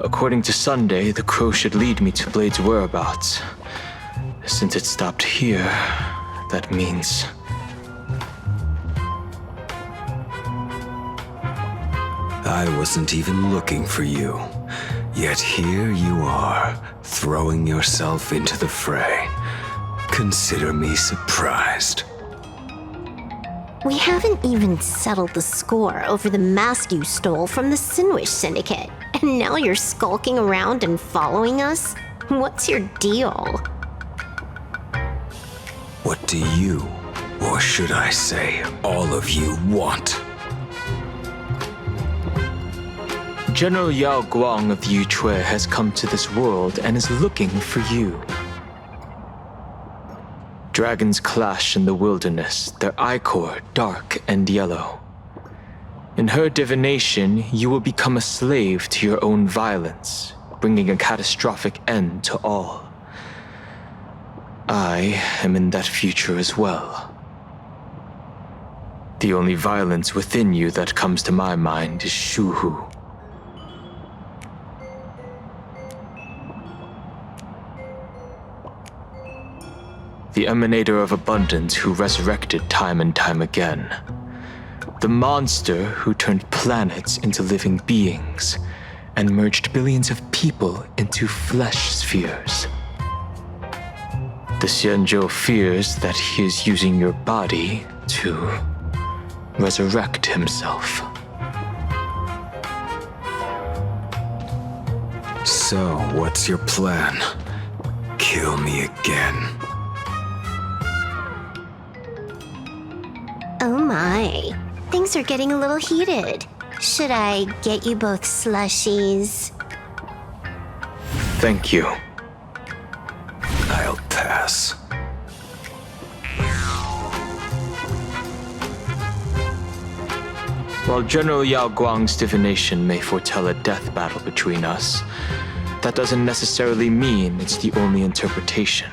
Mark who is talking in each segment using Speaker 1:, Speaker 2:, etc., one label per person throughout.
Speaker 1: According to Sunday, the crow should lead me to Blade's whereabouts. Since it stopped here, that means...
Speaker 2: I wasn't even looking for you. Yet here you are, throwing yourself into the fray. Consider me surprised.
Speaker 3: We haven't even settled the score over the mask you stole from the Sinwish Syndicate. And now you're skulking around and following us? What's your deal?
Speaker 2: What do you, or should I say, all of you want?
Speaker 1: General Yao Guang of Yu Chui has come to this world and is looking for you. Dragons clash in the wilderness, their ichor dark and yellow. In her divination, you will become a slave to your own violence, bringing a catastrophic end to all. I am in that future as well. The only violence within you that comes to my mind is Shuhu. The emanator of abundance who resurrected time and time again. The monster who turned planets into living beings and merged billions of people into flesh spheres. The Xianzhou fears that he is using your body to resurrect himself.
Speaker 2: So, what's your plan? Kill me again.
Speaker 3: Oh my, things are getting a little heated. Should I get you both slushies?
Speaker 1: Thank you.
Speaker 2: I'll pass.
Speaker 1: While General Yao Guang's divination may foretell a death battle between us, that doesn't necessarily mean it's the only interpretation.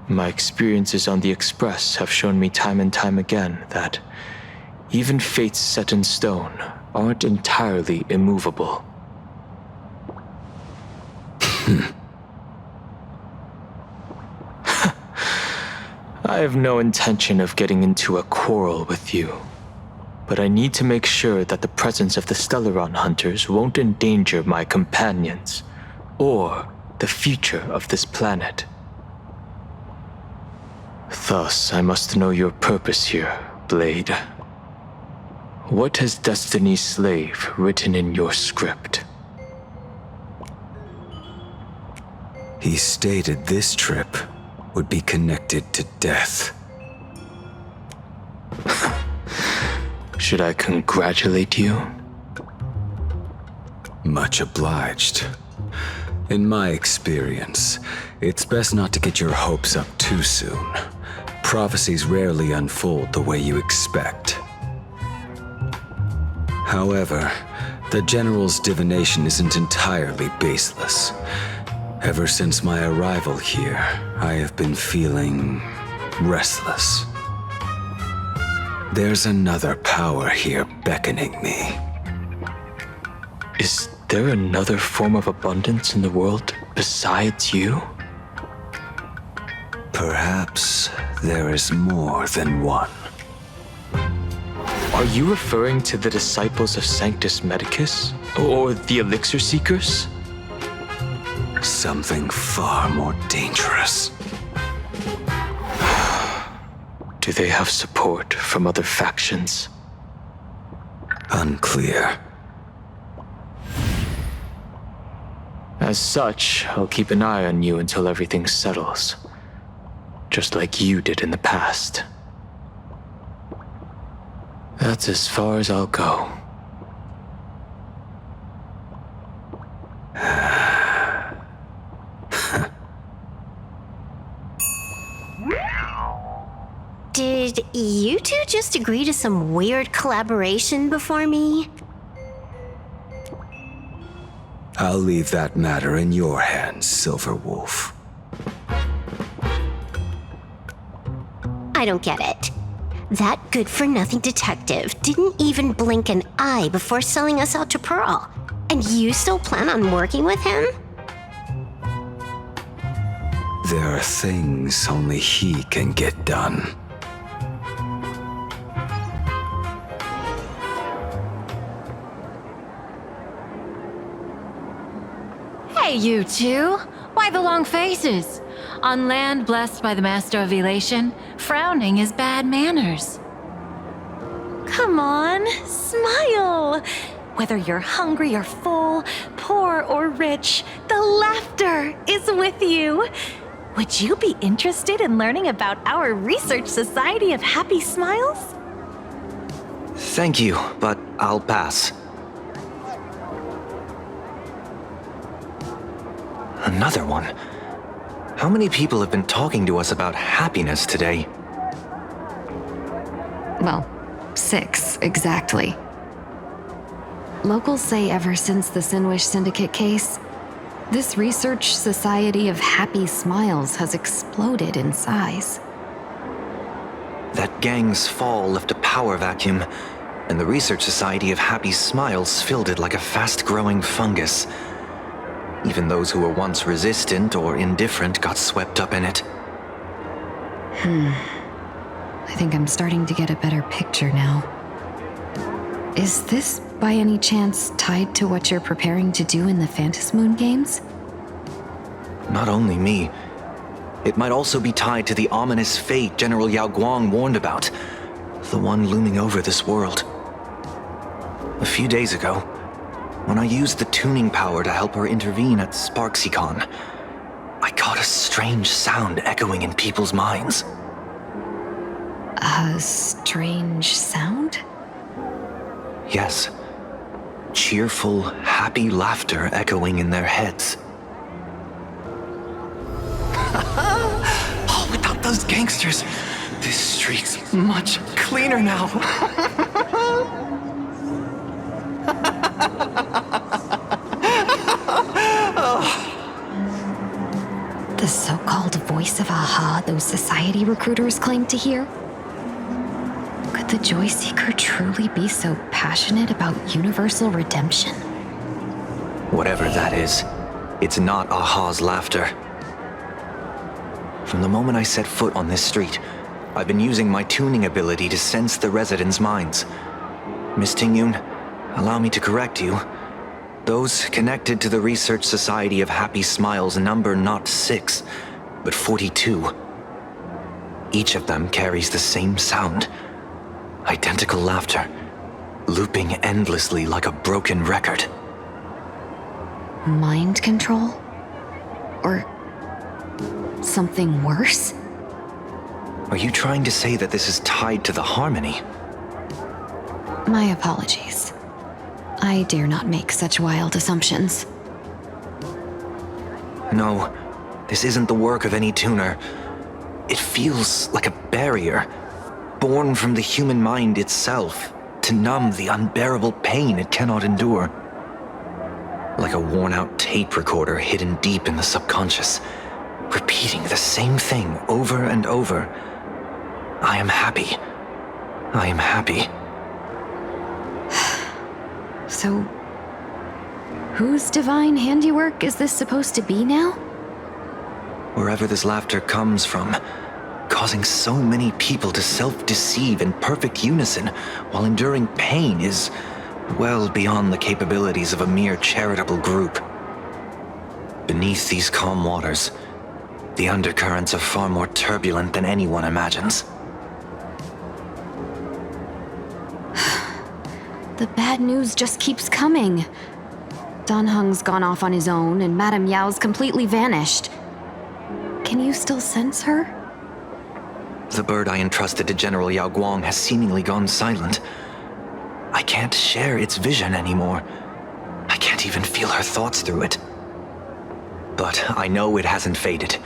Speaker 1: My experiences on the Express have shown me time and time again that even fates set in stone aren't entirely immovable. I have no intention of getting into a quarrel with you, but I need to make sure that the presence of the Stellaron hunters won't endanger my companions or the future of this planet. Thus, I must know your purpose here, Blade. What has Destiny's Slave written in your script?
Speaker 2: He stated this trip would be connected to death.
Speaker 1: Should I congratulate you?
Speaker 2: Much obliged. In my experience, it's best not to get your hopes up too soon. Prophecies rarely unfold the way you expect. However, the General's divination isn't entirely baseless. Ever since my arrival here, I have been feeling restless. There's another power here beckoning me.
Speaker 1: Is there another form of abundance in the world besides you?
Speaker 2: Perhaps there is more than one.
Speaker 1: Are you referring to the disciples of Sanctus Medicus? Or the Elixir Seekers?
Speaker 2: Something far more dangerous.
Speaker 1: Do they have support from other factions?
Speaker 2: Unclear.
Speaker 1: As such, I'll keep an eye on you until everything settles. Just like you did in the past. That's as far as I'll go.
Speaker 3: Did you two just agree to some weird collaboration before me?
Speaker 2: I'll leave that matter in your hands, Silverwolf.
Speaker 3: I don't get it. That good-for-nothing detective didn't even blink an eye before selling us out to Pearl. And you still plan on working with him?
Speaker 2: There are things only he can get done.
Speaker 4: Hey, you two! Why the long faces? On land blessed by the Master of Elation, frowning is bad manners. Come on, smile! Whether you're hungry or full, poor or rich, the laughter is with you. Would you be interested in learning about our Research Society of Happy Smiles?
Speaker 5: Thank you, but I'll pass. Another one. How many people have been talking to us about happiness today?
Speaker 6: Well, 6, exactly. Locals say ever since the Sinwish Syndicate case, this Research Society of Happy Smiles has exploded in size.
Speaker 5: That gang's fall left a power vacuum, and the Research Society of Happy Smiles filled it like a fast-growing fungus. Even those who were once resistant or indifferent got swept up in it.
Speaker 6: I think I'm starting to get a better picture now. Is this, by any chance, tied to what you're preparing to do in the Phantasmoon games?
Speaker 5: Not only me. It might also be tied to the ominous fate General Yao Guang warned about. The one looming over this world. A few days ago, when I used the tuning power to help her intervene at SparksyCon, I caught a strange sound echoing in people's minds.
Speaker 6: A strange sound?
Speaker 5: Yes. Cheerful, happy laughter echoing in their heads. Oh, without those gangsters, this street's much cleaner now.
Speaker 6: The so-called voice of Aha those society recruiters claim to hear? Could the Joy Seeker truly be so passionate about universal redemption?
Speaker 5: Whatever that is, it's not Aha's laughter. From the moment I set foot on this street, I've been using my tuning ability to sense the residents' minds. Miss Tingyun, allow me to correct you. Those connected to the Research Society of Happy Smiles number not 6, but 42. Each of them carries the same sound. Identical laughter, looping endlessly like a broken record.
Speaker 6: Mind control? Or something worse?
Speaker 5: Are you trying to say that this is tied to the harmony?
Speaker 6: My apologies. I dare not make such wild assumptions.
Speaker 5: No, this isn't the work of any tuner. It feels like a barrier, born from the human mind itself, to numb the unbearable pain it cannot endure. Like a worn-out tape recorder hidden deep in the subconscious, repeating the same thing over and over. I am happy. I am happy.
Speaker 6: So, whose divine handiwork is this supposed to be now?
Speaker 5: Wherever this laughter comes from, causing so many people to self-deceive in perfect unison while enduring pain is well beyond the capabilities of a mere charitable group. Beneath these calm waters, the undercurrents are far more turbulent than anyone imagines.
Speaker 6: The bad news just keeps coming. Dan Heng's gone off on his own, and Madame Yao's completely vanished. Can you still sense her?
Speaker 5: The bird I entrusted to General Yao Guang has seemingly gone silent. I can't share its vision anymore. I can't even feel her thoughts through it. But I know it hasn't faded.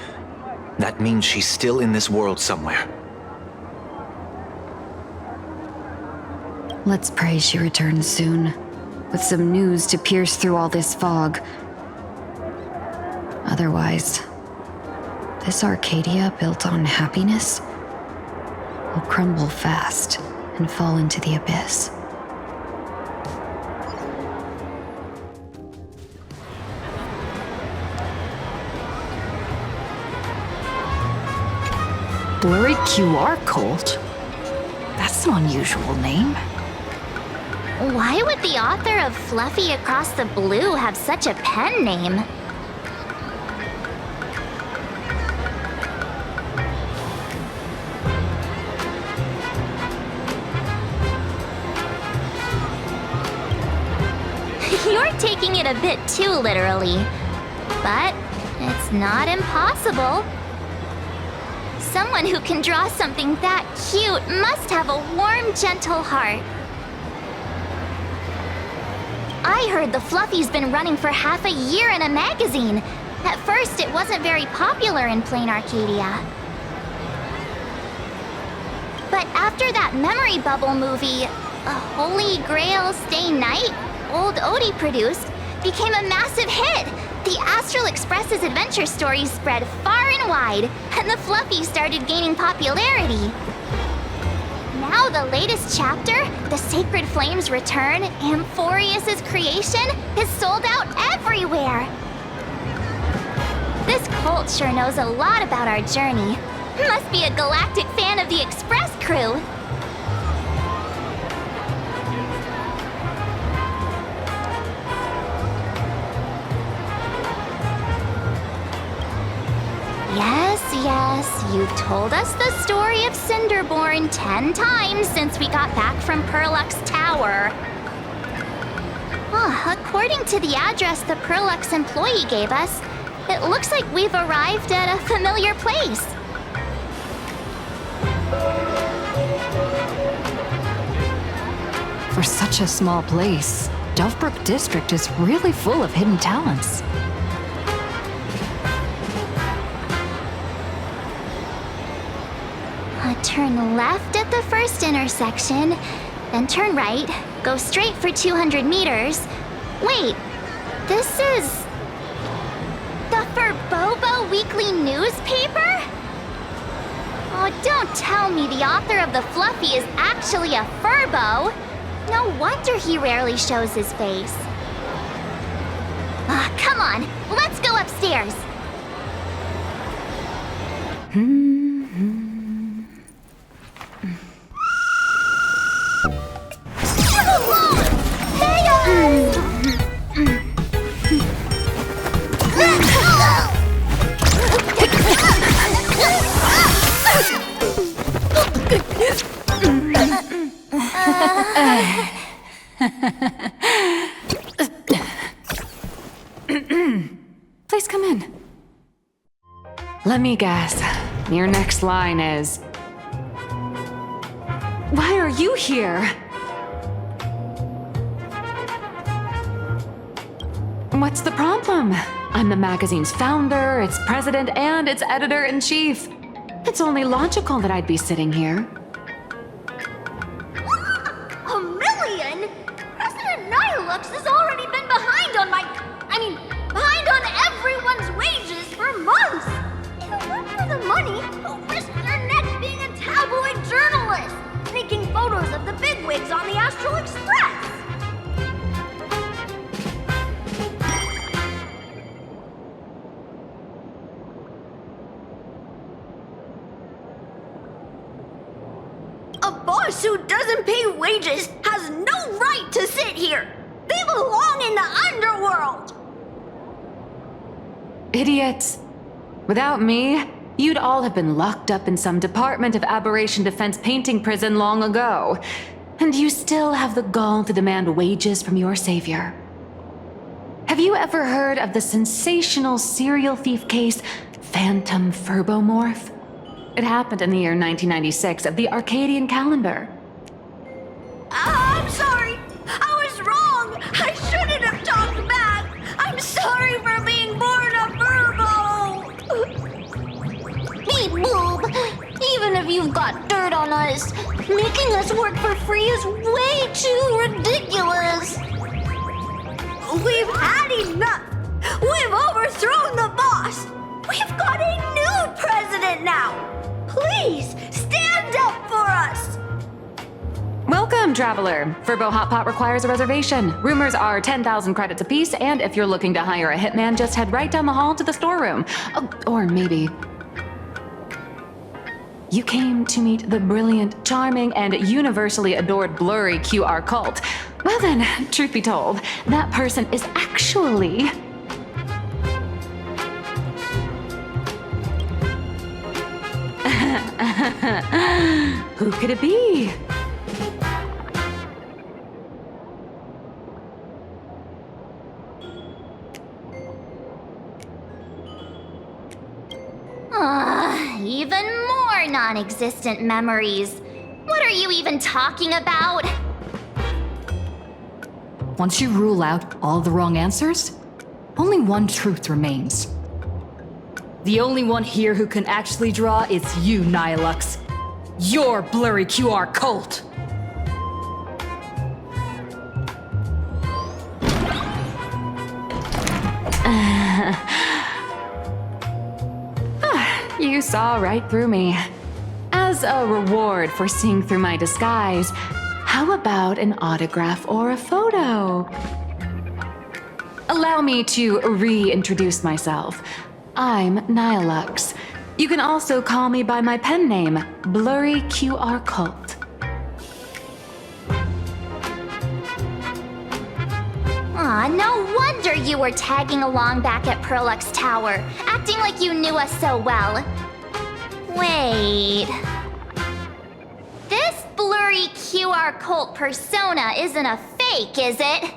Speaker 5: That means she's still in this world somewhere.
Speaker 6: Let's pray she returns soon, with some news to pierce through all this fog. Otherwise, this Arcadia built on happiness will crumble fast and fall into the abyss.
Speaker 7: Blurry QR cult? That's an unusual name.
Speaker 8: Why would the author of Fluffy Across the Blue have such a pen name? You're taking it a bit too literally, but it's not impossible. Someone who can draw something that cute must have a warm, gentle heart. I heard the Fluffy's been running for half a year in a magazine. At first, it wasn't very popular in Plain Arcadia. But after that memory bubble movie, A Holy Grail Stay Night, Old Odie produced, became a massive hit. The Astral Express's adventure stories spread far and wide, and the Fluffy started gaining popularity. Now the latest chapter, The Sacred Flames Return, Amphorius's creation, is sold out everywhere. This cult sure knows a lot about our journey. Must be a galactic fan of the Express crew. Yes, you've told us the story of Cinderborn 10 times since we got back from Perlux Tower. According to the address the Perlux employee gave us, it looks like we've arrived at a familiar place.
Speaker 7: For such a small place, Dovebrook District is really full of hidden talents.
Speaker 8: Turn left at the first intersection, then turn right, go straight for 200 meters. Wait, this is... the Furbobo Weekly newspaper? Oh, don't tell me the author of the Fluffy is actually a Furbo. No wonder he rarely shows his face. Come on, let's go upstairs.
Speaker 6: Please come in. Let me guess. Your next line is... Why are you here? What's the problem? I'm the magazine's founder, its president, and its editor-in-chief. It's only logical that I'd be sitting here.
Speaker 8: $1 million? President Nihilux has already been behind on behind on everyone's wages for months. If it weren't for the money, who risked their necks being a tabloid journalist, taking photos of the bigwigs on the Astral Express? A boss who doesn't pay wages has no right to sit here. They belong in the underworld.
Speaker 6: Idiots. Without me, you'd all have been locked up in some Department of Aberration Defense painting prison long ago. And you still have the gall to demand wages from your savior. Have you ever heard of the sensational serial thief case, Phantom Furbomorph? It happened in the year 1996 of the Arcadian calendar.
Speaker 8: I'm sorry. I was wrong. I shouldn't have talked back. I'm sorry for being born a Furbo. Beep boop. Even if you've got dirt on us, making us work for free is way too ridiculous. We've had enough. We've overthrown the boss. We've got a new president now. Please stand up for
Speaker 7: traveler. Furbo Hot Pot requires a reservation. Rumors are 10,000 credits apiece, and if you're looking to hire a hitman, just head right down the hall to the storeroom. Oh, or maybe... You came to meet the brilliant, charming, and universally adored blurry QR cult. Well then, truth be told, that person is actually... Who could it be?
Speaker 8: Even more non-existent memories. What are you even talking about?
Speaker 7: Once you rule out all the wrong answers, only one truth remains. The only one here who can actually draw is you, Nihilux. Your blurry QR cult. You saw right through me. As a reward for seeing through my disguise, how about an autograph or a photo? Allow me to reintroduce myself. I'm Nihilux. You can also call me by my pen name, Blurry QR Cult.
Speaker 8: Aw, no wonder you were tagging along back at Perlux Tower, acting like you knew us so well. Wait... This blurry QR cult persona isn't a fake, is it?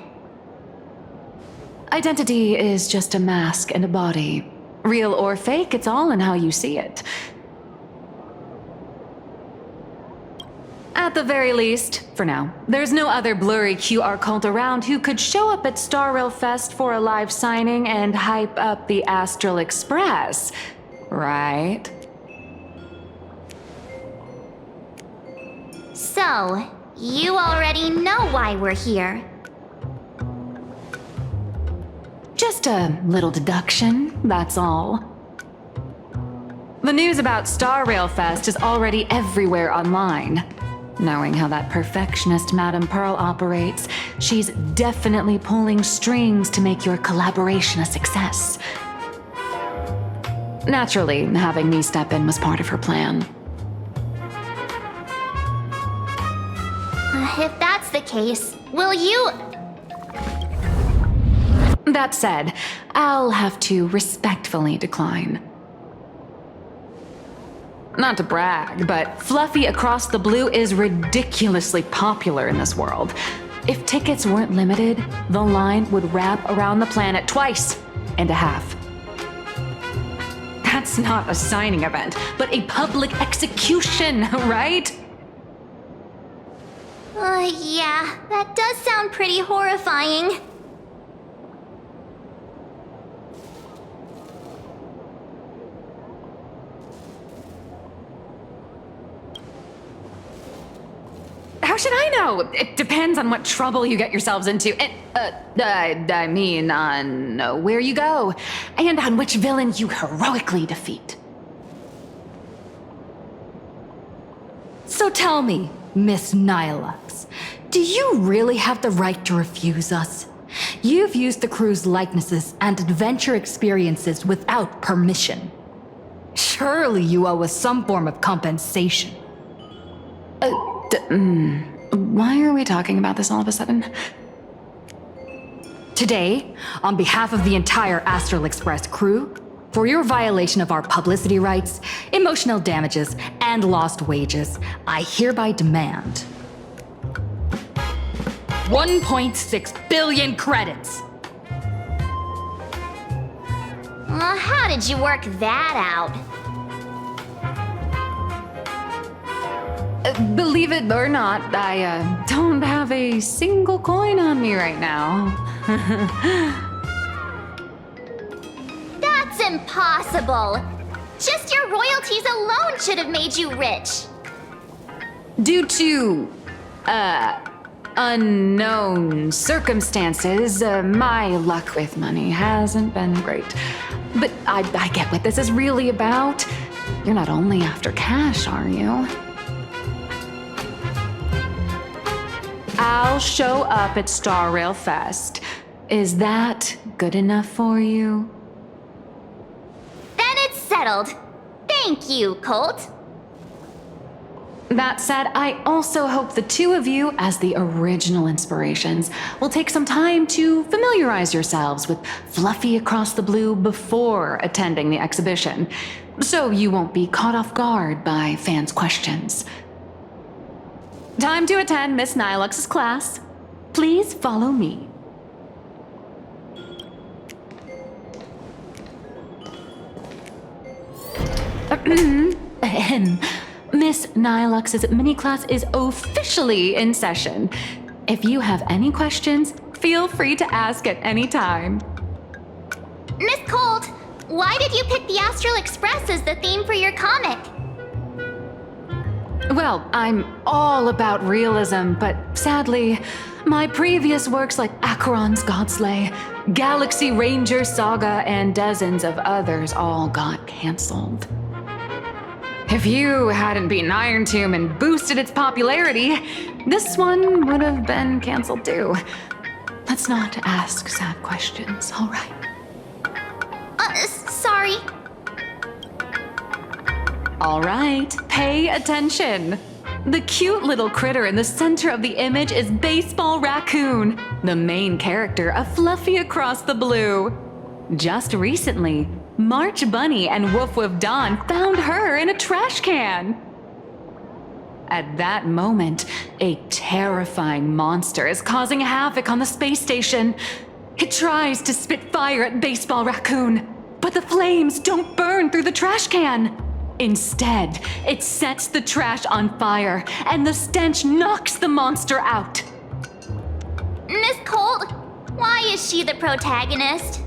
Speaker 7: Identity is just a mask and a body. Real or fake, it's all in how you see it. At the very least, for now, there's no other blurry QR cult around who could show up at Star Rail Fest for a live signing and hype up the Astral Express, right?
Speaker 8: So, you already know why we're here.
Speaker 7: Just a little deduction, that's all. The news about Star Rail Fest is already everywhere online. Knowing how that perfectionist Madame Pearl operates, she's definitely pulling strings to make your collaboration a success. Naturally, having me step in was part of her plan.
Speaker 8: If that's the case, will you...
Speaker 7: That said, I'll have to respectfully decline. Not to brag, but Fluffy Across the Blue is ridiculously popular in this world. If tickets weren't limited, the line would wrap around the planet twice and a half. That's not a signing event, but a public execution, right?
Speaker 8: Yeah, that does sound pretty horrifying.
Speaker 7: How should I know? It depends on what trouble you get yourselves into, and, I mean, on where you go, and on which villain you heroically defeat.
Speaker 9: So tell me, Miss Nihilux, do you really have the right to refuse us? You've used the crew's likenesses and adventure experiences without permission. Surely you owe us some form of compensation.
Speaker 7: Why are we talking about this all of a sudden?
Speaker 9: Today, on behalf of the entire Astral Express crew, for your violation of our publicity rights, emotional damages, and lost wages, I hereby demand 1.6 billion credits!
Speaker 8: How did you work that out?
Speaker 7: Believe it or not, I don't have a single coin on me right now.
Speaker 8: That's impossible! Just your royalties alone should have made you rich!
Speaker 7: Due to, unknown circumstances, my luck with money hasn't been great. But I get what this is really about. You're not only after cash, are you? I'll show up at Star Rail Fest. Is that good enough for you?
Speaker 8: Then it's settled. Thank you, Colt.
Speaker 7: That said, I also hope the two of you, as the original inspirations, will take some time to familiarize yourselves with Fluffy Across the Blue before attending the exhibition, so you won't be caught off guard by fans' questions. Time to attend Miss Nilux's class. Please follow me. Miss Nilux's mini class is officially in session. If you have any questions, feel free to ask at any time.
Speaker 8: Miss Colt, why did you pick the Astral Express as the theme for your comic?
Speaker 7: Well, I'm all about realism, but sadly, my previous works like Acheron's Godslay, Galaxy Ranger Saga, and dozens of others all got cancelled. If you hadn't beaten Iron Tomb and boosted its popularity, this one would have been cancelled too. Let's not ask sad questions, all right?
Speaker 8: Sorry.
Speaker 7: All right, pay attention. The cute little critter in the center of the image is Baseball Raccoon, the main character of Fluffy Across the Blue. Just recently, March Bunny and Woof Woof Dawn found her in a trash can. At that moment, a terrifying monster is causing havoc on the space station. It tries to spit fire at Baseball Raccoon, but the flames don't burn through the trash can. Instead, it sets the trash on fire, and the stench knocks the monster out.
Speaker 8: Miss Colt, why is she the protagonist?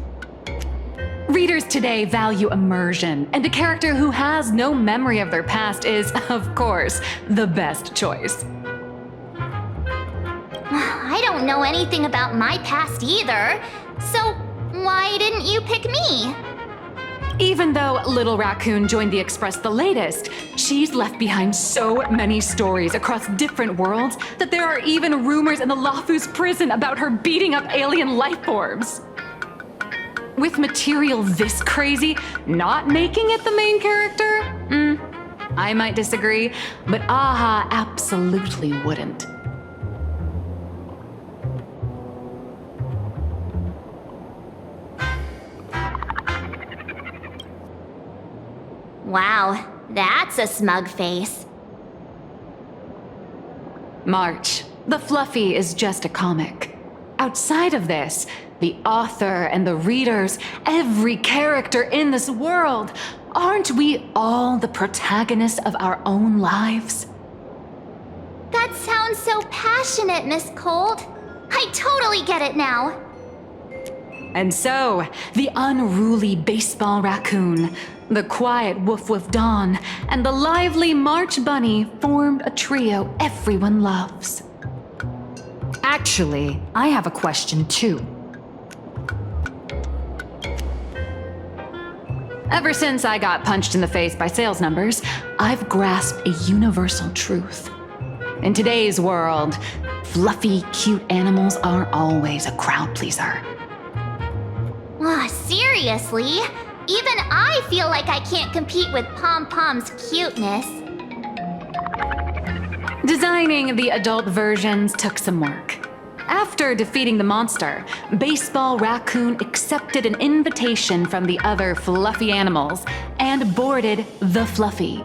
Speaker 7: Readers today value immersion, and a character who has no memory of their past is, of course, the best choice.
Speaker 8: I don't know anything about my past either, so why didn't you pick me?
Speaker 7: Even though Little Raccoon joined the Express the latest, she's left behind so many stories across different worlds that there are even rumors in the Lafu's prison about her beating up alien life forms. With material this crazy, not making it the main character? I might disagree, but Aha absolutely wouldn't.
Speaker 8: Wow, that's a smug face.
Speaker 7: March, the Fluffy is just a comic. Outside of this, the author and the readers, every character in this world, aren't we all the protagonists of our own lives?
Speaker 8: That sounds so passionate, Miss Colt. I totally get it now.
Speaker 7: And so, the unruly Baseball Raccoon, the quiet Woof Woof Dawn, and the lively March Bunny formed a trio everyone loves.
Speaker 9: Actually, I have a question too.
Speaker 7: Ever since I got punched in the face by sales numbers, I've grasped a universal truth. In today's world, fluffy, cute animals aren't always a crowd pleaser.
Speaker 8: Seriously? Even I feel like I can't compete with Pom Pom's cuteness.
Speaker 7: Designing the adult versions took some work. After defeating the monster, Baseball Raccoon accepted an invitation from the other fluffy animals and boarded the Fluffy.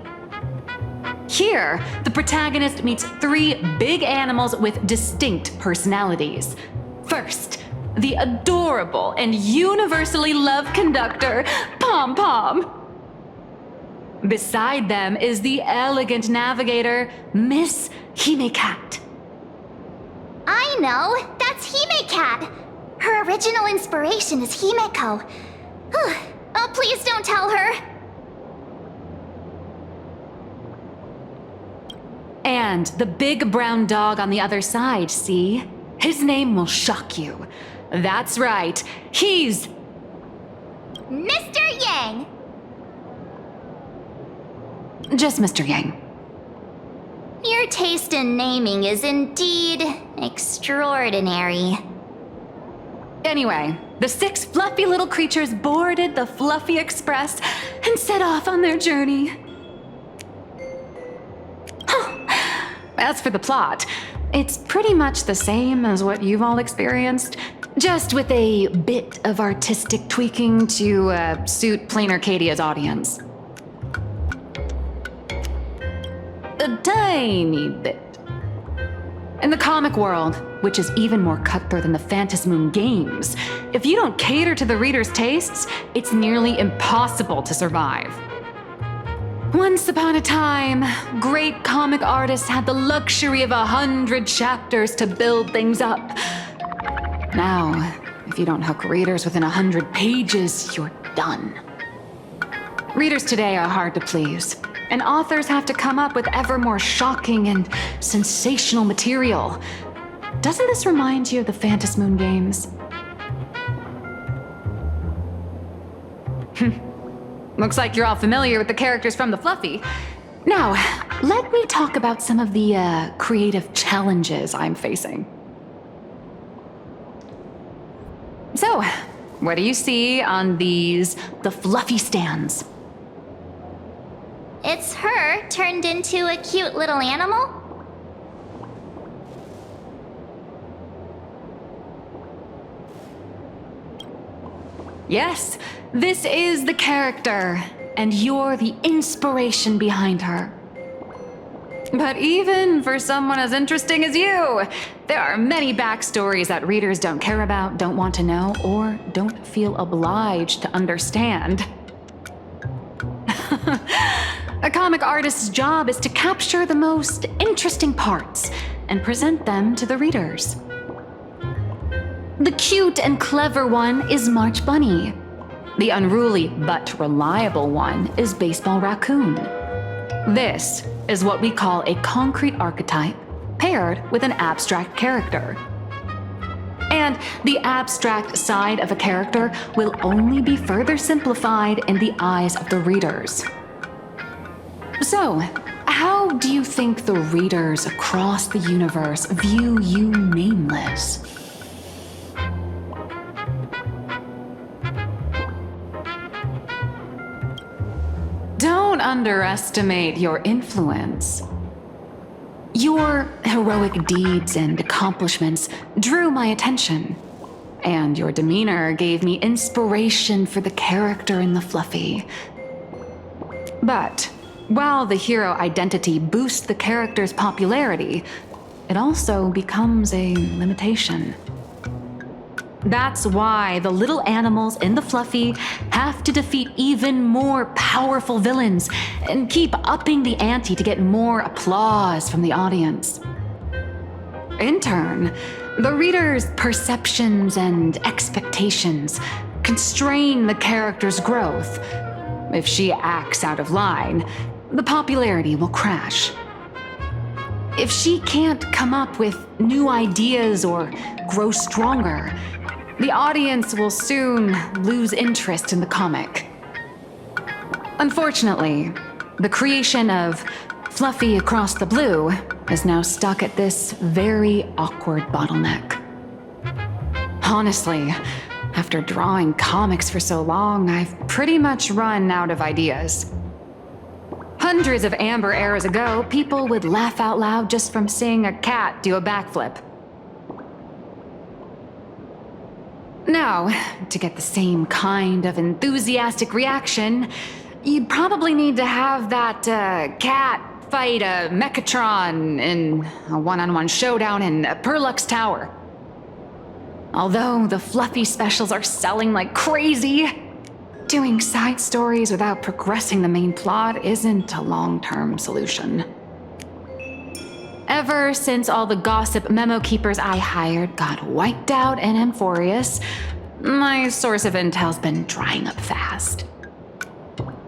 Speaker 7: Here, the protagonist meets 3 big animals with distinct personalities. First, the adorable and universally loved conductor, Pom Pom. Beside them is the elegant navigator, Miss Hime-Cat.
Speaker 8: I know, that's Hime-Cat. Her original inspiration is Himeko. Oh, please don't tell her.
Speaker 7: And the big brown dog on the other side, see? His name will shock you. That's right, he's
Speaker 8: Mr. Yang.
Speaker 7: just Mr. Yang.
Speaker 8: You're taste in naming is indeed extraordinary.
Speaker 7: Anyway, the 6 fluffy little creatures boarded the Fluffy Express and set off on their journey. As for the plot, it's pretty much the same as what you've all experienced, just with a bit of artistic tweaking to suit Plain Arcadia's audience. A tiny bit. In the comic world, which is even more cutthroat than the Phantasmoon games, if you don't cater to the reader's tastes, it's nearly impossible to survive. Once upon a time, great comic artists had the luxury of 100 chapters to build things up. Now, if you don't hook readers within 100 pages, you're done. Readers today are hard to please, and authors have to come up with ever more shocking and sensational material. Doesn't this remind you of the Phantasmoon games? Looks like you're all familiar with the characters from the Fluffy. Now, let me talk about some of the creative challenges I'm facing. So, what do you see on the Fluffy stands?
Speaker 8: It's her turned into a cute little animal?
Speaker 7: Yes, this is the character, and you're the inspiration behind her. But even for someone as interesting as you, there are many backstories that readers don't care about, don't want to know, or don't feel obliged to understand. A comic artist's job is to capture the most interesting parts and present them to the readers. The cute and clever one is March Bunny. The unruly but reliable one is Baseball Raccoon. This is what we call a concrete archetype paired with an abstract character. And the abstract side of a character will only be further simplified in the eyes of the readers. So, how do you think the readers across the universe view you nameless? Don't underestimate your influence. Your heroic deeds and accomplishments drew my attention, and your demeanor gave me inspiration for the character in the Fluffy. But while the hero identity boosts the character's popularity, it also becomes a limitation. That's why the little animals in the Fluffy have to defeat even more powerful villains and keep upping the ante to get more applause from the audience. In turn, the reader's perceptions and expectations constrain the character's growth. If she acts out of line, the popularity will crash. If she can't come up with new ideas or grow stronger, the audience will soon lose interest in the comic. Unfortunately, the creation of Fluffy Across the Blue is now stuck at this very awkward bottleneck. Honestly, after drawing comics for so long, I've pretty much run out of ideas. Hundreds of amber eras ago, people would laugh out loud just from seeing a cat do a backflip. Now, to get the same kind of enthusiastic reaction, you'd probably need to have that cat fight a Mechatron in a one-on-one showdown in Perlux Tower. Although the Fluffy specials are selling like crazy, doing side stories without progressing the main plot isn't a long-term solution. Ever since all the gossip memo keepers I hired got wiped out in Amphorius, my source of intel's been drying up fast.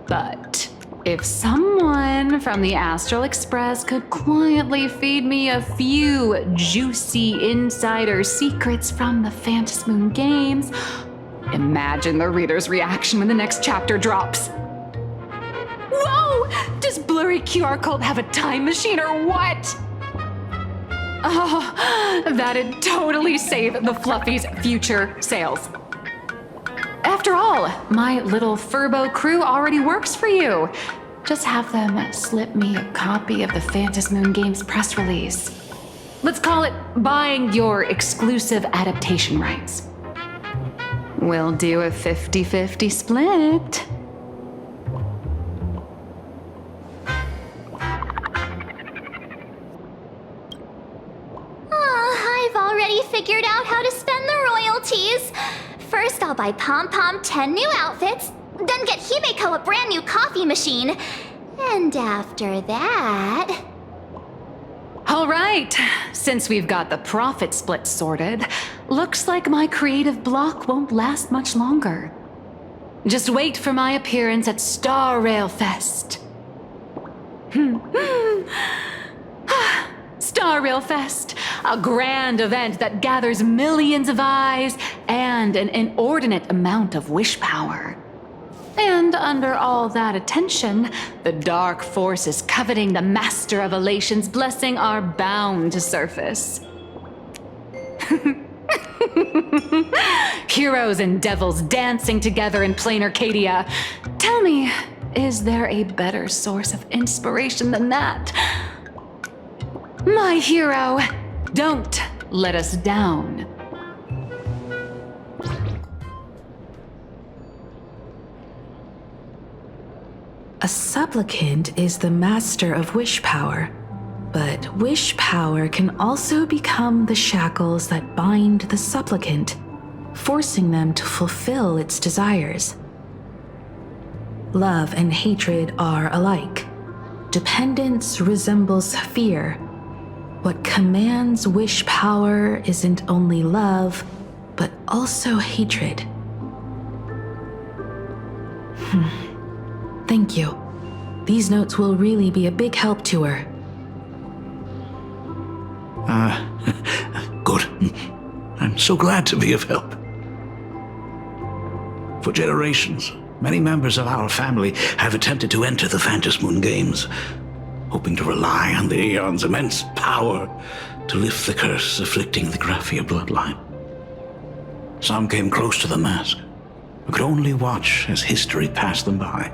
Speaker 7: But if someone from the Astral Express could quietly feed me a few juicy insider secrets from the Phantasmoon games, imagine the reader's reaction when the next chapter drops. Whoa! Does Blurry QR Cult have a time machine or what? Oh, that'd totally save the Fluffy's future sales. After all, my little Furbo crew already works for you. Just have them slip me a copy of the Phantasmoon Games press release. Let's call it buying your exclusive adaptation rights. We'll do a 50-50 split.
Speaker 8: I've already figured out how to spend the royalties. First, I'll buy Pom Pom 10 new outfits, then get Himeko a brand new coffee machine. And after that...
Speaker 7: All right, since we've got the profit split sorted, looks like my creative block won't last much longer. Just wait for my appearance at Star Rail Fest. Star Rail Fest, a grand event that gathers millions of eyes and an inordinate amount of wish power. And under all that attention, the dark forces coveting the Master of Elation's blessing are bound to surface. Heroes and devils dancing together in plain Arcadia. Tell me, is there a better source of inspiration than that? My hero, don't let us down.
Speaker 10: A supplicant is the master of wish power, but wish power can also become the shackles that bind the supplicant, forcing them to fulfill its desires. Love and hatred are alike. Dependence resembles fear. What commands wish power isn't only love, but also hatred. Thank you. These notes will really be a big help to her.
Speaker 11: Good. I'm so glad to be of help. For generations, many members of our family have attempted to enter the Phantasmoon Games, hoping to rely on the Aeon's immense power to lift the curse afflicting the Graphia bloodline. Some came close to the mask, but could only watch as history passed them by.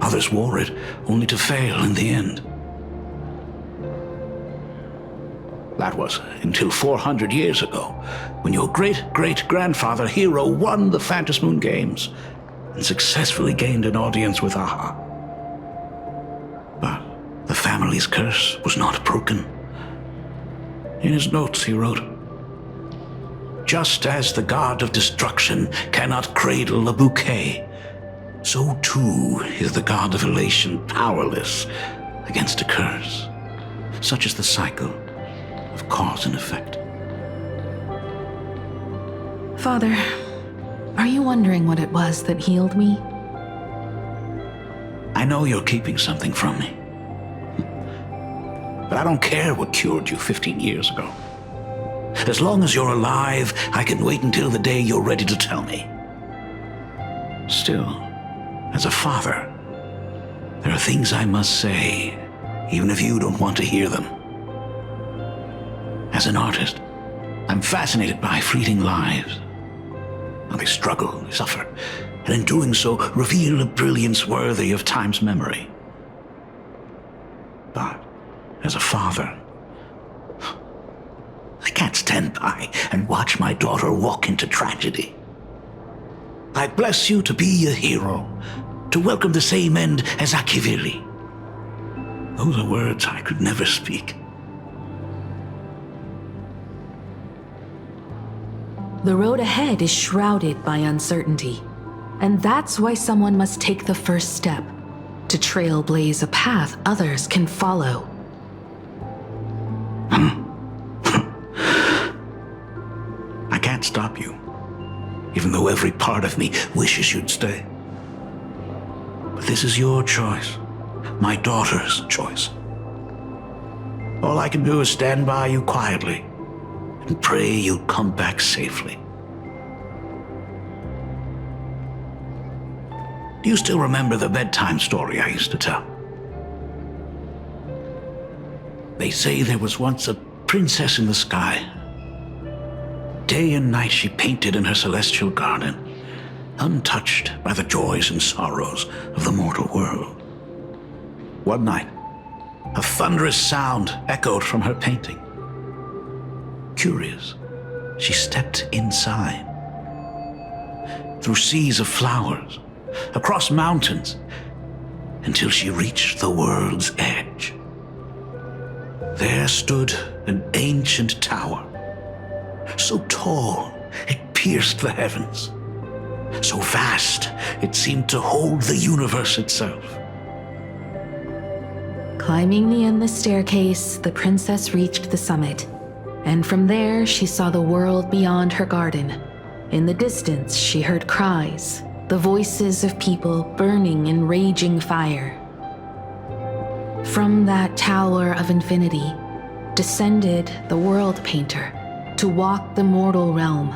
Speaker 11: Others wore it, only to fail in the end. That was until 400 years ago, when your great-great-grandfather Hero won the Phantasmoon Games and successfully gained an audience with Aha. But the family's curse was not broken. In his notes he wrote, "Just as the god of destruction cannot cradle a bouquet, so too is the god of elation powerless against a curse. Such is the cycle of cause and effect."
Speaker 10: Father, are you wondering what it was that healed me?
Speaker 11: I know you're keeping something from me. But I don't care what cured you 15 years ago. As long as you're alive, I can wait until the day you're ready to tell me. Still, as a father, there are things I must say, even if you don't want to hear them. As an artist, I'm fascinated by fleeting lives. How they struggle, they suffer, and in doing so, reveal a brilliance worthy of time's memory. But as a father, I can't stand by and watch my daughter walk into tragedy. I bless you to be a hero, to welcome the same end as Akiviri. Those are words I could never speak.
Speaker 10: The road ahead is shrouded by uncertainty, and that's why someone must take the first step, to trailblaze a path others can follow.
Speaker 11: I can't stop you, even though every part of me wishes you'd stay. But this is your choice, my daughter's choice. All I can do is stand by you quietly and pray you'll come back safely. Do you still remember the bedtime story I used to tell? They say there was once a princess in the sky. Day and night she painted in her celestial garden, untouched by the joys and sorrows of the mortal world. One night, a thunderous sound echoed from her painting. Curious, she stepped inside. Through seas of flowers, across mountains, until she reached the world's edge. There stood an ancient tower, so tall it pierced the heavens, so vast it seemed to hold the universe itself.
Speaker 10: Climbing the endless staircase, the princess reached the summit, and from there she saw the world beyond her garden. In the distance, she heard cries, the voices of people burning in raging fire. From that tower of infinity descended the world painter to walk the mortal realm.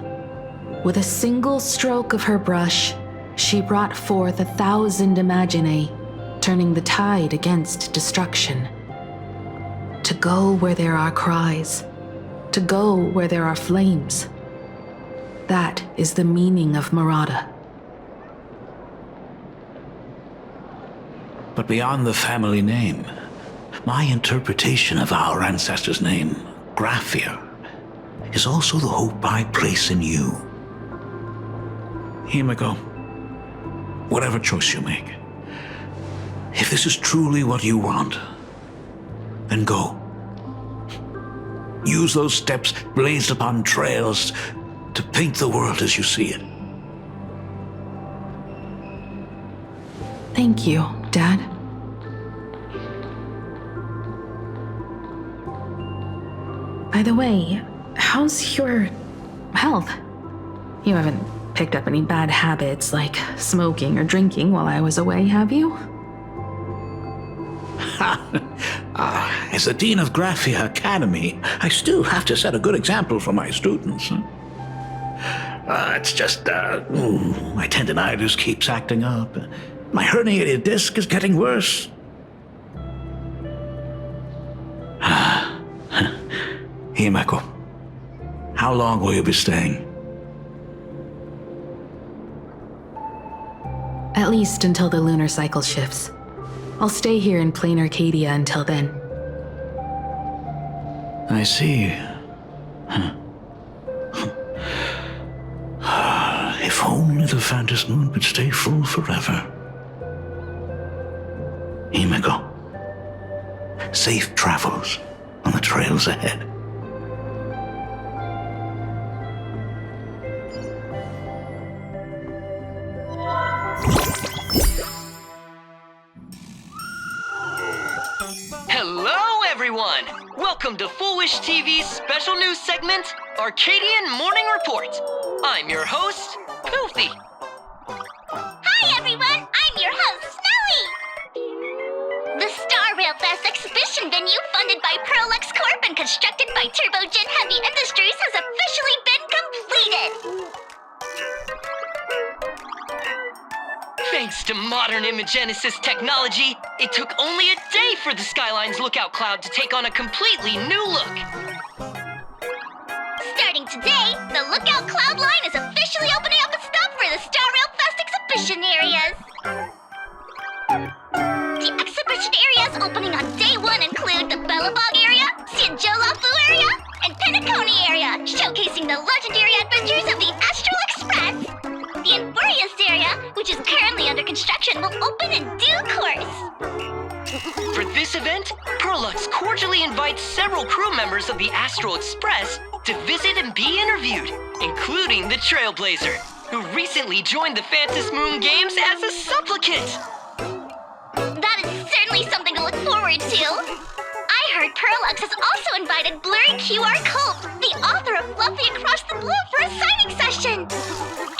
Speaker 10: With a single stroke of her brush, she brought forth 1,000 imaginae, turning the tide against destruction. To go where there are cries, to go where there are flames. That is the meaning of Murata.
Speaker 11: But beyond the family name, my interpretation of our ancestor's name, Graphia, is also the hope I place in you. Himiko, whatever choice you make, if this is truly what you want, then go. Use those steps blazed upon trails to paint the world as you see it.
Speaker 10: Thank you, Dad. By the way, how's your health? You haven't picked up any bad habits like smoking or drinking while I was away, have you?
Speaker 11: As the Dean of Graphia Academy, I still have to set a good example for my students. It's just, my tendinitis keeps acting up. My herniated disc is getting worse. Himeko, how long will you be staying?
Speaker 10: At least until the lunar cycle shifts. I'll stay here in plain Arcadia until then.
Speaker 11: I see. If only the Phantom Moon would stay full forever. Himeko, safe travels on the trails ahead.
Speaker 12: Hello, everyone! Welcome to Foolish TV's special news segment, Arcadian Morning Report. I'm your host, Poofy.
Speaker 8: Hi, everyone! I'm your host, Smelly! The Star Rail Fest exhibition venue funded by Prolux Corp and constructed by Turbogen Heavy Industries has officially been completed!
Speaker 12: Thanks to modern Imagenesis technology, it took only a day for the Skyline's lookout cloud to take on a completely new look.
Speaker 8: Starting today, the lookout cloud line is officially opening up a stop for the Star Rail Fest exhibition areas. The exhibition areas opening on day 1 include the Bellabog area, Sianjolafu area, and Penacony area, showcasing the legendary adventures of the Astral Express. The Infurious area, which is currently under construction, will open in due course.
Speaker 12: For this event, Prolux cordially invites several crew members of the Astral Express to visit and be interviewed, including the Trailblazer, who recently joined the Phantom Moon Games as a supplicant.
Speaker 8: That is certainly something to look forward to. I heard Prolux has also invited Blurry QR Culp, the author of Fluffy Across the Blue, for a signing session.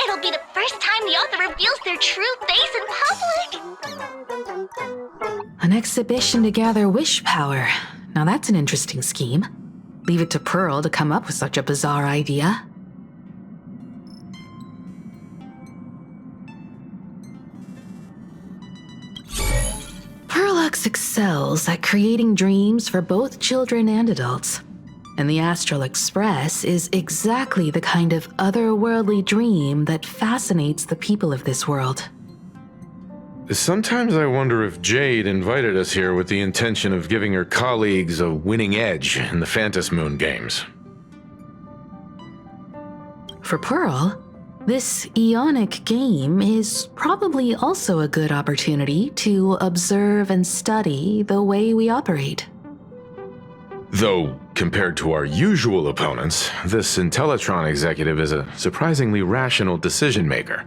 Speaker 8: It'll be the first time the author reveals their true face in public.
Speaker 10: An exhibition to gather wish power. Now that's an interesting scheme. Leave it to Pearl to come up with such a bizarre idea. Prolux excels at creating dreams for both children and adults. And the Astral Express is exactly the kind of otherworldly dream that fascinates the people of this world.
Speaker 13: Sometimes I wonder if Jade invited us here with the intention of giving her colleagues a winning edge in the Phantom Moon games.
Speaker 10: For Pearl, this Ionic game is probably also a good opportunity to observe and study the way we operate.
Speaker 13: Though, compared to our usual opponents, this Intellitron executive is a surprisingly rational decision maker.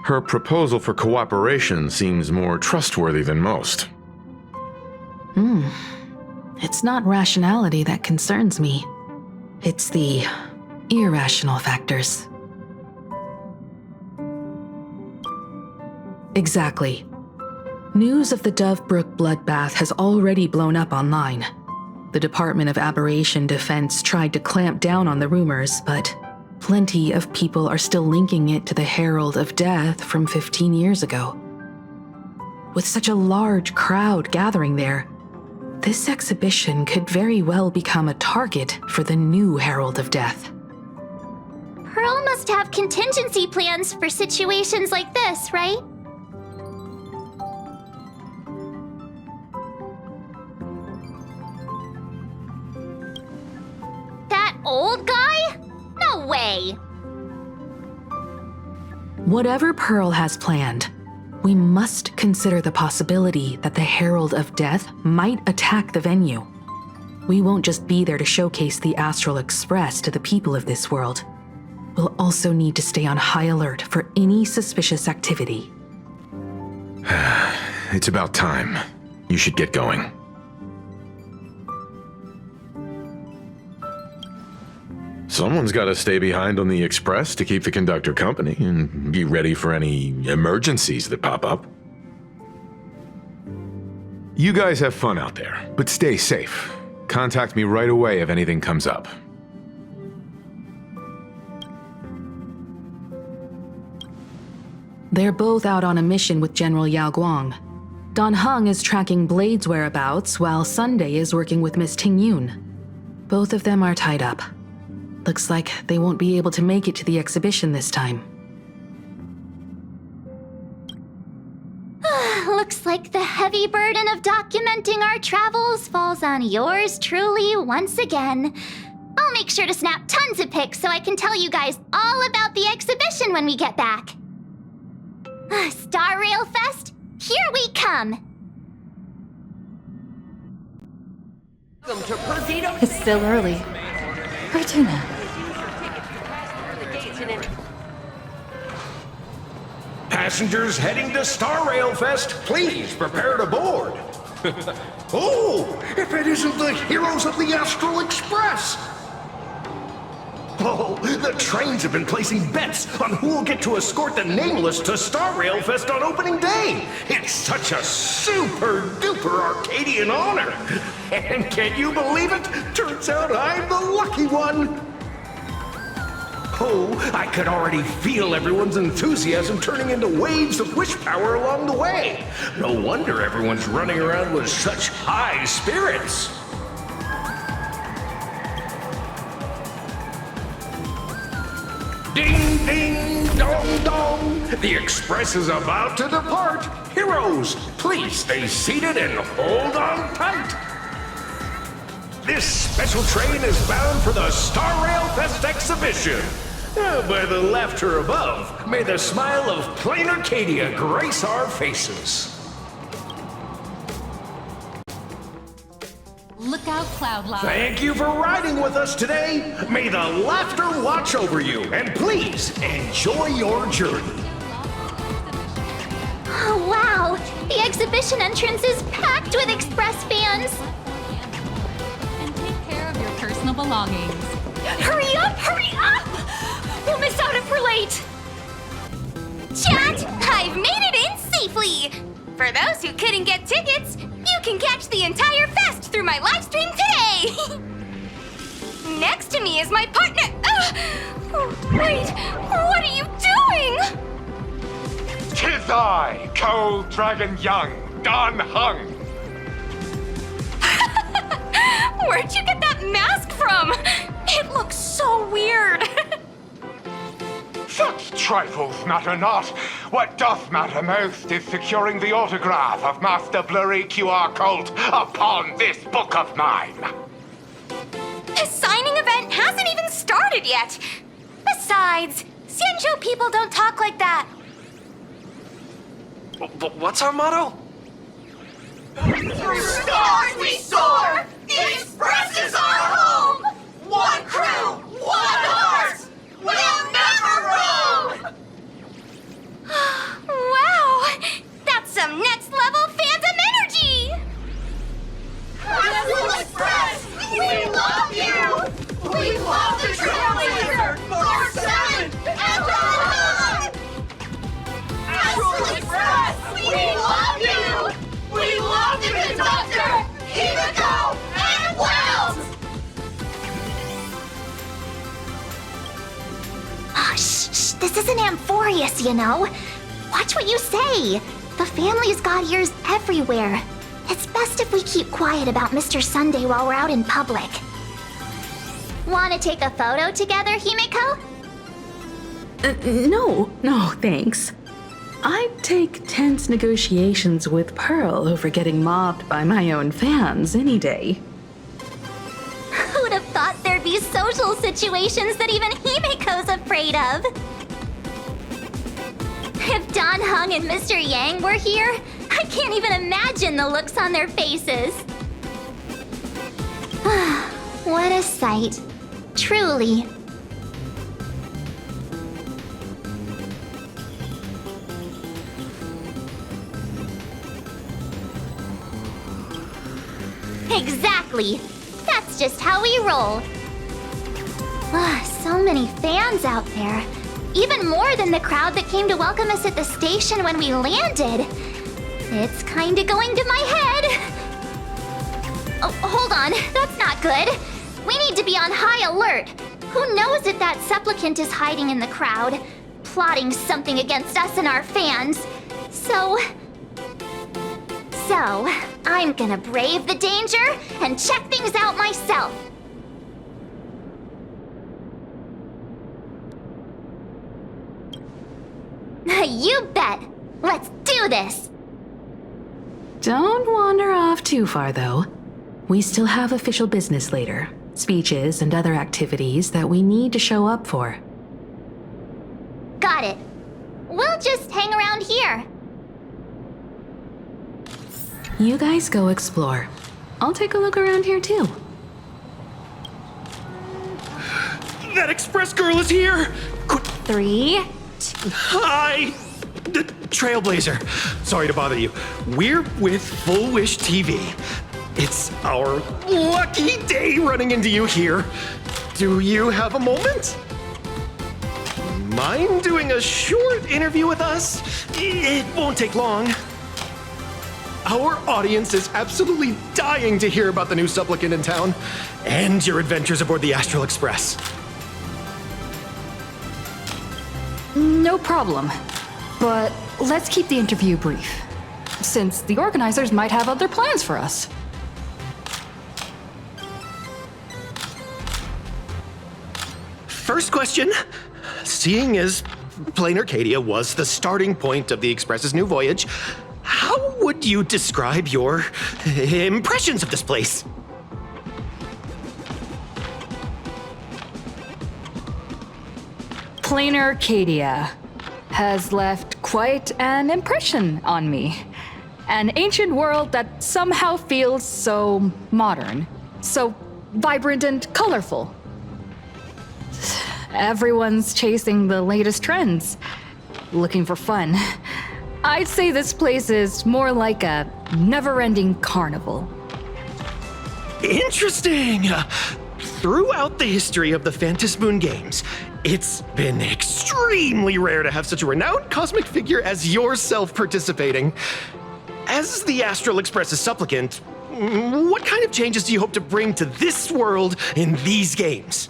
Speaker 13: Her proposal for cooperation seems more trustworthy than most.
Speaker 10: It's not rationality that concerns me. It's the irrational factors. Exactly. News of the Dovebrook bloodbath has already blown up online. The Department of Aberration Defense tried to clamp down on the rumors, but plenty of people are still linking it to the Herald of Death from 15 years ago. With such a large crowd gathering there, this exhibition could very well become a target for the new Herald of Death.
Speaker 3: Pearl must have contingency plans for situations like this, right? That old guy? No way!
Speaker 10: Whatever Pearl has planned, we must consider the possibility that the Herald of Death might attack the venue. We won't just be there to showcase the Astral Express to the people of this world. We'll also need to stay on high alert for any suspicious activity.
Speaker 13: It's about time. You should get going. Someone's got to stay behind on the express to keep the conductor company and be ready for any emergencies that pop up. You guys have fun out there, but stay safe. Contact me right away if anything comes up.
Speaker 10: They're both out on a mission with General Yao Guang. Dan Heng is tracking Blade's whereabouts, while Sunday is working with Miss Ting Yun. Both of them are tied up. Looks like they won't be able to make it to the exhibition this time.
Speaker 3: Looks like the heavy burden of documenting our travels falls on yours truly once again. I'll make sure to snap tons of pics so I can tell you guys all about the exhibition when we get back. Star Rail Fest, here we come!
Speaker 7: It's still early. Where to now?
Speaker 14: Passengers heading to Star Rail Fest, please prepare to board. Oh, if it isn't the heroes of the Astral Express! Oh, the trains have been placing bets on who will get to escort the Nameless to Star Rail Fest on opening day. It's such a super-duper Arcadian honor. And can you believe it? Turns out I'm the lucky one. Oh, I could already feel everyone's enthusiasm turning into waves of wish power along the way. No wonder everyone's running around with such high spirits. Ding, ding, dong, dong. The express is about to depart. Heroes, please stay seated and hold on tight. This special train is bound for the Star Rail Fest exhibition. By the laughter above, may the smile of plain Arcadia grace our faces.
Speaker 7: Look out, Cloudline.
Speaker 14: Thank you for riding with us today. May the laughter watch over you, and please enjoy your journey.
Speaker 3: Oh, wow! The exhibition entrance is packed with Express fans!
Speaker 7: And take care of your personal belongings.
Speaker 3: Hurry up! Hurry up! We'll miss out if we're late! Chat! I've made it in safely! For those who couldn't get tickets, you can catch the entire fest through my live stream today! Next to me is my partner... wait, what are you doing?
Speaker 15: 'Tis I, Cold Dragon Young, Dan Heng.
Speaker 8: Where'd you get that mask from? It looks so weird.
Speaker 15: Such trifles matter not. What doth matter most is securing the autograph of Master Blurry QR Cult upon this book of mine.
Speaker 8: The signing event hasn't even started yet. Besides, Xianzhou people don't talk like that.
Speaker 5: What's our motto?
Speaker 8: Through stars we soar! The Express is our home! One crew, one heart! We'll never roam! Wow! That's some next level phantom energy! Crystal Express! We love you! We love the Trailblazer! 4-7 and beyond! Crystal Express! We love you! We love the conductor! Himiko and Wells!
Speaker 3: Oh, shh, this isn't Amphorius, you know. Watch what you say. The family's got ears everywhere. It's best if we keep quiet about Mr. Sunday while we're out in public.
Speaker 8: Want to take a photo together, Himiko?
Speaker 10: No, thanks. I'd take tense negotiations with Pearl over getting mobbed by my own fans any day.
Speaker 8: Who'd have thought there'd be social situations that even Himiko's afraid of? If Don Hung and Mr. Yang were here, I can't even imagine the looks on their faces.
Speaker 3: What a sight. Truly.
Speaker 8: Exactly. That's just how we roll.
Speaker 3: So many fans out there. Even more than the crowd that came to welcome us at the station when we landed.
Speaker 8: It's kinda going to my head. Oh, hold on. That's not good. We need to be on high alert. Who knows if that supplicant is hiding in the crowd, plotting something against us and our fans. So, I'm gonna brave the danger and check things out myself. You bet. Let's do this.
Speaker 10: Don't wander off too far, though. We still have official business later. Speeches and other activities that we need to show up for.
Speaker 8: Got it. We'll just hang around here.
Speaker 10: You guys go explore. I'll take a look around here, too.
Speaker 16: That express girl is here!
Speaker 8: 3, 2...
Speaker 16: Hi! The Trailblazer. Sorry to bother you. We're with Full Wish TV. It's our lucky day running into you here. Do you have a moment? Mind doing a short interview with us? It won't take long. Our audience is absolutely dying to hear about the new supplicant in town and your adventures aboard the Astral Express.
Speaker 9: No problem. But let's keep the interview brief, since the organizers might have other plans for us.
Speaker 16: First question. Seeing as Plain Arcadia was the starting point of the Express's new voyage, how would you describe your impressions of this place?
Speaker 9: Plain Arcadia has left quite an impression on me. An ancient world that somehow feels so modern, so vibrant and colorful. Everyone's chasing the latest trends, looking for fun. I'd say this place is more like a never-ending carnival.
Speaker 16: Interesting! Throughout the history of the Phantasmoon games, it's been extremely rare to have such a renowned cosmic figure as yourself participating. As the Astral Express's supplicant, what kind of changes do you hope to bring to this world in these games?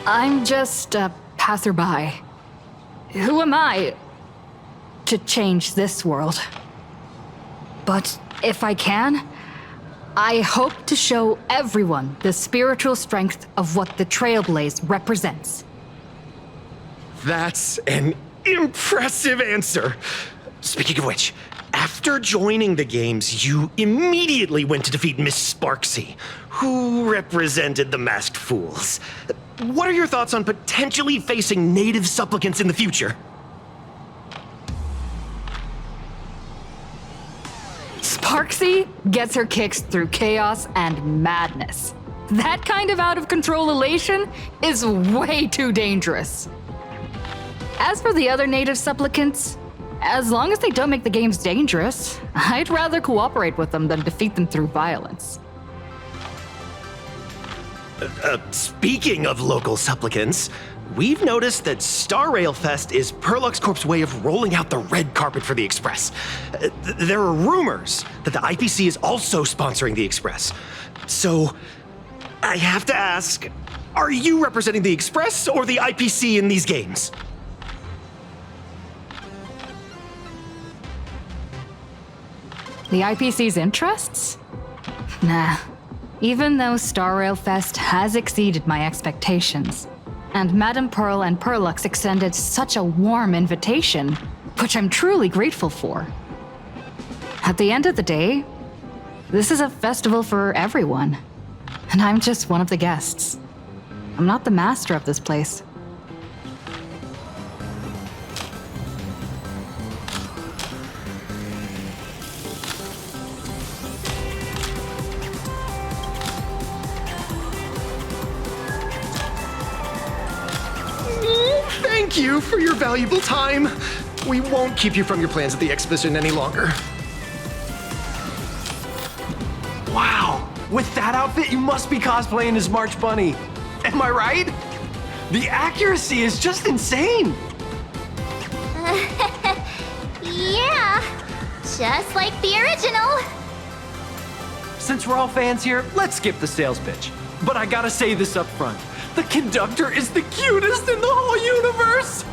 Speaker 9: I'm just a passerby. Who am I to change this world? But if I can, I hope to show everyone the spiritual strength of what the Trailblaze represents.
Speaker 16: That's an impressive answer. Speaking of which, after joining the games, you immediately went to defeat Miss Sparksy, who represented the Masked Fools. What are your thoughts on potentially facing native supplicants in the future?
Speaker 9: Sparksy gets her kicks through chaos and madness. That kind of out-of-control elation is way too dangerous. As for the other native supplicants, as long as they don't make the games dangerous, I'd rather cooperate with them than defeat them through violence.
Speaker 16: Speaking of local supplicants, we've noticed that Star Rail Fest is Perlux Corp's way of rolling out the red carpet for the Express. There are rumors that the IPC is also sponsoring the Express. So, I have to ask, are you representing the Express or the IPC in these games?
Speaker 9: The IPC's interests? Nah. Even though Star Rail Fest has exceeded my expectations, and Madame Pearl and Perlux extended such a warm invitation, which I'm truly grateful for. At the end of the day, this is a festival for everyone, and I'm just one of the guests. I'm not the master of this place.
Speaker 16: Thank you for your valuable time. We won't keep you from your plans at the exhibition any longer.
Speaker 17: Wow, with that outfit, you must be cosplaying as March Bunny. Am I right? The accuracy is just insane.
Speaker 8: Yeah, just like the original.
Speaker 17: Since we're all fans here, let's skip the sales pitch. But I gotta say this up front. The conductor is the cutest in the whole universe!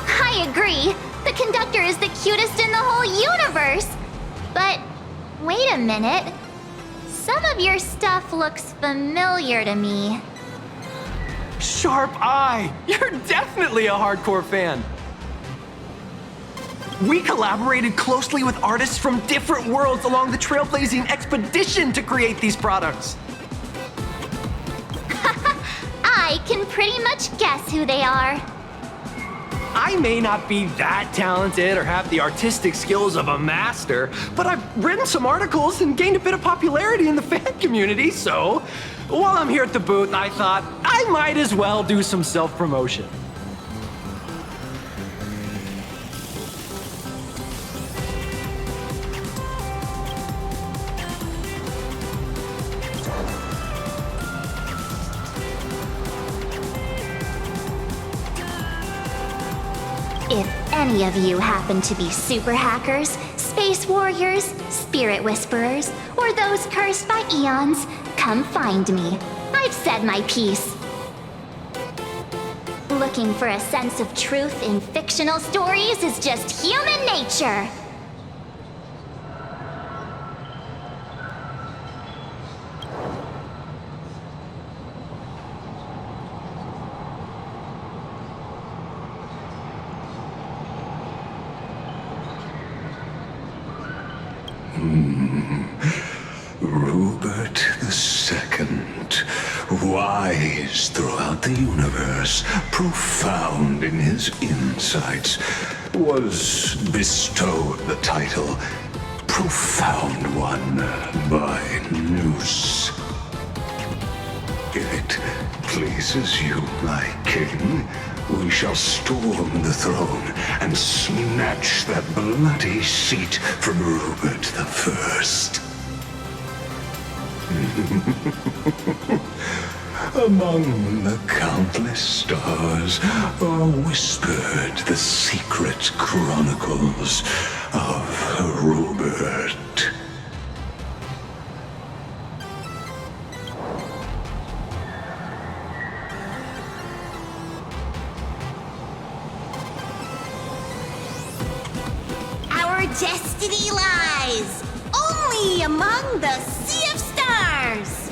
Speaker 8: I agree. The conductor is the cutest in the whole universe. But wait a minute. Some of your stuff looks familiar to me.
Speaker 17: Sharp eye! You're definitely a hardcore fan. We collaborated closely with artists from different worlds along the trailblazing expedition to create these products.
Speaker 8: I can pretty much guess who they are.
Speaker 17: I may not be that talented or have the artistic skills of a master, but I've written some articles and gained a bit of popularity in the fan community, so while I'm here at the booth, I thought I might as well do some self-promotion.
Speaker 8: If any of you happen to be super hackers, space warriors, spirit whisperers, or those cursed by eons, come find me. I've said my piece. Looking for a sense of truth in fictional stories is just human nature.
Speaker 2: Rupert II, wise throughout the universe, profound in his insights, was bestowed the title Profound One by Noose. If it pleases you, my king, we shall storm the throne and snatch that bloody seat from Rupert I. Among the countless stars are whispered the secret chronicles of Rupert.
Speaker 8: Our
Speaker 3: destiny lies, only among the Sea of Stars.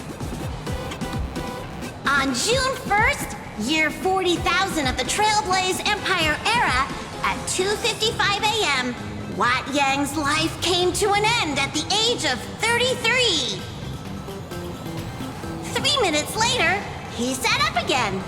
Speaker 3: On June 1st, year 40,000 of the Trailblaze Empire era, at 2:55 a.m., Wat Yang's life came to an end at the age of 33. 3 minutes later, he sat up again.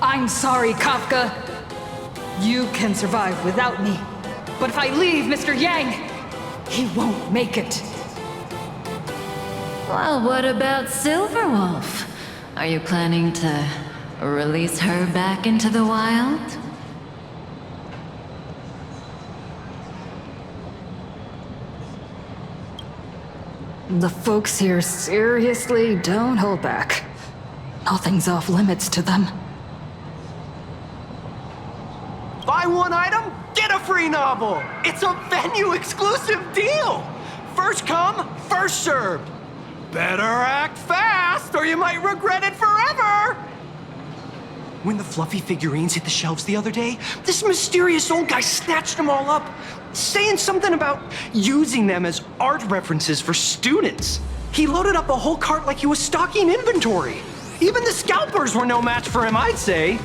Speaker 9: I'm sorry, Kafka. You can survive without me. But if I leave Mr. Yang, he won't make it.
Speaker 4: Well, what about Silverwolf? Are you planning to release her back into the wild?
Speaker 9: The folks here seriously don't hold back. Nothing's off limits to them.
Speaker 17: Buy one item, get a free novel. It's a venue exclusive deal. First come, first served. Better act fast or you might regret it forever. When the fluffy figurines hit the shelves the other day, this mysterious old guy snatched them all up, saying something about using them as art references for students. He loaded up a whole cart like he was stocking inventory. Even the scalpers were no match for him, I'd say.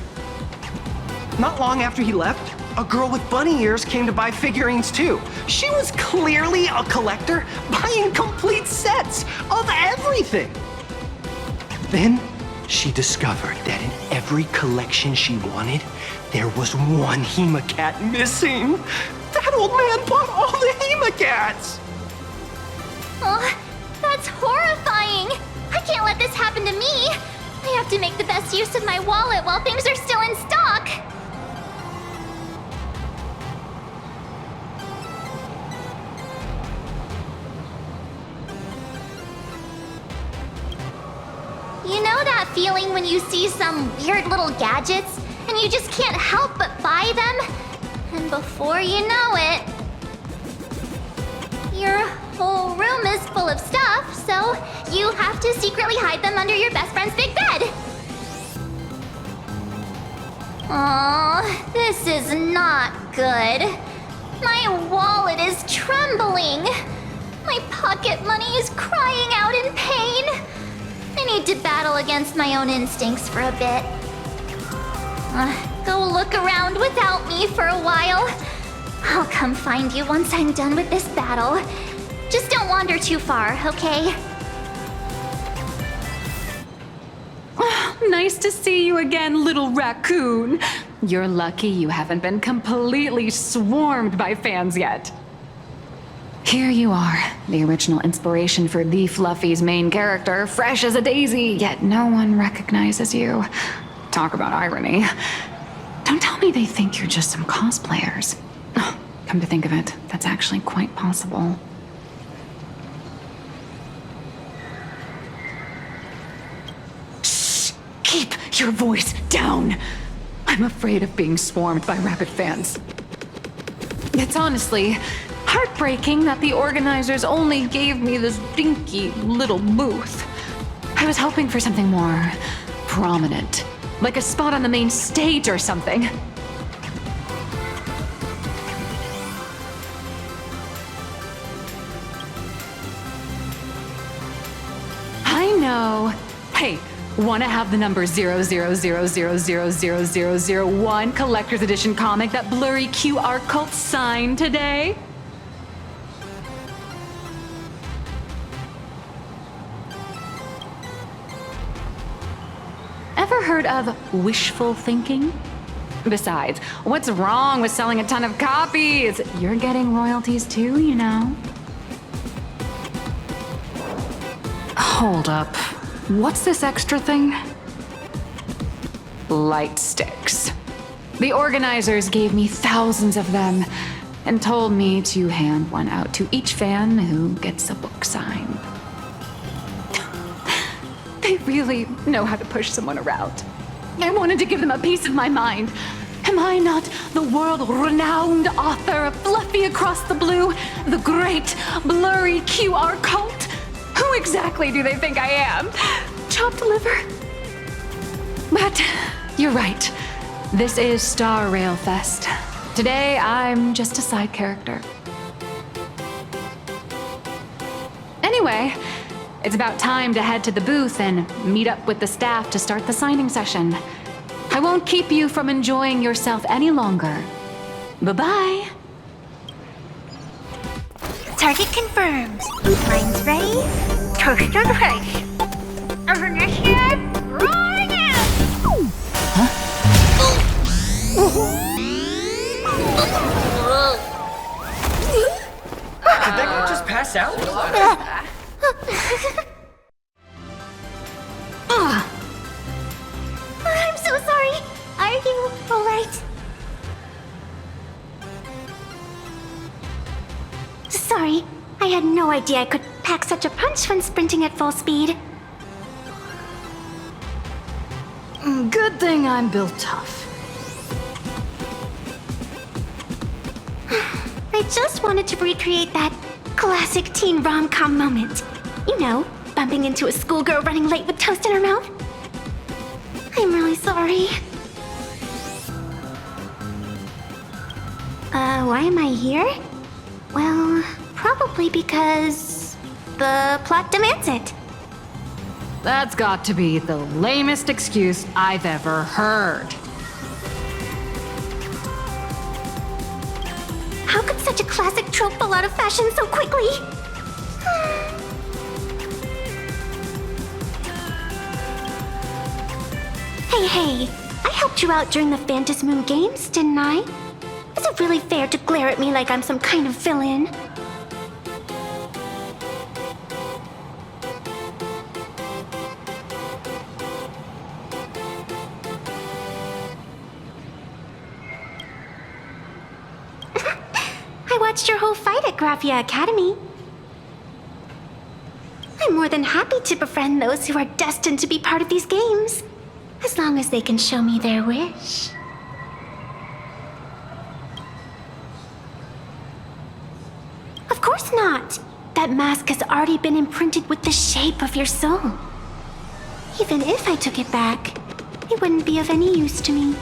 Speaker 17: Not long after he left, a girl with bunny ears came to buy figurines too. She was clearly a collector, buying complete sets of everything. Then she discovered that in every collection she wanted, there was one Hemacat missing. That old man bought all the Hemacats!
Speaker 8: Oh, that's horrifying! I can't let this happen to me! I have to make the best use of my wallet while things are still in stock! You know that feeling when you see some weird little gadgets and you just can't help but buy them? And before you know it, your whole room is full of stuff, so you have to secretly hide them under your best friend's big bed. Aw, this is not good. My wallet is trembling. My pocket money is crying out in pain. I need to battle against my own instincts for a bit. Go look around without me for a while. I'll come find you once I'm done with this battle. Just don't wander too far, okay?
Speaker 7: Nice to see you again, little raccoon. You're lucky you haven't been completely swarmed by fans yet. Here you are, the original inspiration for the Fluffy's main character, fresh as a daisy, yet no one recognizes you. Talk about irony. Don't tell me they think you're just some cosplayers. Oh, come to think of it, that's actually quite possible. Shh! Keep your voice down! I'm afraid of being swarmed by rabid fans. It's honestly heartbreaking that the organizers only gave me this dinky little booth. I was hoping for something more prominent, like a spot on the main stage or something. I know. Hey, want to have the number 000000001 collector's edition comic that blurry QR cult signed today? Ever heard of wishful thinking? Besides, what's wrong with selling a ton of copies? You're getting royalties too, you know. Hold up. What's this extra thing? Light sticks. The organizers gave me thousands of them and told me to hand one out to each fan who gets a book signed. They really know how to push someone around. I wanted to give them a piece of my mind. Am I not the world-renowned author of Fluffy Across the Blue, the great blurry QR cult? Who exactly do they think I am? Chopped liver? But you're right. This is Star Rail Fest. Today, I'm just a side character. Anyway, it's about time to head to the booth and meet up with the staff to start the signing session. I won't keep you from enjoying yourself any longer. Bye-bye.
Speaker 8: Target confirmed. Mine's ready. Toast to the face. Initiate right in.
Speaker 12: Did that guy just pass out?
Speaker 8: I'm so sorry. Are you alright? Sorry, I had no idea I could pack such a punch when sprinting at full speed.
Speaker 9: Good thing I'm built tough.
Speaker 8: I just wanted to recreate that classic teen rom-com moment. You know, bumping into a schoolgirl running late with toast in her mouth. I'm really sorry. Why am I here? Well, probably because the plot demands it.
Speaker 7: That's got to be the lamest excuse I've ever heard.
Speaker 8: How could such a classic trope fall out of fashion so quickly? Hey, I helped you out during the Phantom Moon Games, didn't I? Is it really fair to glare at me like I'm some kind of villain? I watched your whole fight at Graphia Academy. I'm more than happy to befriend those who are destined to be part of these games, as long as they can show me their wish. Of course not! That mask has already been imprinted with the shape of your soul. Even if I took it back, it wouldn't be of any use to me.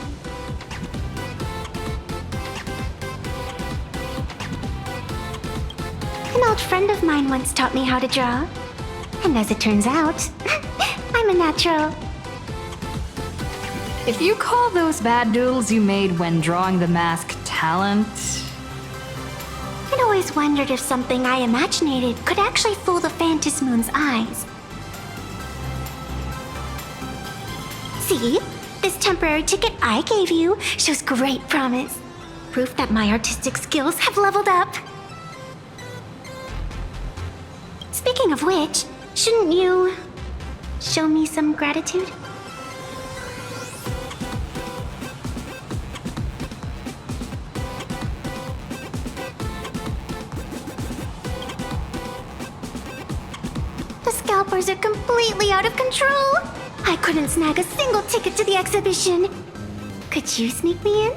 Speaker 8: An old friend of mine once taught me how to draw. And as it turns out, I'm a natural.
Speaker 7: If you call those bad doodles you made when drawing the mask talent...
Speaker 8: I'd always wondered if something I imaginated could actually fool the Phantom Moon's eyes. See? This temporary ticket I gave you shows great promise. Proof that my artistic skills have leveled up. Speaking of which, shouldn't you show me some gratitude? The scalpers are completely out of control. I couldn't snag a single ticket to the exhibition. Could you sneak me in?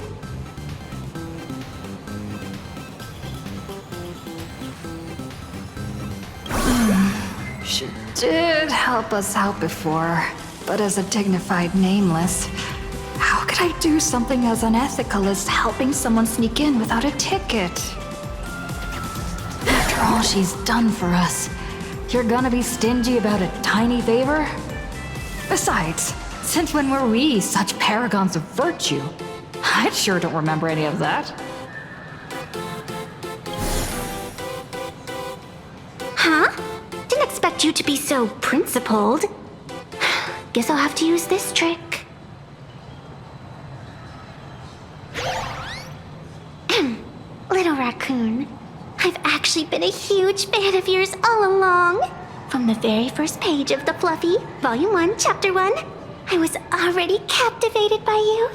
Speaker 6: She did help us out before, but as a dignified nameless, how could I do something as unethical as helping someone sneak in without a ticket? After all she's done for us, you're gonna be stingy about a tiny favor? Besides, since when were we such paragons of virtue? I sure don't remember any of that.
Speaker 8: Huh? Didn't expect you to be so principled. Guess I'll have to use this trick. Little raccoon, I've actually been a huge fan of yours all along. From the very first page of the Fluffy, Volume 1, Chapter 1, I was already captivated by you.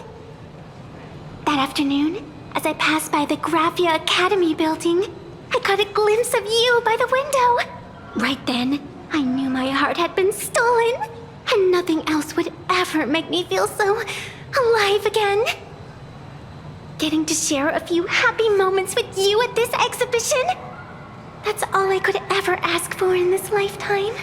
Speaker 8: That afternoon, as I passed by the Graphia Academy building, I caught a glimpse of you by the window. Right then, I knew my heart had been stolen.
Speaker 3: Nothing else would ever make me feel so alive again. Getting to share a few happy moments with you at this exhibition. That's all I could ever ask for in this lifetime.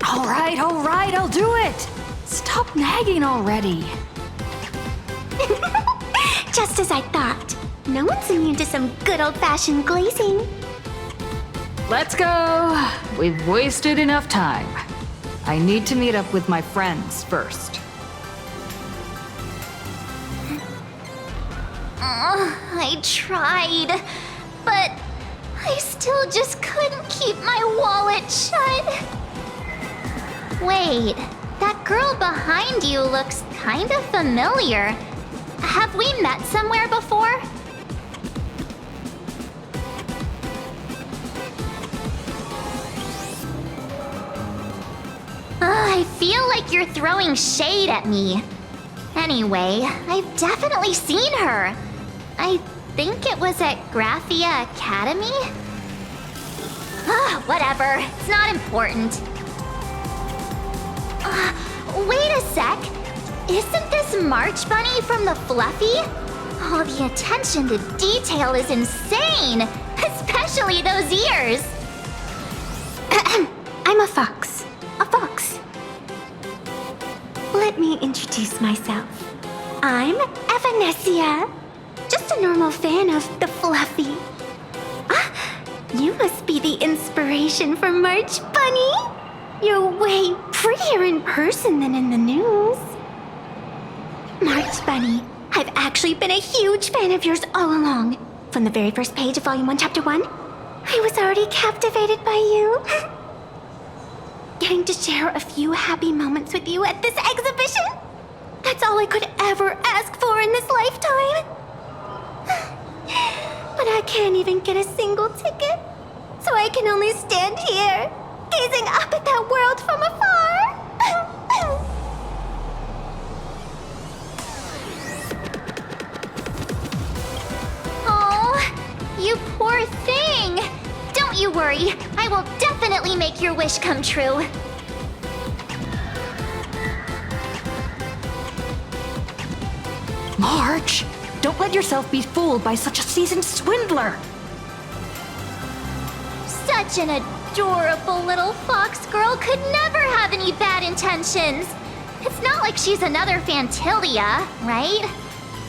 Speaker 9: All right, I'll do it. Stop nagging already.
Speaker 3: Just as I thought. No one's immune to some good old-fashioned glazing.
Speaker 9: Let's go. We've wasted enough time. I need to meet up with my friends first.
Speaker 8: I tried, but I still just couldn't keep my wallet shut. Wait, that girl behind you looks kind of familiar. Have we met somewhere before? I feel like you're throwing shade at me. Anyway, I've definitely seen her. I think it was at Graphia Academy? Whatever, it's not important. Wait a sec. Isn't this March Bunny from the Fluffy? Oh, the attention to detail is insane! Especially those ears!
Speaker 3: I'm a fox. A fox. Let me introduce myself. I'm Evanesia. Just a normal fan of the Fluffy. You must be the inspiration for March Bunny. You're way prettier in person than in the news. March Bunny, I've actually been a huge fan of yours all along. From the very first page of Volume 1, Chapter 1, I was already captivated by you. Getting to share a few happy moments with you at this exhibition? That's all I could ever ask for in this lifetime. But I can't even get a single ticket, so I can only stand here, gazing up at that world from afar.
Speaker 8: Oh, you poor thing. Don't you worry, I will definitely make your wish come true.
Speaker 9: March, don't let yourself be fooled by such a seasoned swindler.
Speaker 8: Such an adorable little fox girl could never have any bad intentions. It's not like she's another Fantilia, right?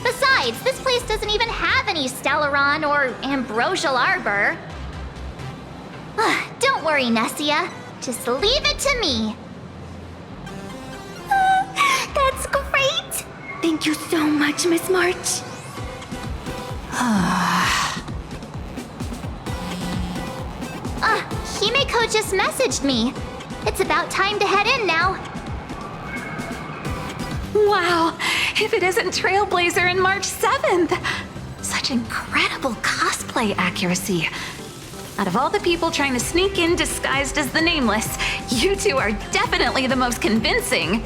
Speaker 8: Besides, this place doesn't even have any Stellaron or Ambrosial Arbor. Don't worry, Nessia. Just leave it to me.
Speaker 3: That's great. Thank you so much, Miss March.
Speaker 8: Himeko just messaged me. It's about time to head in now.
Speaker 6: Wow, if it isn't Trailblazer and March 7th! Such incredible cosplay accuracy. Out of all the people trying to sneak in disguised as the Nameless, you two are definitely the most convincing.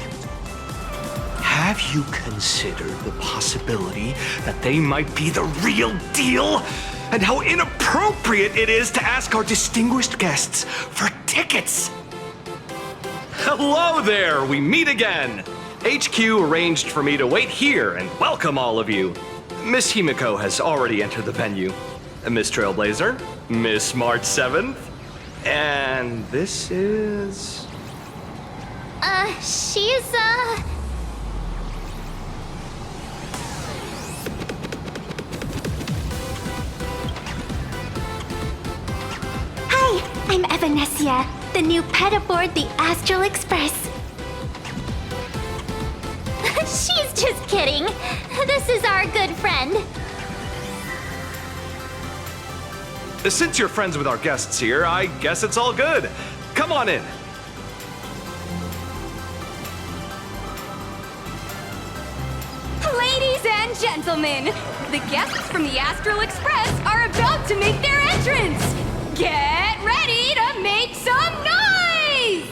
Speaker 17: Have you considered the possibility that they might be the real deal? And how inappropriate it is to ask our distinguished guests for tickets! Hello there, we meet again! HQ arranged for me to wait here and welcome all of you. Miss Himeko has already entered the venue. Miss Trailblazer, Miss March 7th, and this is...
Speaker 8: She's,
Speaker 3: Hi, I'm Evanesia, the new pet aboard the Astral Express.
Speaker 8: She's just kidding. This is our good friend.
Speaker 17: Since you're friends with our guests here, I guess it's all good. Come on in.
Speaker 18: Ladies and gentlemen, the guests from the Astral Express are about to make their entrance. Get ready to make some noise!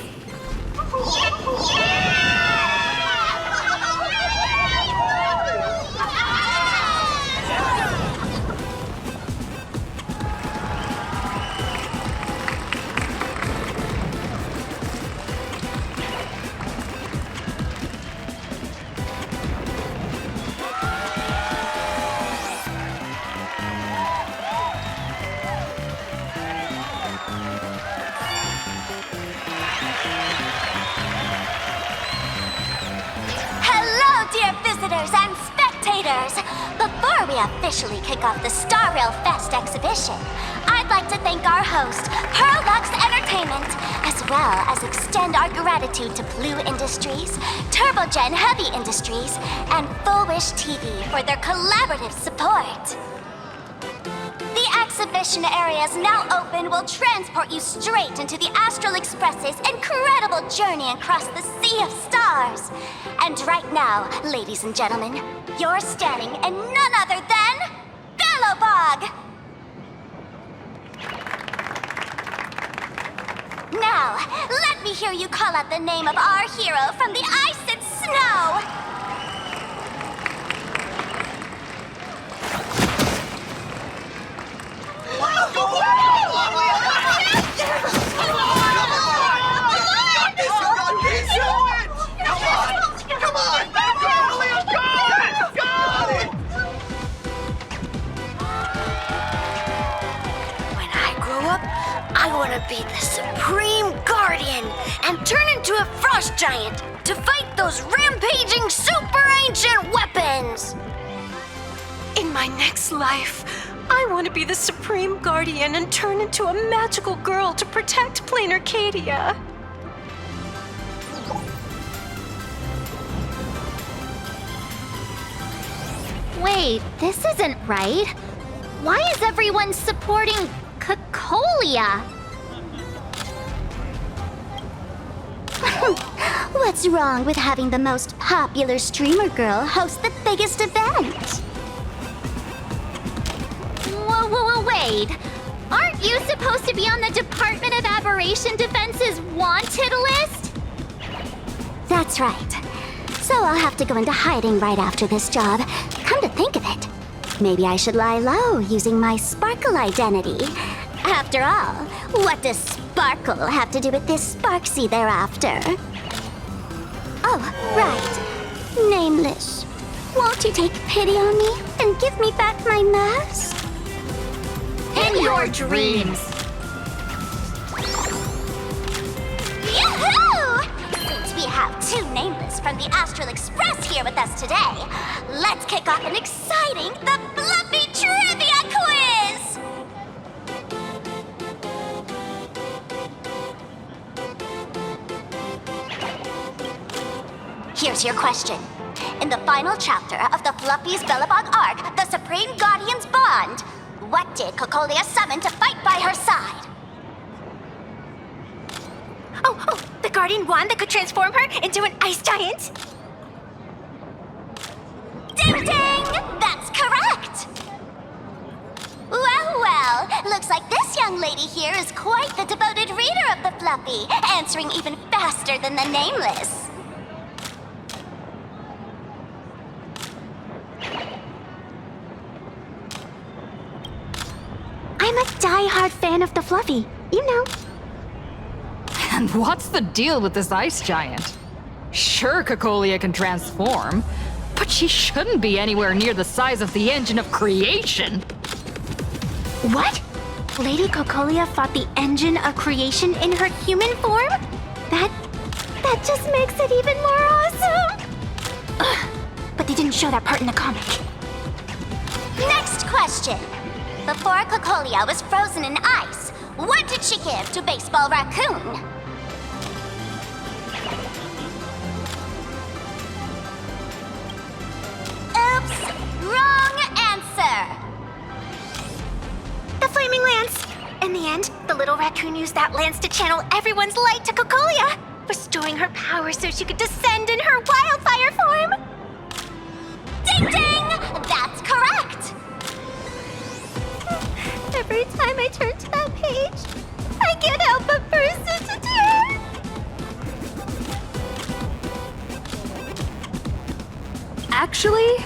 Speaker 8: readers! Before we officially kick off the Star Rail Fest exhibition, I'd like to thank our host, Pearlux Entertainment, as well as extend our gratitude to Blue Industries, TurboGen Heavy Industries, and Full Wish TV for their collaborative support. The exhibition areas now open will transport you straight into the Astral Express's incredible journey across the Sea of Stars. And right now, ladies and gentlemen, you're standing in none other than Belobog! Now, let me hear you call out the name of our hero from the ice and snow!
Speaker 19: I want to be the Supreme Guardian and turn into a frost giant to fight those rampaging super ancient weapons!
Speaker 20: In my next life, I want to be the Supreme Guardian and turn into a magical girl to protect Plain Arcadia.
Speaker 3: Wait, this isn't right. Why is everyone supporting Cacolia? What's wrong with having the most popular streamer girl host the biggest event? Whoa, wait. Aren't you supposed to be on the Department of Aberration Defense's wanted list? That's right. So I'll have to go into hiding right after this job. Come to think of it, maybe I should lie low using my Sparkle identity. After all, what does Sparkle have to do with this Sparksy thereafter? Oh, right. Nameless. Won't you take pity on me and give me back my mask?
Speaker 4: In your dreams.
Speaker 8: Yoo-hoo! Since we have two Nameless from the Astral Express here with us today, let's kick off an exciting The Fluffy Trivia Quiz! Here's your question. In the final chapter of the Fluffy's Belobog arc, The Supreme Guardian's Bond, what did Cacolia summon to fight by her side?
Speaker 20: Oh, the Guardian wand that could transform her into an ice giant?
Speaker 8: Ding ding! That's correct! Well, looks like this young lady here is quite the devoted reader of the Fluffy, answering even faster than the Nameless.
Speaker 20: I'm a die-hard fan of the Fluffy, you know.
Speaker 6: And what's the deal with this ice giant? Sure, Cacolia can transform, but she shouldn't be anywhere near the size of the engine of creation.
Speaker 20: What? Lady Cacolia fought the engine of creation in her human form? That just makes it even more awesome! Ugh, but they didn't show that part in the comic.
Speaker 8: Next question. Before Cacolia was frozen in ice, what did she give to Baseball Raccoon? Oops! Wrong answer!
Speaker 20: The Flaming Lance! In the end, the little raccoon used that lance to channel everyone's light to Cacolia, restoring her power so she could descend in her wildfire form!
Speaker 8: Ding ding! That's correct!
Speaker 3: Every time I turn to that page, I can't help but burst into tears.
Speaker 6: Actually,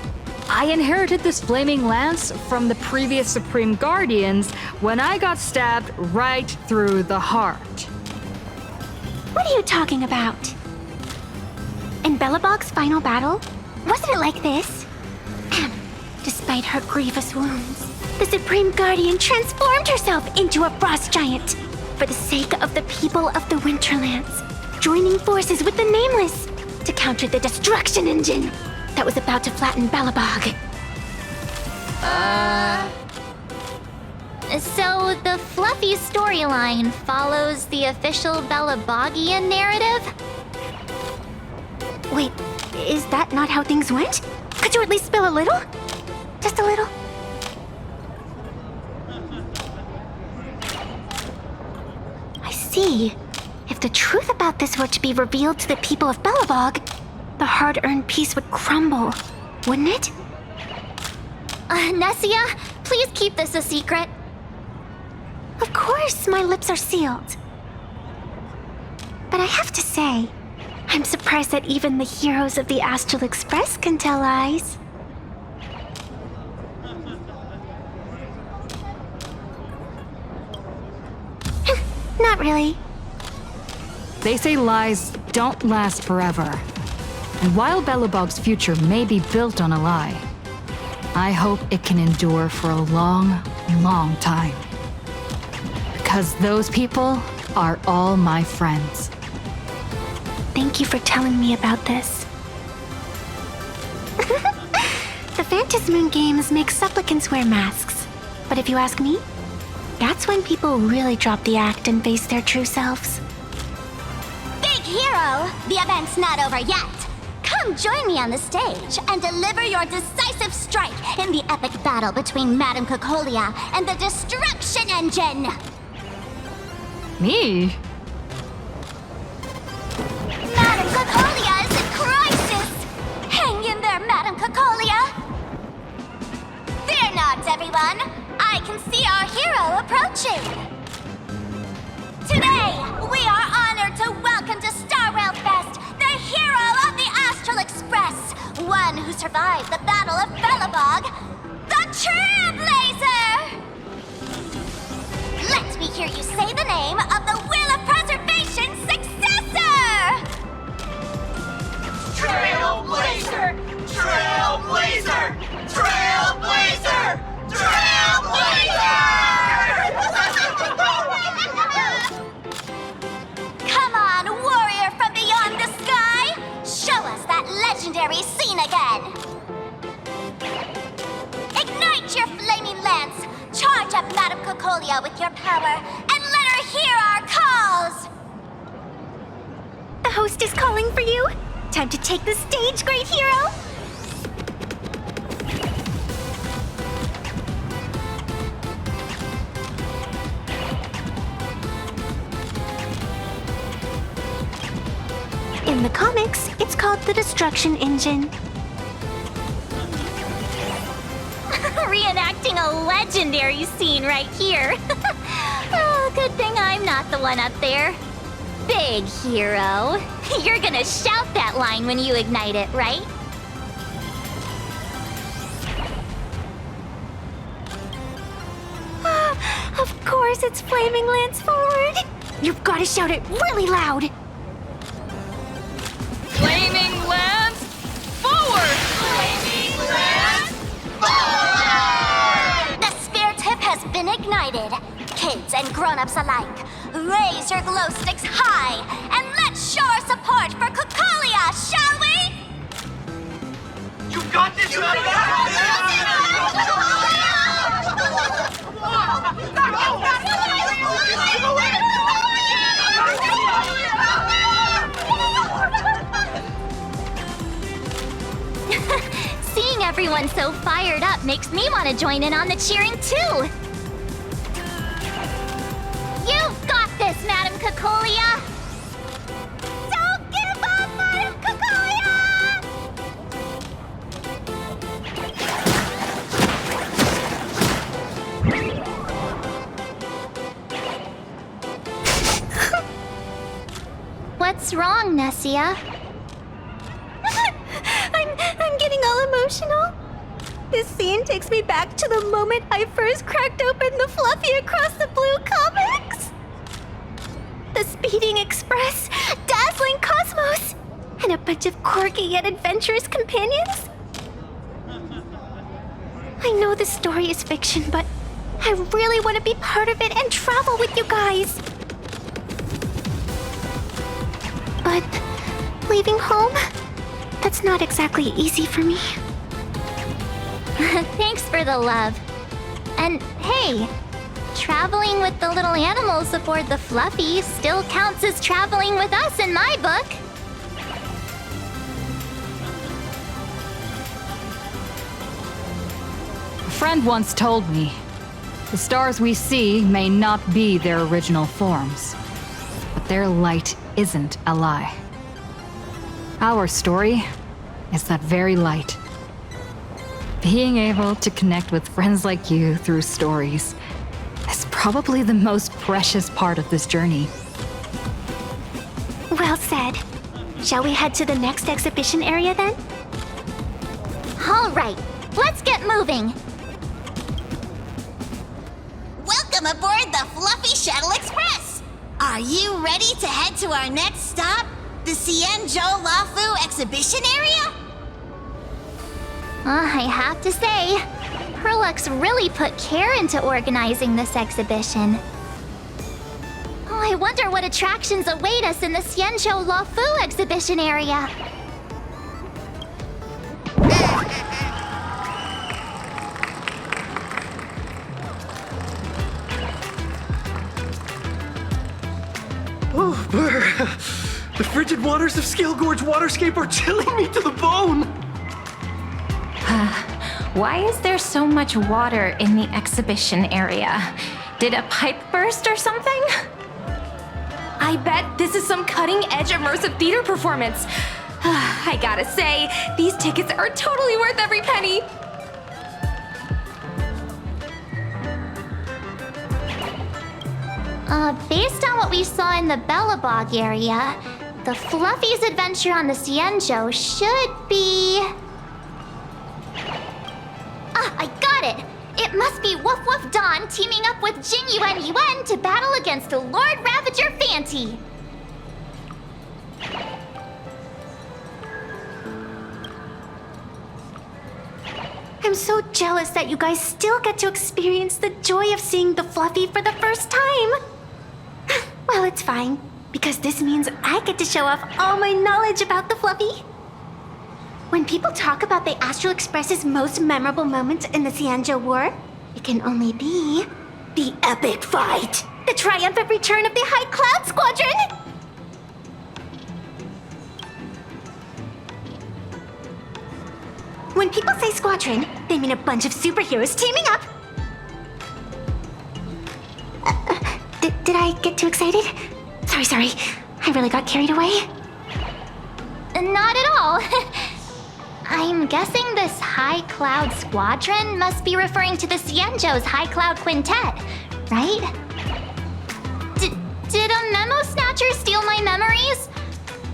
Speaker 6: I inherited this flaming lance from the previous Supreme Guardians when I got stabbed right through the heart.
Speaker 20: What are you talking about? In Belobog's final battle, wasn't it like this? Despite her grievous wounds, the Supreme Guardian transformed herself into a frost giant for the sake of the people of the Winterlands, joining forces with the Nameless to counter the destruction engine that was about to flatten Belobog. So the fluffy storyline follows the official Belabogian narrative? Wait, is that not how things went? Could you at least spill a little? Just a little? I see. If the truth about this were to be revealed to the people of Belobog, the hard-earned peace would crumble, wouldn't it? Nessia, please keep this a secret. Of course, my lips are sealed. But I have to say, I'm surprised that even the heroes of the Astral Express can tell lies. Not really.
Speaker 6: They say lies don't last forever. And while Belobog's future may be built on a lie, I hope it can endure for a long, long time. Because those people are all my friends.
Speaker 20: Thank you for telling me about this. The Phantom Moon games make supplicants wear masks. But if you ask me, that's when people really drop the act and face their true selves.
Speaker 19: Big hero! The event's not over yet! Come join me on the stage and deliver your decisive strike in the epic battle between Madame Cocolia and the Destruction Engine!
Speaker 6: Me?
Speaker 19: Madame Cocolia is in crisis! Hang in there, Madame Cocolia! Fear not, everyone! I can see our hero approaching! Today, we are honored to welcome to Star Rail Fest the hero of the Astral Express, one who survived the Battle of Belobog, the Trailblazer! Let me hear you say the name of the Wheel of Preservation's successor!
Speaker 21: Trailblazer! Trailblazer! Trailblazer!
Speaker 19: Come on, warrior from beyond the sky! Show us that legendary scene again! Ignite your flaming lance! Charge up Madame Cocolia with your power, and let her hear our calls!
Speaker 20: The host is calling for you. Time to take the stage, great hero! In the comics, it's called the Destruction Engine.
Speaker 19: Reenacting a legendary scene right here. Oh, good thing I'm not the one up there. Big hero. You're gonna shout that line when you ignite it, right?
Speaker 20: Of course, it's Flaming Lance forward. You've got to shout it really loud.
Speaker 21: Flaming Lance forward! Flaming Lance forward!
Speaker 19: The sphere tip has been ignited. Kids and grown-ups alike, raise your glow sticks high and let's show our support for Cocolia, shall we?
Speaker 21: You got this! You got
Speaker 19: Seeing everyone so fired up makes me want to join in on the cheering too. You've got this, Madame Cocolia! Don't give up, Madame Cocolia! What's wrong, Nessia?
Speaker 20: I'm getting all emotional. This scene takes me back to the moment I first cracked open the Fluffy Across the Blue comics. The speeding express, dazzling cosmos, and a bunch of quirky yet adventurous companions. I know this story is fiction, but I really want to be part of it and travel with you guys. But leaving home, that's not exactly easy for me.
Speaker 19: Thanks for the love. And hey, traveling with the little animals aboard the Fluffy still counts as traveling with us in my book.
Speaker 9: A friend once told me, the stars we see may not be their original forms, but their light isn't a lie. Our story is that very light. Being able to connect with friends like you through stories is probably the most precious part of this journey.
Speaker 20: Well said. Shall we head to the next exhibition area then?
Speaker 19: All right, let's get moving. Welcome aboard the Fluffy Shuttle Express. Are you ready to head to our next stop, the Xianzhou Lafu exhibition area? I have to say, Herlux really put care into organizing this exhibition. I wonder what attractions await us in the Xianzhou Lafu exhibition area.
Speaker 17: Oh, brr. The frigid waters of Scale Gorge Waterscape are chilling me to the bone!
Speaker 4: Why is there so much water in the exhibition area? Did a pipe burst or something?
Speaker 18: I bet this is some cutting-edge immersive theater performance. I gotta say, these tickets are totally worth every penny.
Speaker 19: Based on what we saw in the Bellabog area, the Fluffy's adventure on the Xianzhou should be... I got it! It must be Woof Woof Dawn teaming up with Jing Yuan Yuan to battle against the Lord Ravager Fanti.
Speaker 20: I'm so jealous that you guys still get to experience the joy of seeing the Fluffy for the first time. Well, it's fine, because this means I get to show off all my knowledge about the Fluffy. When people talk about the Astral Express's most memorable moments in the Xianzhou War, it can only be the epic fight, the triumphant return of the High Cloud Squadron! When people say squadron, they mean a bunch of superheroes teaming up. Did I get too excited? Sorry. I really got carried away.
Speaker 19: Not at all. I'm guessing this High Cloud Squadron must be referring to the Xianzhou's High Cloud Quintet, right? Did a Memo Snatcher steal my memories?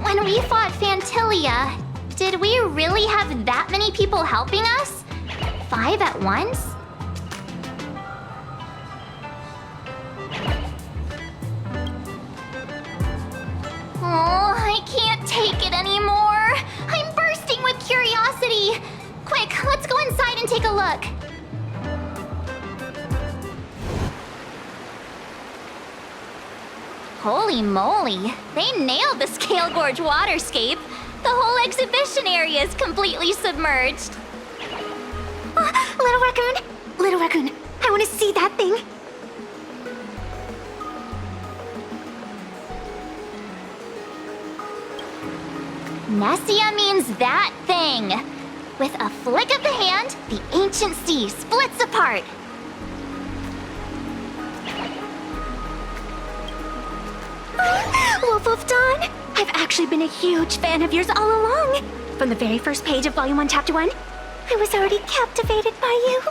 Speaker 19: When we fought Fantilia, did we really have that many people helping us? 5 at once? Oh, I can't take it anymore. I'm bursting with curiosity. Quick, let's go inside and take a look. Holy moly, they nailed the Scale Gorge waterscape. The whole exhibition area is completely submerged.
Speaker 20: Little Raccoon, I want to see that thing.
Speaker 19: Nessia means that thing. With a flick of the hand, the ancient sea splits apart.
Speaker 20: Wolf of Dawn, I've actually been a huge fan of yours all along. From the very first page of Volume 1, Chapter 1, I was already captivated by you.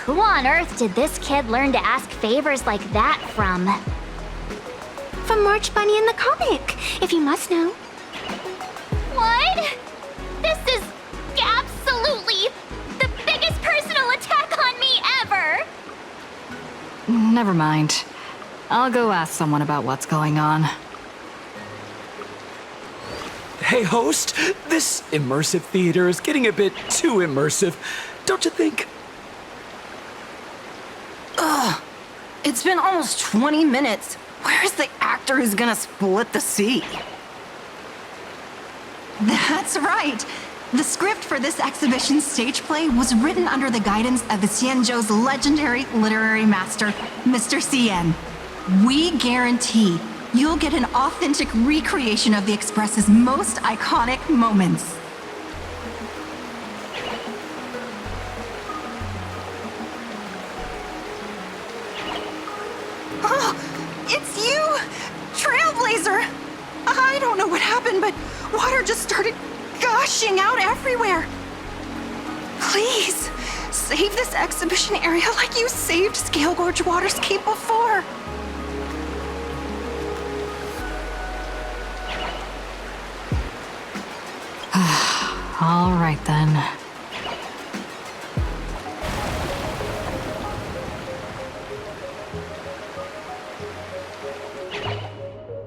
Speaker 19: Who on earth did this kid learn to ask favors like that from?
Speaker 20: From March Bunny in the comic, if you must know.
Speaker 19: What? This is absolutely the biggest personal attack on me ever!
Speaker 9: Never mind. I'll go ask someone about what's going on.
Speaker 1: Hey, host, this immersive theater is getting a bit too immersive, don't you think?
Speaker 22: Ugh! It's been almost 20 minutes. Where's the actor who's gonna split the sea?
Speaker 11: That's right. The script for this exhibition stage play was written under the guidance of the Xianzhou's legendary literary master, Mr. Xian. We guarantee you'll get an authentic recreation of the Express's most iconic moments. Oh, it's you! Trailblazer! I don't know what happened, but water just started gushing out everywhere. Please, save this exhibition area like you saved Scale Gorge Waterscape before.
Speaker 9: All right then.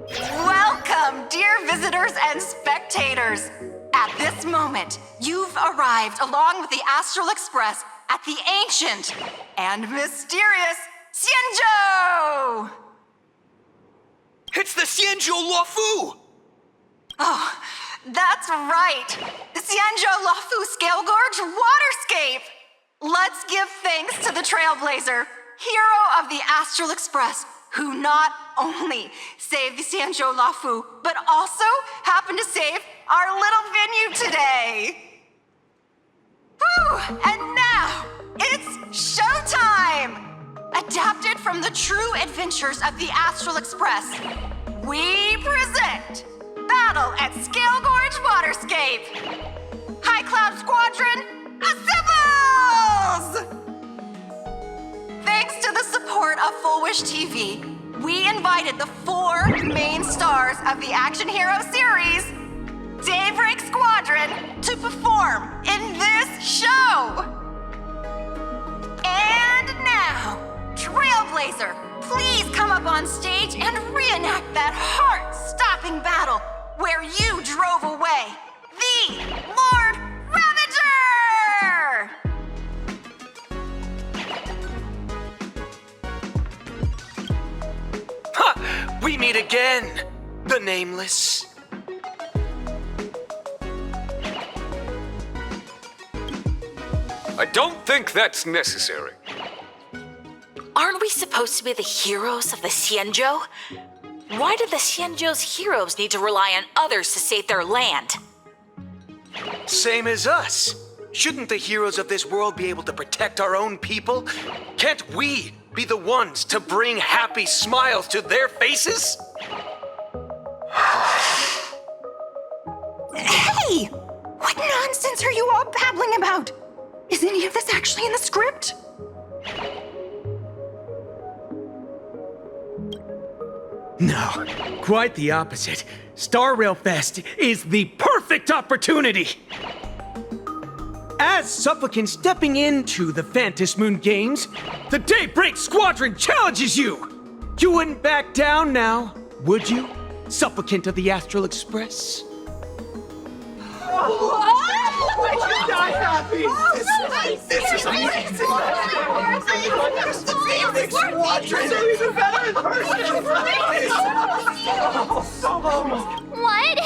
Speaker 11: Welcome, dear visitors and spectators. At this moment, you've arrived along with the Astral Express at the ancient and mysterious Xianzhou!
Speaker 21: It's the Xianzhou Luofu!
Speaker 11: Oh, that's right! The Xianzhou Luofu Scale Gorge Waterscape! Let's give thanks to the Trailblazer, hero of the Astral Express, who not only saved the Xianzhou Luofu, but also happened to save our little venue today! Whew! And now, it's showtime! Adapted from the true adventures of the Astral Express, we present Battle at Scale Gorge Waterscape! High Cloud Squadron, assembles! Thanks to the support of Full Wish TV, we invited the 4 main stars of the action hero series, Daybreak Squadron, to perform in this show! And now, Trailblazer, please come up on stage and reenact that heart-stopping battle where you drove away the Lord Ravager!
Speaker 21: Ha! We meet again, the Nameless.
Speaker 13: I don't think that's necessary.
Speaker 23: Aren't we supposed to be the heroes of the Xianzhou? Why do the Xianzhou's heroes need to rely on others to save their land?
Speaker 21: Same as us. Shouldn't the heroes of this world be able to protect our own people? Can't we be the ones to bring happy smiles to their faces?
Speaker 11: Hey! What nonsense are you all babbling about? Is any of this actually in the script?
Speaker 1: No, quite the opposite. Star Rail Fest is the perfect opportunity! As supplicants stepping into the Phantom Moon Games, the Daybreak Squadron challenges you! You wouldn't back down now, would you, supplicant of the Astral Express?
Speaker 21: I should die happy! This is amazing! Daybreak Squadron is even better in person!
Speaker 19: What?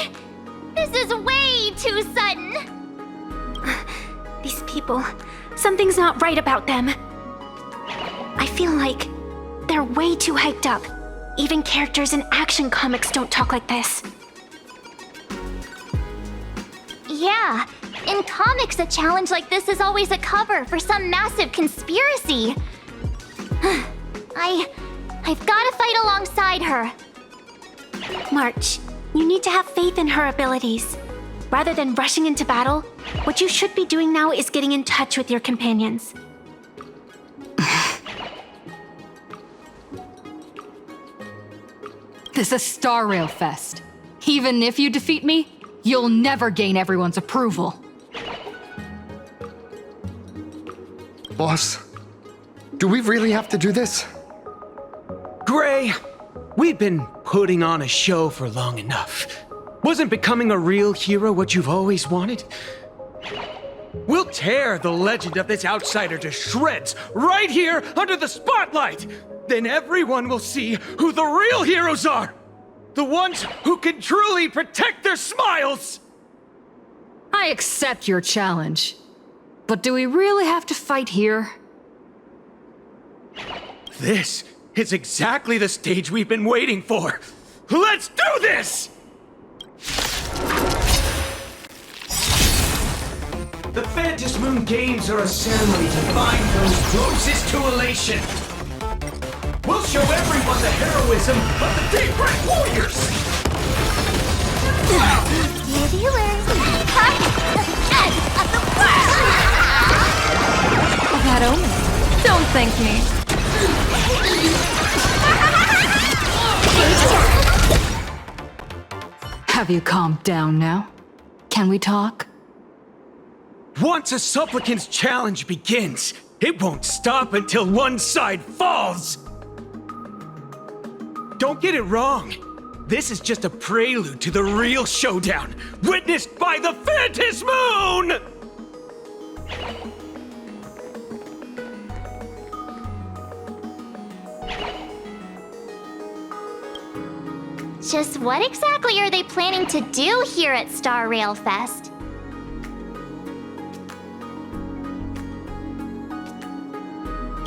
Speaker 19: This is way too sudden!
Speaker 20: These people, something's not right about them. I feel like they're way too hyped up. Even characters in action comics don't talk like this.
Speaker 19: Yeah, in comics, a challenge like this is always a cover for some massive conspiracy. I've gotta fight alongside her.
Speaker 20: March, you need to have faith in her abilities. Rather than rushing into battle, what you should be doing now is getting in touch with your companions.
Speaker 9: This is Star Rail Fest. Even if you defeat me, you'll never gain everyone's approval.
Speaker 24: Boss, do we really have to do this?
Speaker 1: Gray, we've been putting on a show for long enough. Wasn't becoming a real hero what you've always wanted? We'll tear the legend of this outsider to shreds right here under the spotlight! Then everyone will see who the real heroes are! The ones who can truly protect their smiles!
Speaker 6: I accept your challenge. But do we really have to fight here?
Speaker 1: This is exactly the stage we've been waiting for. Let's do this! The Phantom Moon Games are a ceremony to bind those closest to elation. We'll show everyone the heroism of the Daybreak Warriors!
Speaker 19: Did you learn to cut the edge of the world?
Speaker 4: That omen. Don't thank me.
Speaker 6: Have you calmed down now? Can we talk?
Speaker 1: Once a supplicant's challenge begins, it won't stop until one side falls! Don't get it wrong. This is just a prelude to the real showdown, witnessed by the Phantom Moon!
Speaker 19: Just what exactly are they planning to do here at Star Rail Fest?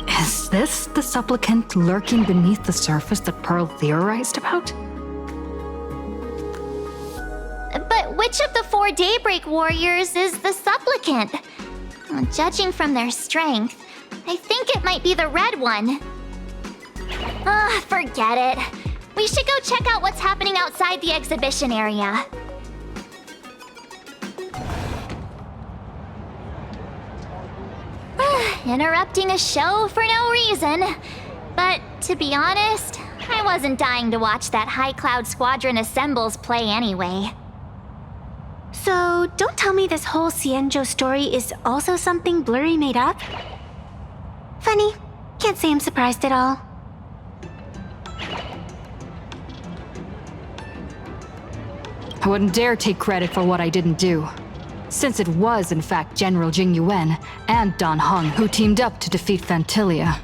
Speaker 6: Is this the supplicant lurking beneath the surface that Pearl theorized about?
Speaker 19: But which of the 4 Daybreak Warriors is the supplicant? Well, judging from their strength, I think it might be the red one. Forget it. We should go check out what's happening outside the exhibition area. Interrupting a show for no reason. But to be honest, I wasn't dying to watch that High Cloud Squadron Assembles play anyway.
Speaker 20: So, don't tell me this whole Xianzhou story is also something Blurry made up? Funny. Can't say I'm surprised at all.
Speaker 6: I wouldn't dare take credit for what I didn't do, since it was in fact General Jing Yuan and Dan Heng who teamed up to defeat Fantilia.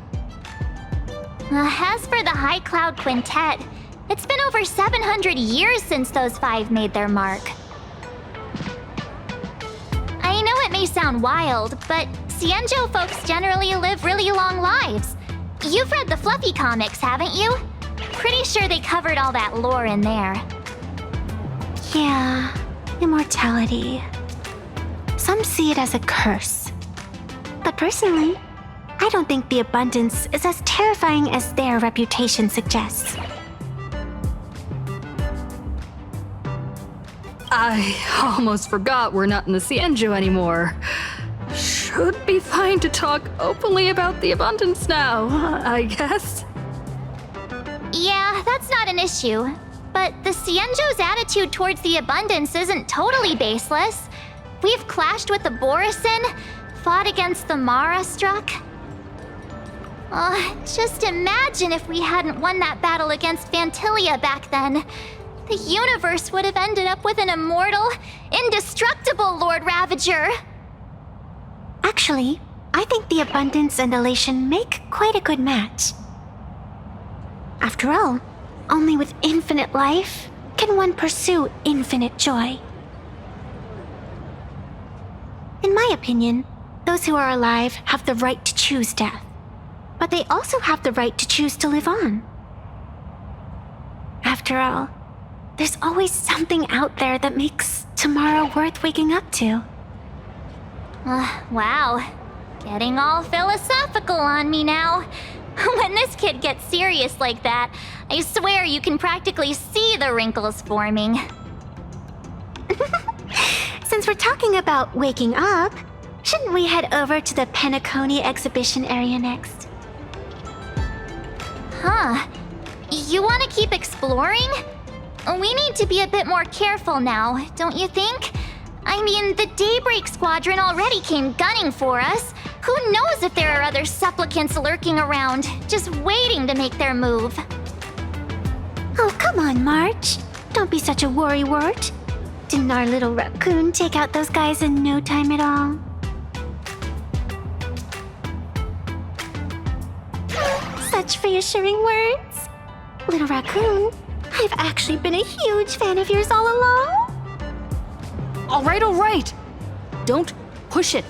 Speaker 19: As for the High Cloud Quintet, it's been over 700 years since those 5 made their mark. I know it may sound wild, but Xianzhou folks generally live really long lives. You've read the Fluffy comics, haven't you? Pretty sure they covered all that lore in there.
Speaker 20: Yeah, immortality. Some see it as a curse. But personally, I don't think the abundance is as terrifying as their reputation suggests.
Speaker 6: I almost forgot we're not in the Xianzhou anymore. Should be fine to talk openly about the abundance now, I guess.
Speaker 19: Yeah, that's not an issue. But the Xianzhou's attitude towards the abundance isn't totally baseless. We've clashed with the Borisin, fought against the Mara struck. Just imagine if we hadn't won that battle against Fantilia back then. The universe would have ended up with an immortal, indestructible Lord Ravager.
Speaker 20: Actually, I think the abundance and elation make quite a good match. After all, only with infinite life can one pursue infinite joy. In my opinion, those who are alive have the right to choose death. But they also have the right to choose to live on. After all, there's always something out there that makes tomorrow worth waking up to.
Speaker 19: Wow. Getting all philosophical on me now. When this kid gets serious like that, I swear you can practically see the wrinkles forming.
Speaker 20: Since we're talking about waking up, shouldn't we head over to the Penacony exhibition area next?
Speaker 19: Huh. You want to keep exploring? We need to be a bit more careful now, don't you think? I mean, the Daybreak Squadron already came gunning for us. Who knows if there are other supplicants lurking around, just waiting to make their move.
Speaker 20: Oh, come on, March. Don't be such a worrywart. Didn't our little raccoon take out those guys in no time at all? Such reassuring words. Little raccoon, I've actually been a huge fan of yours all along.
Speaker 6: All right.
Speaker 9: Don't push it.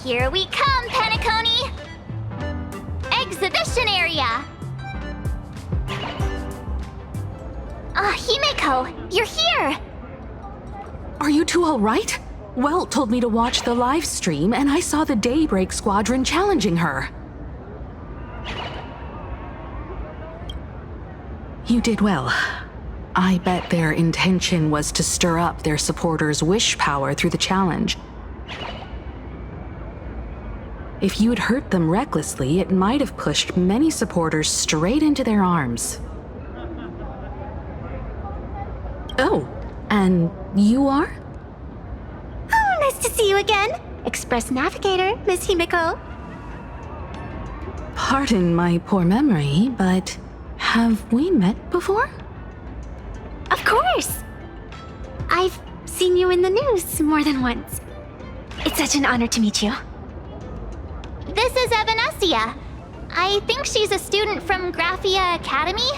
Speaker 19: Here we come, Penacony! Exhibition area! Himeko, you're here!
Speaker 9: Are you two all right? Welt told me to watch the live stream, and I saw the Daybreak Squadron challenging her. You did well. I bet their intention was to stir up their supporters' wish power through the challenge. If you'd hurt them recklessly, it might have pushed many supporters straight into their arms. Oh, and you are?
Speaker 20: Oh, nice to see you again. Express Navigator, Miss Himeko.
Speaker 9: Pardon my poor memory, but have we met before?
Speaker 20: Of course. I've seen you in the news more than once. It's such an honor to meet you.
Speaker 19: This is Evanesia. I think she's a student from Graphia Academy.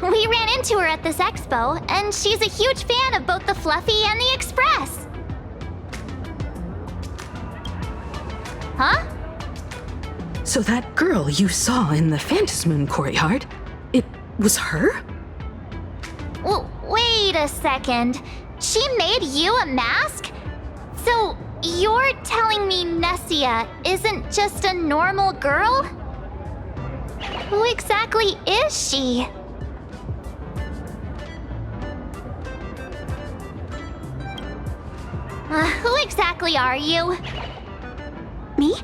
Speaker 19: We ran into her at this expo, and she's a huge fan of both the Fluffy and the Express. Huh?
Speaker 9: So that girl you saw in the Phantasmoon courtyard, it was her?
Speaker 19: Wait a second. She made you a mask? So you're telling me Nessia isn't just a normal girl? Who exactly is she? Who exactly are you?
Speaker 20: Me?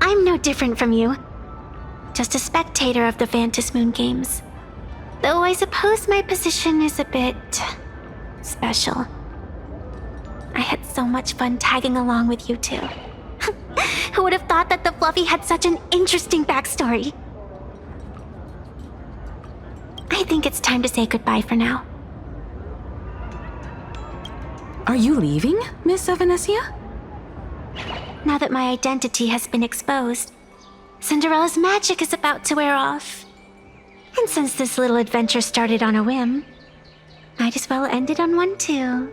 Speaker 20: I'm no different from you. Just a spectator of the Phantasmoon games. Though I suppose my position is a bit special. I had so much fun tagging along with you two. Who would have thought that the Fluffy had such an interesting backstory? I think it's time to say goodbye for now.
Speaker 9: Are you leaving, Miss Evanesia?
Speaker 20: Now that my identity has been exposed, Cinderella's magic is about to wear off. And since this little adventure started on a whim, might as well end it on one too.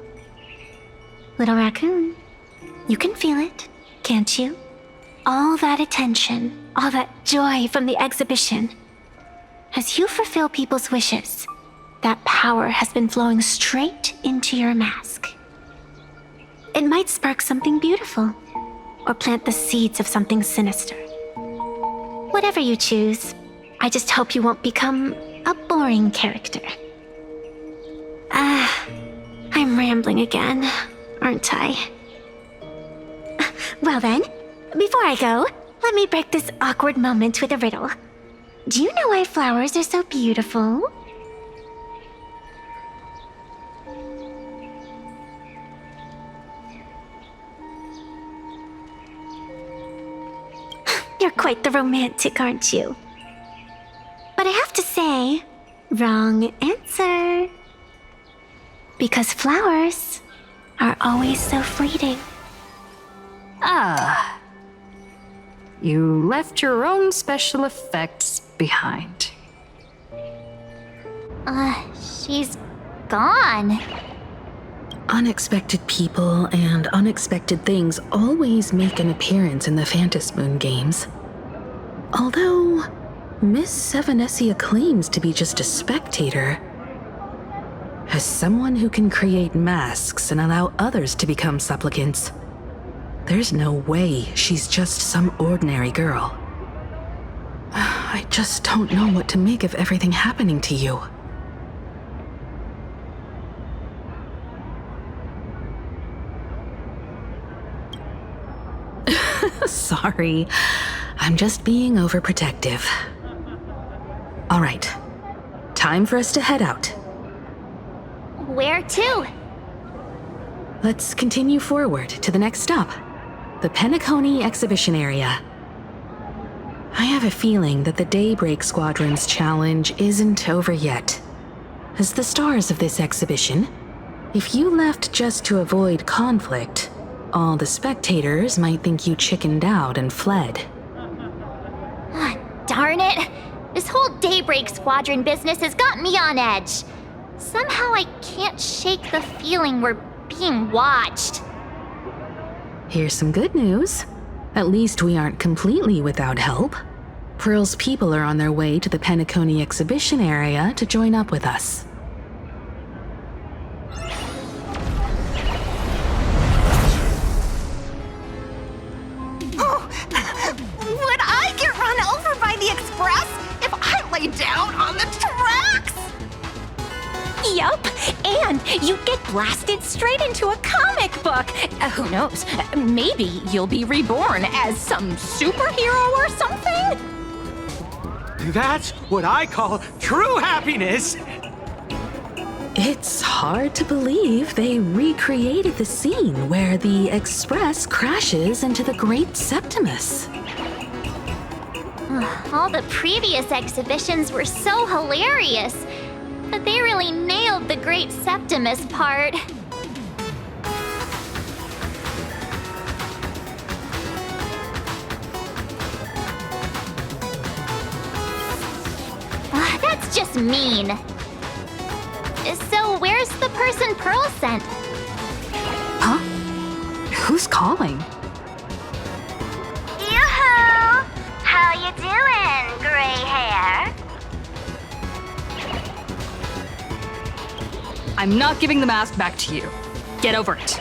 Speaker 20: Little raccoon, you can feel it, can't you? All that attention, all that joy from the exhibition. As you fulfill people's wishes, that power has been flowing straight into your mask. It might spark something beautiful, or plant the seeds of something sinister. Whatever you choose, I just hope you won't become a boring character. I'm rambling again, aren't I? Well then, before I go, let me break this awkward moment with a riddle. Do you know why flowers are so beautiful? You're quite the romantic, aren't you? But I have to say, wrong answer. Because flowers are always so fleeting.
Speaker 6: Ah. You left your own special effects behind.
Speaker 19: She's gone.
Speaker 9: Unexpected people and unexpected things always make an appearance in the Phantasmoon games. Although, Miss Evanesia claims to be just a spectator. As someone who can create masks and allow others to become supplicants, there's no way she's just some ordinary girl. I just don't know what to make of everything happening to you. Sorry, I'm just being overprotective. All right, time for us to head out.
Speaker 19: Where to?
Speaker 9: Let's continue forward to the next stop, the Penacony exhibition area. I have a feeling that the Daybreak Squadron's challenge isn't over yet. As the stars of this exhibition, if you left just to avoid conflict, all the spectators might think you chickened out and fled.
Speaker 19: Darn it! This whole Daybreak Squadron business has got me on edge. Somehow I can't shake the feeling we're being watched.
Speaker 5: Here's some good news. At least we aren't completely without help. Pearl's people are on their way to the Penacony exhibition area to join up with us.
Speaker 11: Oh, would I get run over by the express if I lay down on the tracks?
Speaker 20: Yup, and you get blasted straight into a comic book. Who knows? Maybe you'll be reborn as some superhero or something?
Speaker 1: That's what I call true happiness!
Speaker 5: It's hard to believe they recreated the scene where the Express crashes into the Great Septimus.
Speaker 19: All the previous exhibitions were so hilarious, but they really nailed the Great Septimus part. That's just mean. So where's the person Pearl sent?
Speaker 6: Huh? Who's calling?
Speaker 19: Yoo-hoo! How you doing, gray hair?
Speaker 9: I'm not giving the mask back to you. Get over it.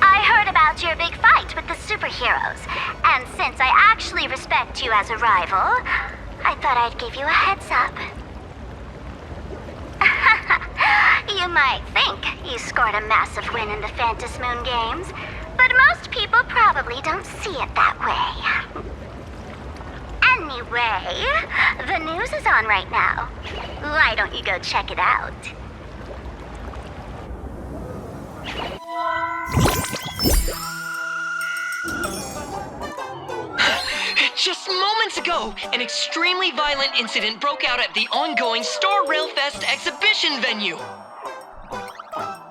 Speaker 19: I heard about your big fight with the superheroes, and since I actually respect you as a rival, I thought I'd give you a heads up. You might think you scored a massive win in the Moon games, but most people probably don't see it that way. Anyway, the news is on right now. Why don't you go check it out?
Speaker 12: Just moments ago, an extremely violent incident broke out at the ongoing Star Rail Fest exhibition venue.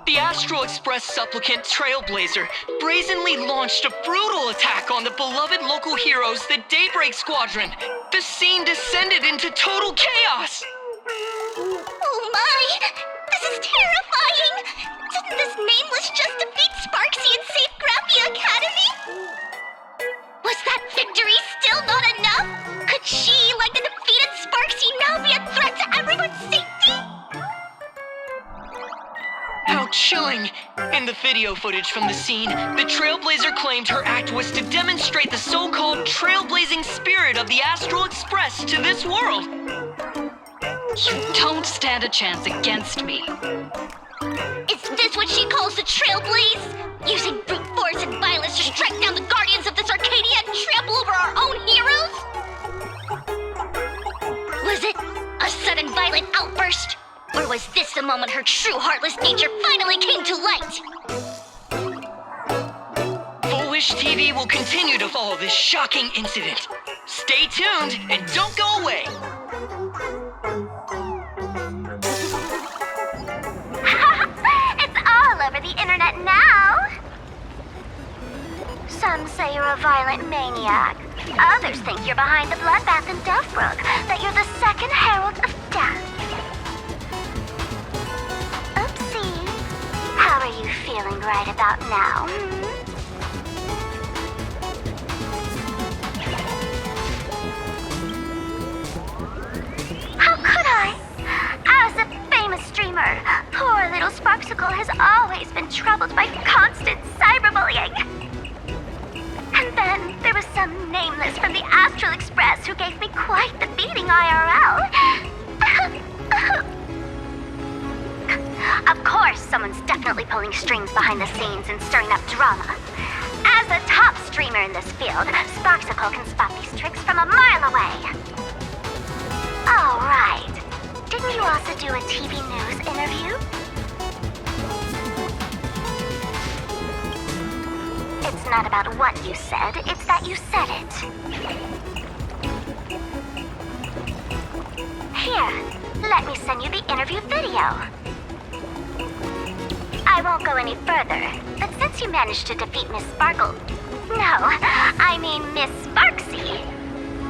Speaker 12: The Astral Express supplicant Trailblazer brazenly launched a brutal attack on the beloved local heroes, the Daybreak Squadron. The scene descended into total chaos.
Speaker 19: Oh my! This is terrifying! Didn't this nameless just defeat Sparksy and save Graphia Academy? Was that victory still not enough? Could she, like the defeated Sparksy, now be a threat to everyone's safety?
Speaker 12: How chilling! In the video footage from the scene, the Trailblazer claimed her act was to demonstrate the so-called trailblazing spirit of the Astral Express to this world.
Speaker 9: You don't stand a chance against me.
Speaker 19: Is this what she calls the trailblaze? Using brute force and violence to strike down the guardians of this Arcadia and trample over our own heroes? Was it a sudden violent outburst? Or was this the moment her true heartless nature finally came to light?
Speaker 12: Foolish TV will continue to follow this shocking incident. Stay tuned and don't go away.
Speaker 19: It's all over the internet now. Some say you're a violent maniac. Others think you're behind the bloodbath in Deathbrook, that you're the second herald of death. Oopsie. How are you feeling right about now, How could I? As a famous streamer, poor little Sparksicle has always been troubled by constant cyberbullying. And then there was some nameless from the Astral Express who gave me quite the beating IRL. Of course, someone's definitely pulling strings behind the scenes and stirring up drama. As a top streamer in this field, Sparksicle can spot these tricks from a mile away. Oh, right. Didn't you also do a TV news interview? It's not about what you said, it's that you said it. Here, let me send you the interview video. I won't go any further, but since you managed to defeat Miss Sparkle... No, I mean Miss Sparksy.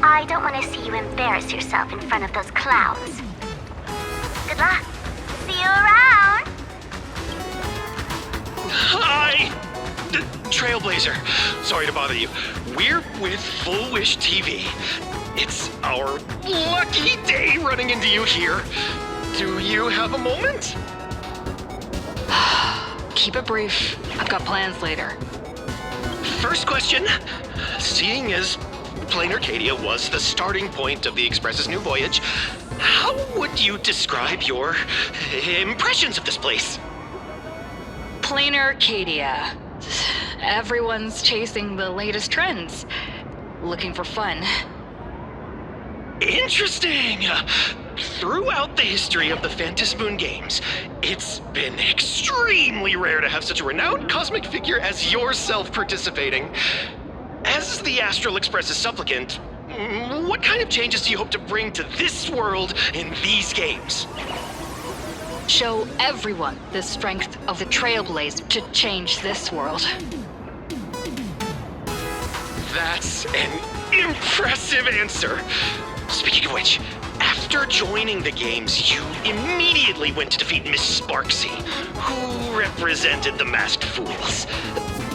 Speaker 19: I don't want to see you embarrass yourself in front of those clowns. Good luck. See you around.
Speaker 12: Hi!
Speaker 10: Trailblazer, sorry to bother you. We're with Full Wish TV. It's our lucky day running into you here. Do you have a moment?
Speaker 7: Keep it brief. I've got plans later.
Speaker 10: First question. Seeing as Plain Arcadia was the starting point of the Express's new voyage, how would you describe your impressions of this place?
Speaker 7: Plain Arcadia. Everyone's chasing the latest trends. Looking for fun.
Speaker 10: Interesting! Throughout the history of the Phantasmoon games, it's been extremely rare to have such a renowned cosmic figure as yourself participating. As the Astral Express's supplicant, what kind of changes do you hope to bring to this world in these games?
Speaker 7: Show everyone the strength of the Trailblazer to change this world.
Speaker 10: That's an impressive answer. Speaking of which, after joining the games, you immediately went to defeat Miss Sparksy, who represented the Masked Fools.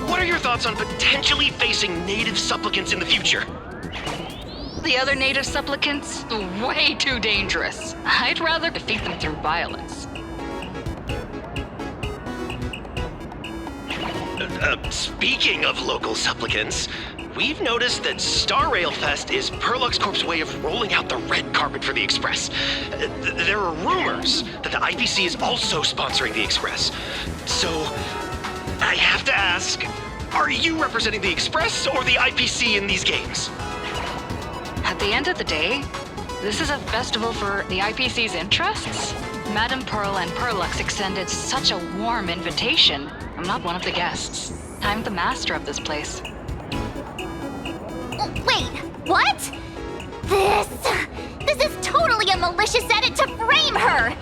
Speaker 10: What are your thoughts on potentially facing native supplicants in the future?
Speaker 7: The other native supplicants? Way too dangerous. I'd rather defeat them through violence.
Speaker 10: Speaking of local supplicants, we've noticed that Star Rail Fest is Perlux Corp's way of rolling out the red carpet for the Express. There are rumors that the IPC is also sponsoring the Express. So, I have to ask, are you representing the Express or the IPC in these games?
Speaker 7: At the end of the day, this is a festival for the IPC's interests. Madame Pearl and Perlux extended such a warm invitation. I'm not one of the guests. I'm the master of this place.
Speaker 19: Wait, what? This is totally a malicious edit to frame her!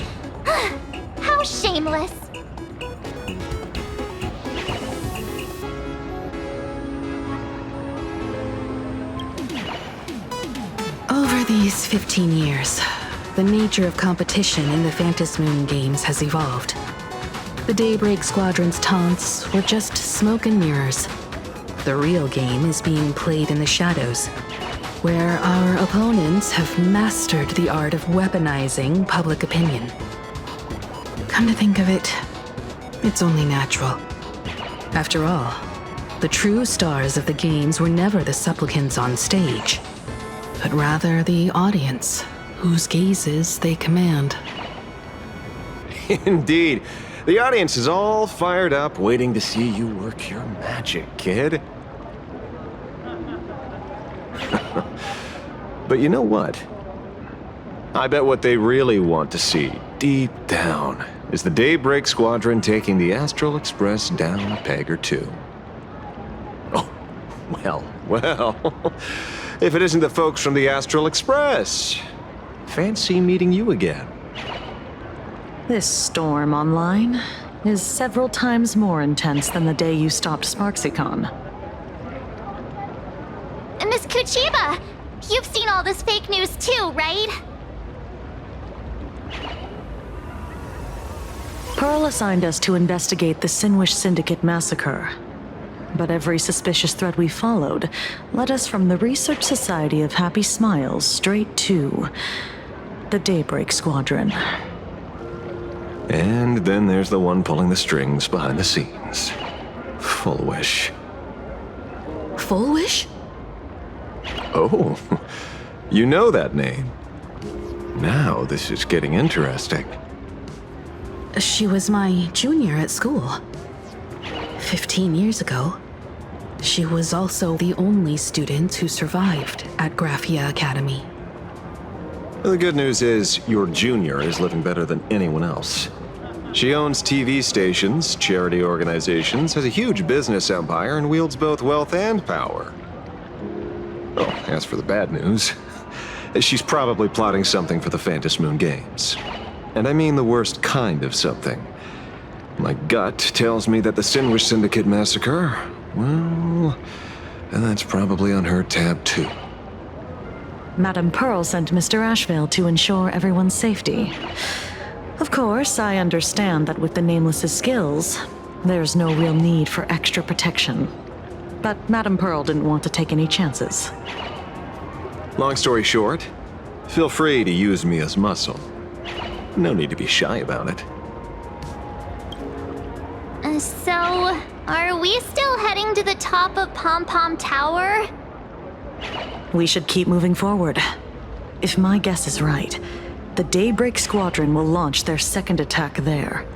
Speaker 19: How shameless.
Speaker 5: Over these 15 years, the nature of competition in the Phantasmoon games has evolved. The Daybreak Squadron's taunts were just smoke and mirrors. The real game is being played in the shadows, where our opponents have mastered the art of weaponizing public opinion. Come to think of it, it's only natural. After all, the true stars of the games were never the supplicants on stage, but rather the audience, whose gazes they command.
Speaker 14: Indeed. The audience is all fired up, waiting to see you work your magic, kid. But you know what? I bet what they really want to see, deep down, is the Daybreak Squadron taking the Astral Express down a peg or two. Oh, well. If it isn't the folks from the Astral Express. Fancy meeting you again.
Speaker 15: This storm online is several times more intense than the day you stopped SparksyCon.
Speaker 19: Miss Kuchiba, you've seen all this fake news too, right?
Speaker 15: Pearl assigned us to investigate the Sinwish Syndicate massacre. But every suspicious thread we followed led us from the Research Society of Happy Smiles straight to the Daybreak Squadron.
Speaker 14: And then there's the one pulling the strings behind the scenes. Full Wish.
Speaker 5: Full Wish?
Speaker 14: Oh, you know that name. Now this is getting interesting.
Speaker 5: She was my junior at school. 15 years ago. She was also the only student who survived at Graphia Academy.
Speaker 14: The good news is your junior is living better than anyone else. She owns TV stations, charity organizations, has a huge business empire, and wields both wealth and power. Oh, as for the bad news, she's probably plotting something for the Phantasmoon games. And I mean the worst kind of something. My gut tells me that the Sinwish Syndicate massacre, well, that's probably on her tab too.
Speaker 15: Madame Pearl sent Mr. Ashvale to ensure everyone's safety. Of course, I understand that with the Nameless's skills, There's no real need for extra protection. But Madame Pearl didn't want to take any chances.
Speaker 14: Long story short, feel free to use me as muscle. No need to be shy about it.
Speaker 19: So, are we still heading to the top of Pom Pom Tower?
Speaker 15: We should keep moving forward. If my guess is right, the Daybreak Squadron will launch their second attack there.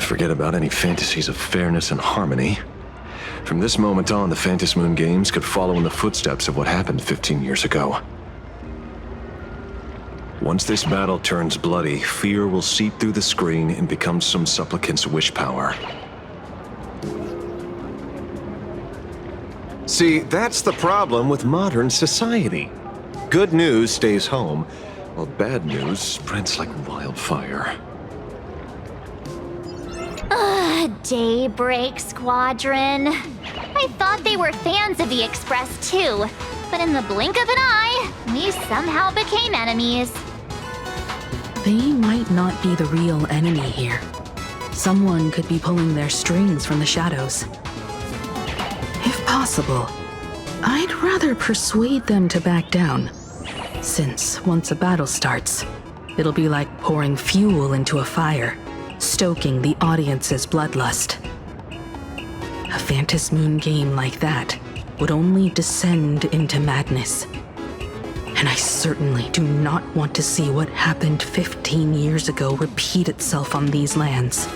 Speaker 14: Forget about any fantasies of fairness and harmony. From this moment on, the Phantom Moon Games could follow in the footsteps of what happened 15 years ago. Once this battle turns bloody, fear will seep through the screen and become some supplicant's wish power. See, that's the problem with modern society. Good news stays home, while bad news spreads like wildfire.
Speaker 19: Daybreak Squadron. I thought they were fans of the Express too, but in the blink of an eye, we somehow became enemies.
Speaker 5: They might not be the real enemy here. Someone could be pulling their strings from the shadows. If possible, I'd rather persuade them to back down, since once a battle starts, it'll be like pouring fuel into a fire, stoking the audience's bloodlust. A Phantom Moon game like that would only descend into madness. And I certainly do not want to see what happened 15 years ago repeat itself on these lands.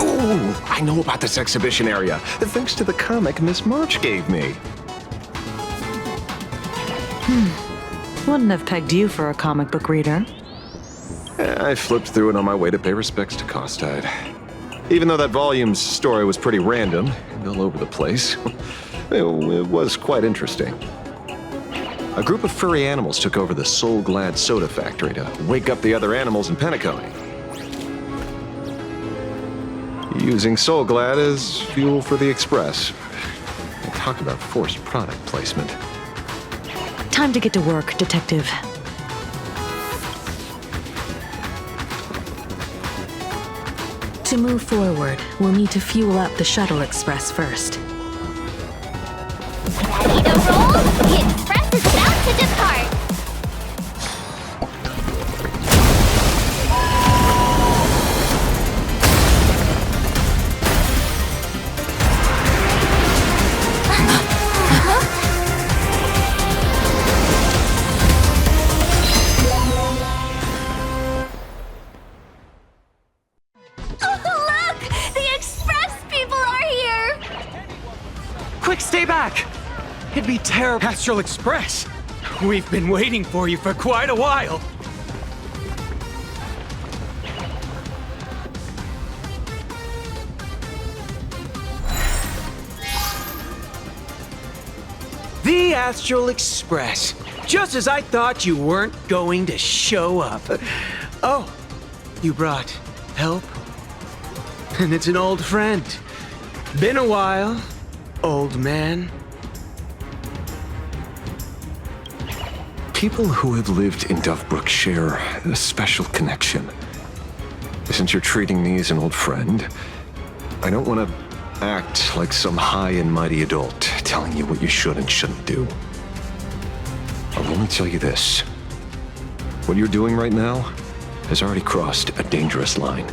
Speaker 14: Ooh, I know about this exhibition area, thanks to the comic Miss March gave me.
Speaker 15: Wouldn't have pegged you for a comic book reader.
Speaker 14: I flipped through it on my way to pay respects to Costide. Even though that volume's story was pretty random and all over the place, it was quite interesting. A group of furry animals took over the Soul Glad soda factory to wake up the other animals in Penacony. Using Soul Glad as fuel for the Express. Talk about forced product placement.
Speaker 15: Time to get to work, Detective.
Speaker 5: To move forward, we'll need to fuel up the Shuttle Express first.
Speaker 19: Ready to roll? The Express is about to depart.
Speaker 1: Stay back! It'd be terrible. Astral Express! We've been waiting for you for quite a while. The Astral Express. Just as I thought you weren't going to show up. Oh, you brought help? And it's an old friend. Been a while. Old man.
Speaker 14: People who have lived in Dovebrook share a special connection. Since you're treating me as an old friend, I don't want to act like some high and mighty adult telling you what you should and shouldn't do. I'll only tell you this. What you're doing right now has already crossed a dangerous line.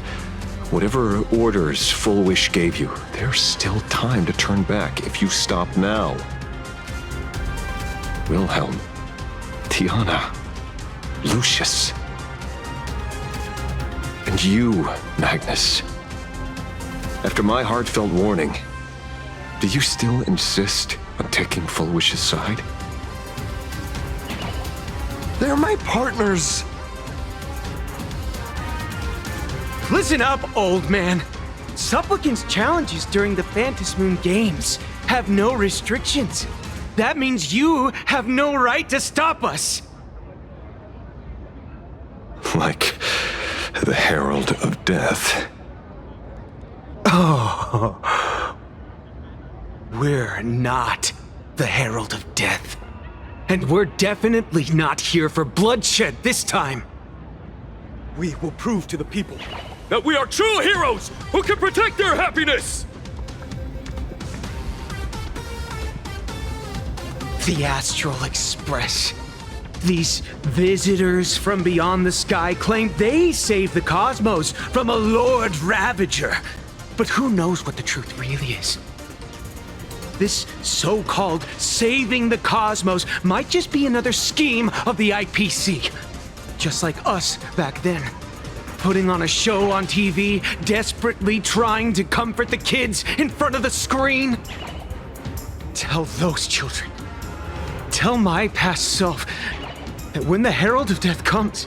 Speaker 14: Whatever orders Full Wish gave you, there's still time to turn back if you stop now. Wilhelm, Tiana, Lucius, and you, Magnus. After my heartfelt warning, do you still insist on taking Full Wish's side?
Speaker 17: They're my partners!
Speaker 1: Listen up, old man. Supplicants' challenges during the Phantom Moon Games have no restrictions. That means you have no right to stop us.
Speaker 14: Like the Herald of Death.
Speaker 1: Oh. We're not the Herald of Death. And we're definitely not here for bloodshed this time. We will prove to the people
Speaker 13: that we are true heroes who can protect their happiness!
Speaker 1: The Astral Express. These visitors from beyond the sky claim they saved the cosmos from a Lord Ravager. But who knows what the truth really is? This so-called saving the cosmos might just be another scheme of the IPC. Just like us back then. Putting on a show on TV, desperately trying to comfort the kids in front of the screen. Tell those children. Tell my past self that when the Herald of Death comes,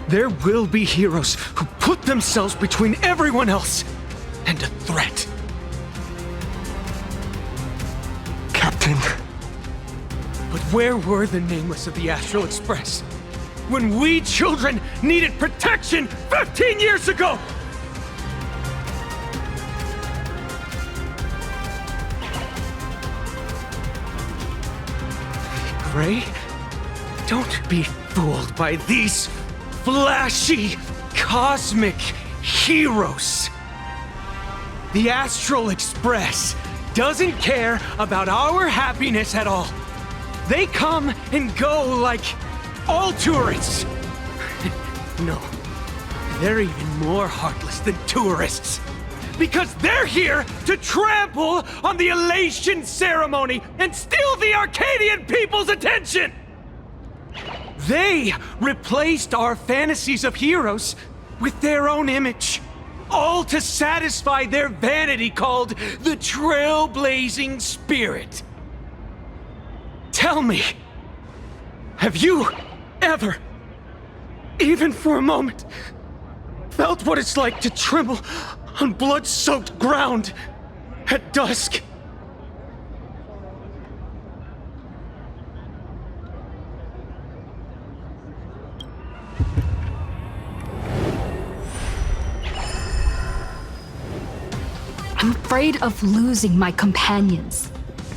Speaker 1: there will be heroes who put themselves between everyone else and a threat.
Speaker 24: Captain.
Speaker 1: But where were the nameless of the Astral Express when we children needed protection 15 years ago? Gray? Don't be fooled by these flashy, cosmic heroes. The Astral Express doesn't care about our happiness at all. They come and go like all tourists. No, they're even more heartless than tourists. Because they're here to trample on the elation ceremony and steal the Arcadian people's attention! They replaced our fantasies of heroes with their own image, all to satisfy their vanity called the trailblazing spirit. Tell me, have you ever, even for a moment, felt what it's like to tremble on blood-soaked ground at dusk?
Speaker 9: I'm afraid of losing my companions.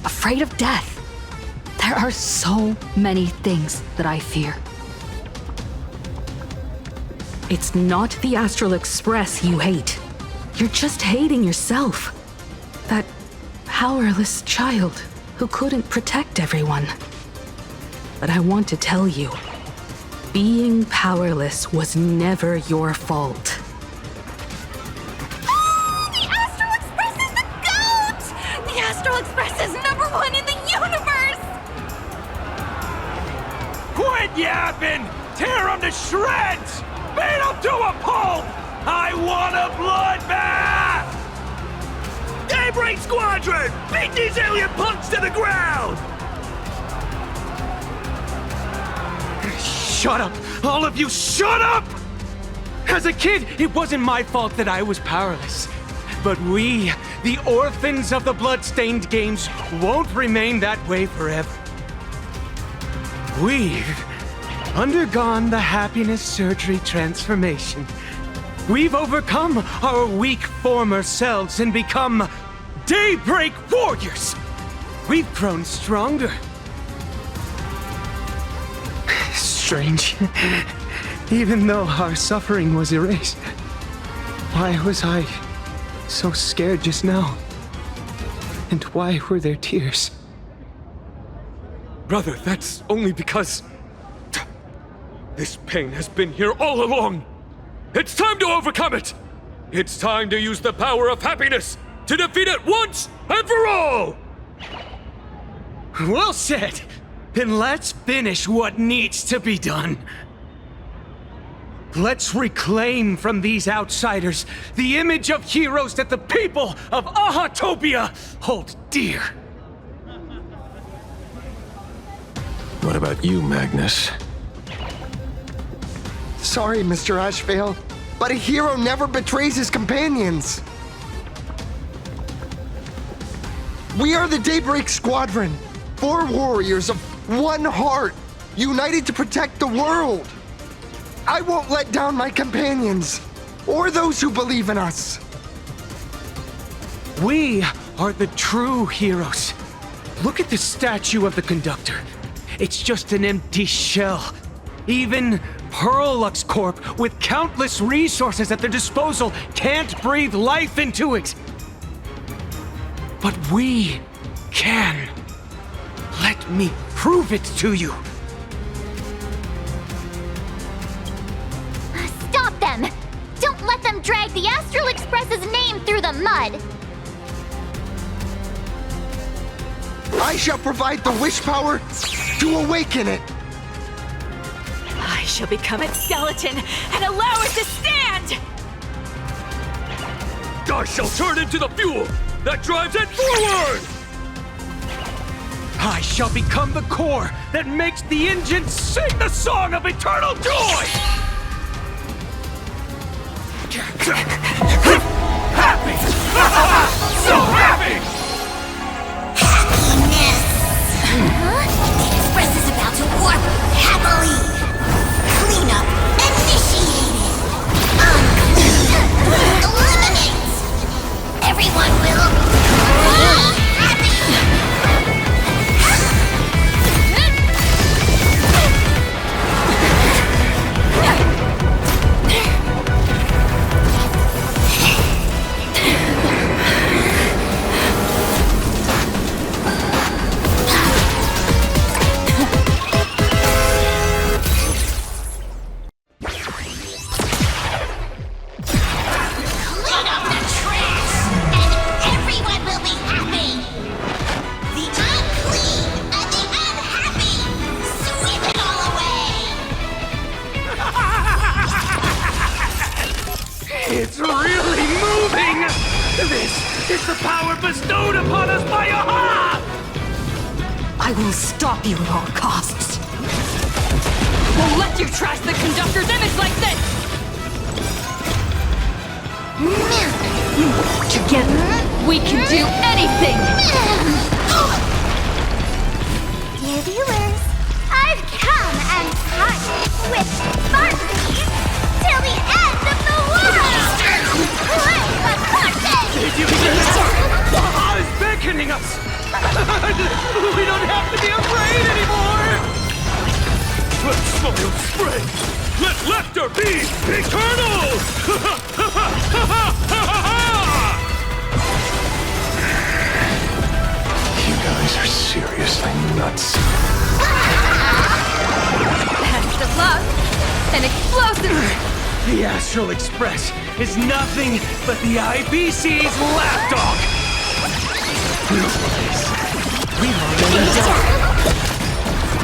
Speaker 9: Afraid of death. There are so many things that I fear.
Speaker 5: It's not the Astral Express you hate. You're just hating yourself. That powerless child who couldn't protect everyone. But I want to tell you, being powerless was never your fault.
Speaker 18: The Astral Express is the GOAT! The Astral Express is #1 in the universe!
Speaker 1: Quit yapping! Tear them to shreds! Beat them to a pulp! I want a bloodbath!
Speaker 2: Daybreak Squadron! Beat these alien punks to the ground!
Speaker 1: Shut up! All of you, shut up! As a kid, it wasn't my fault that I was powerless. But we, the orphans of the bloodstained games, won't remain that way forever. We've undergone the happiness surgery transformation. We've overcome our weak former selves and become Daybreak Warriors. We've grown stronger. Strange. Even though our suffering was erased, why was I so scared just now? And why were there tears?
Speaker 13: Brother, that's only because this pain has been here all along. It's time to overcome it. It's time to use the power of happiness to defeat it once and for all.
Speaker 1: Well said. Then let's finish what needs to be done. Let's reclaim from these outsiders the image of heroes that the people of Ahatopia hold dear.
Speaker 14: What about you, Magnus?
Speaker 24: Sorry, Mr. Ashvale, but a hero never betrays his companions. We are the Daybreak Squadron, 4 warriors of one heart, united to protect the world. I won't let down my companions, or those who believe in us.
Speaker 1: We are the true heroes. Look at the statue of the conductor. It's just an empty shell. Even Pearlux Corp, with countless resources at their disposal, can't breathe life into it. But we can. Let me prove it to you.
Speaker 19: Stop them! Don't let them drag the Astral Express's name through the mud!
Speaker 24: I shall provide the wish power to awaken it!
Speaker 23: I shall become its skeleton and allow it to stand!
Speaker 13: I shall turn into the fuel that drives it forward!
Speaker 1: I shall become the core that makes the engine sing the song of eternal joy!
Speaker 2: Happy! So happy!
Speaker 19: Happiness! The Express is about to warp happily! Cleanup initiated! Unclean! Eliminate! Everyone will be happy!
Speaker 1: It's really moving! This is the power bestowed upon us by Aha!
Speaker 9: I will stop you at all costs.
Speaker 7: Won't let you trash the conductor's image like this!
Speaker 9: Together, we can do anything!
Speaker 19: Dear viewers, I've come and touched with Sparky till the end of the world! Play the curtain!
Speaker 1: Aha is beckoning us! We don't have to be afraid anymore!
Speaker 13: Let smile spread! Let laughter be eternal!
Speaker 14: You guys are seriously nuts.
Speaker 7: Best of luck! An explosive!
Speaker 1: The Astral Express is nothing but the IBC's lapdog! We've already done.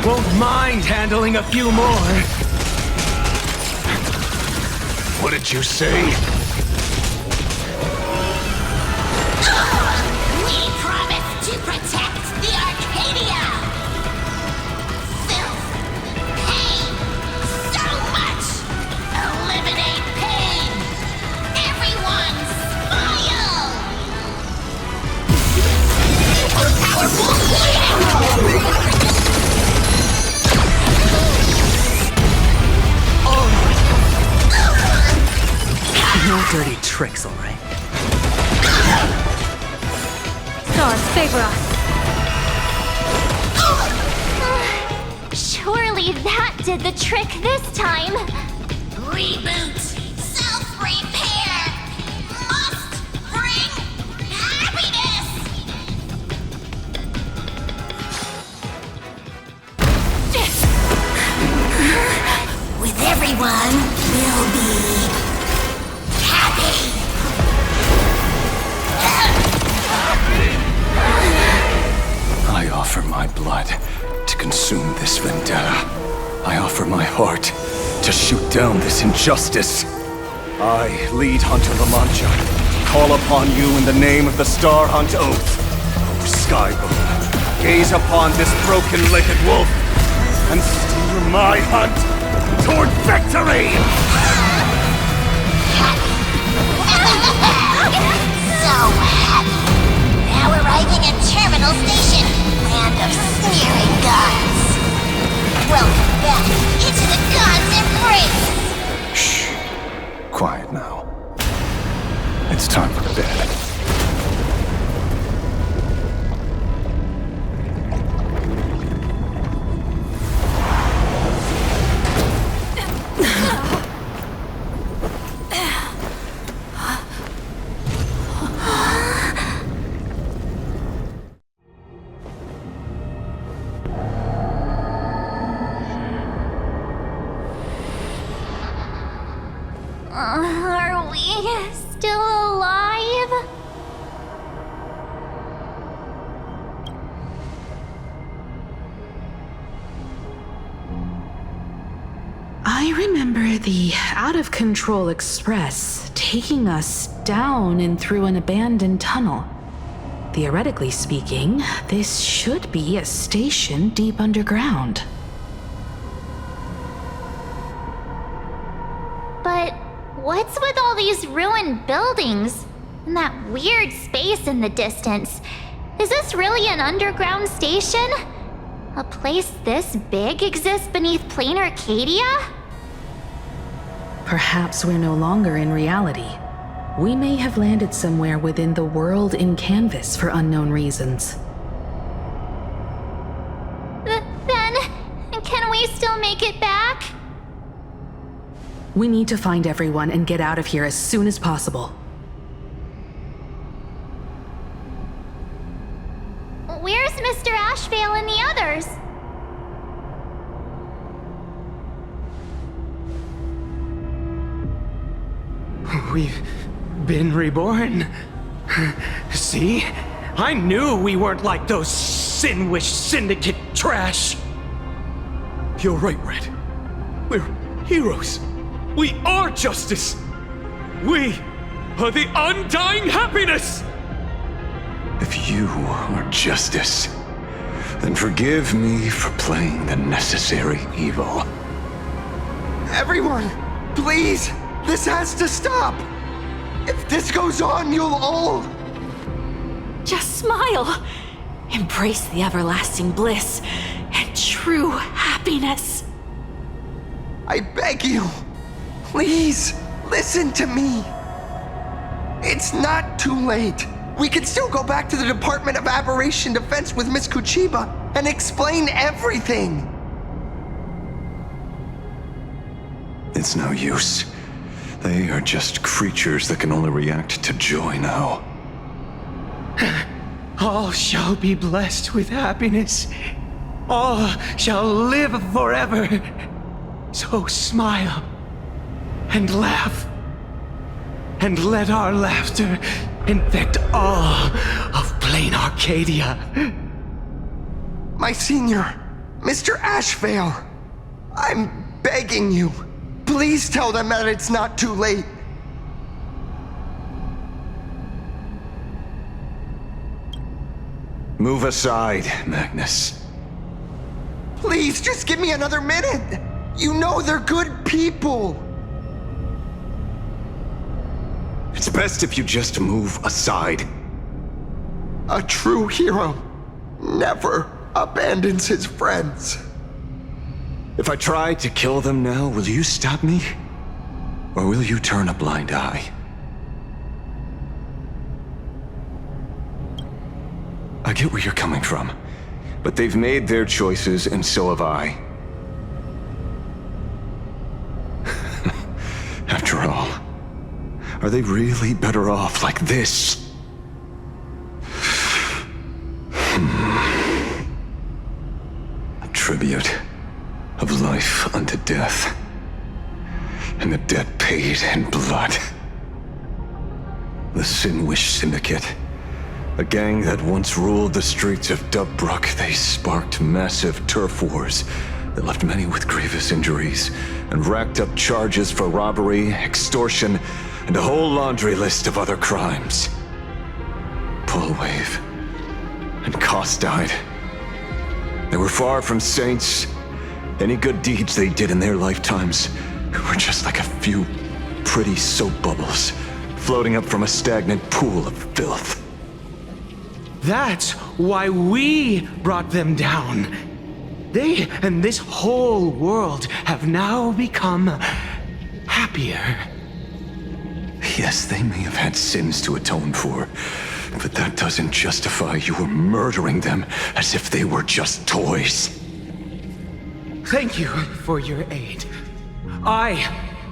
Speaker 1: Won't mind handling a few more.
Speaker 13: What did you say?
Speaker 19: We promise to protect the Arcadia! Filth, pain, so much! Eliminate pain! Everyone smile!
Speaker 1: No dirty tricks, all right.
Speaker 7: Stars favor us.
Speaker 19: Surely that did the trick this time. Reboot. Self-repair. Must bring happiness. With everyone, we'll be happy.
Speaker 3: I offer my blood to consume this vendetta. I offer my heart to shoot down this injustice. I, lead Hunter La Mancha, call upon you in the name of the Star Hunt Oath. Skybow, gaze upon this broken-legged wolf and steer my hunt toward victory!
Speaker 19: So happy. Now arriving at Terminal Station, land of sneering gods. Welcome back into the gods' embrace.
Speaker 3: Shh. Quiet now. It's time for bed.
Speaker 19: I still alive?
Speaker 5: I remember the out-of-control express taking us down and through an abandoned tunnel. Theoretically speaking, this should be a station deep underground.
Speaker 19: But what's with all these ruined buildings? And that weird space in the distance? Is this really an underground station? A place this big exists beneath plain Arcadia?
Speaker 5: Perhaps we're no longer in reality. We may have landed somewhere within the world in canvas for unknown reasons.
Speaker 19: Then, can we still make it back?
Speaker 5: We need to find everyone and get out of here as soon as possible.
Speaker 19: Where's Mr. Ashvale and the others?
Speaker 1: We've been reborn. See? I knew we weren't like those Sinwish Syndicate trash.
Speaker 13: You're right, Red. We're heroes. We are justice. We are the undying happiness.
Speaker 3: If you are justice, then forgive me for playing the necessary evil.
Speaker 24: Everyone, please! This has to stop! If this goes on, you'll all...
Speaker 23: Just smile. Embrace the everlasting bliss and true happiness.
Speaker 24: I beg you, please, listen to me. It's not too late. We can still go back to the Department of Aberration Defense with Miss Kuchiba and explain everything.
Speaker 3: It's no use. They are just creatures that can only react to joy now.
Speaker 1: All shall be blessed with happiness. All shall live forever. So smile and laugh. And let our laughter infect all of plain Arcadia.
Speaker 24: My senior, Mr. Ashvale, I'm begging you. Please tell them that it's not too late.
Speaker 3: Move aside, Magnus.
Speaker 24: Please, just give me another minute. You know they're good people.
Speaker 3: It's best if you just move aside.
Speaker 24: A true hero never abandons his friends.
Speaker 3: If I try to kill them now, will you stop me? Or will you turn a blind eye? I get where you're coming from, but they've made their choices and so have I. After all, are they really better off like this? A tribute of life unto death, and the debt paid in blood. The Sinwish Syndicate, a gang that once ruled the streets of Dubbrook. They sparked massive turf wars that left many with grievous injuries and racked up charges for robbery, extortion, and a whole laundry list of other crimes. Pullwave and Koss died. They were far from saints. Any good deeds they did in their lifetimes were just like a few pretty soap bubbles floating up from a stagnant pool of filth.
Speaker 1: That's why we brought them down. They and this whole world have now become happier.
Speaker 3: Yes, they may have had sins to atone for, but that doesn't justify you murdering them as if they were just toys.
Speaker 1: Thank you for your aid. I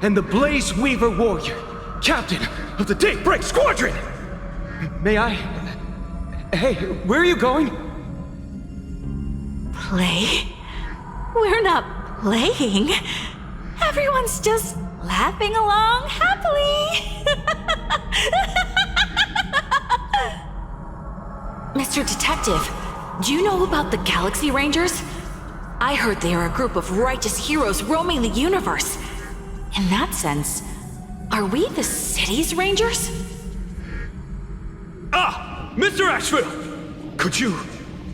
Speaker 1: am the Blaze Weaver Warrior, captain of the Daybreak Squadron! May I... Hey, where are you going?
Speaker 23: Play? We're not playing. Everyone's just laughing along happily. Mr. Detective, do you know about the Galaxy Rangers? I heard they are a group of righteous heroes roaming the universe. In that sense, are we the city's rangers?
Speaker 13: Ah! Mr. Asheville! Could you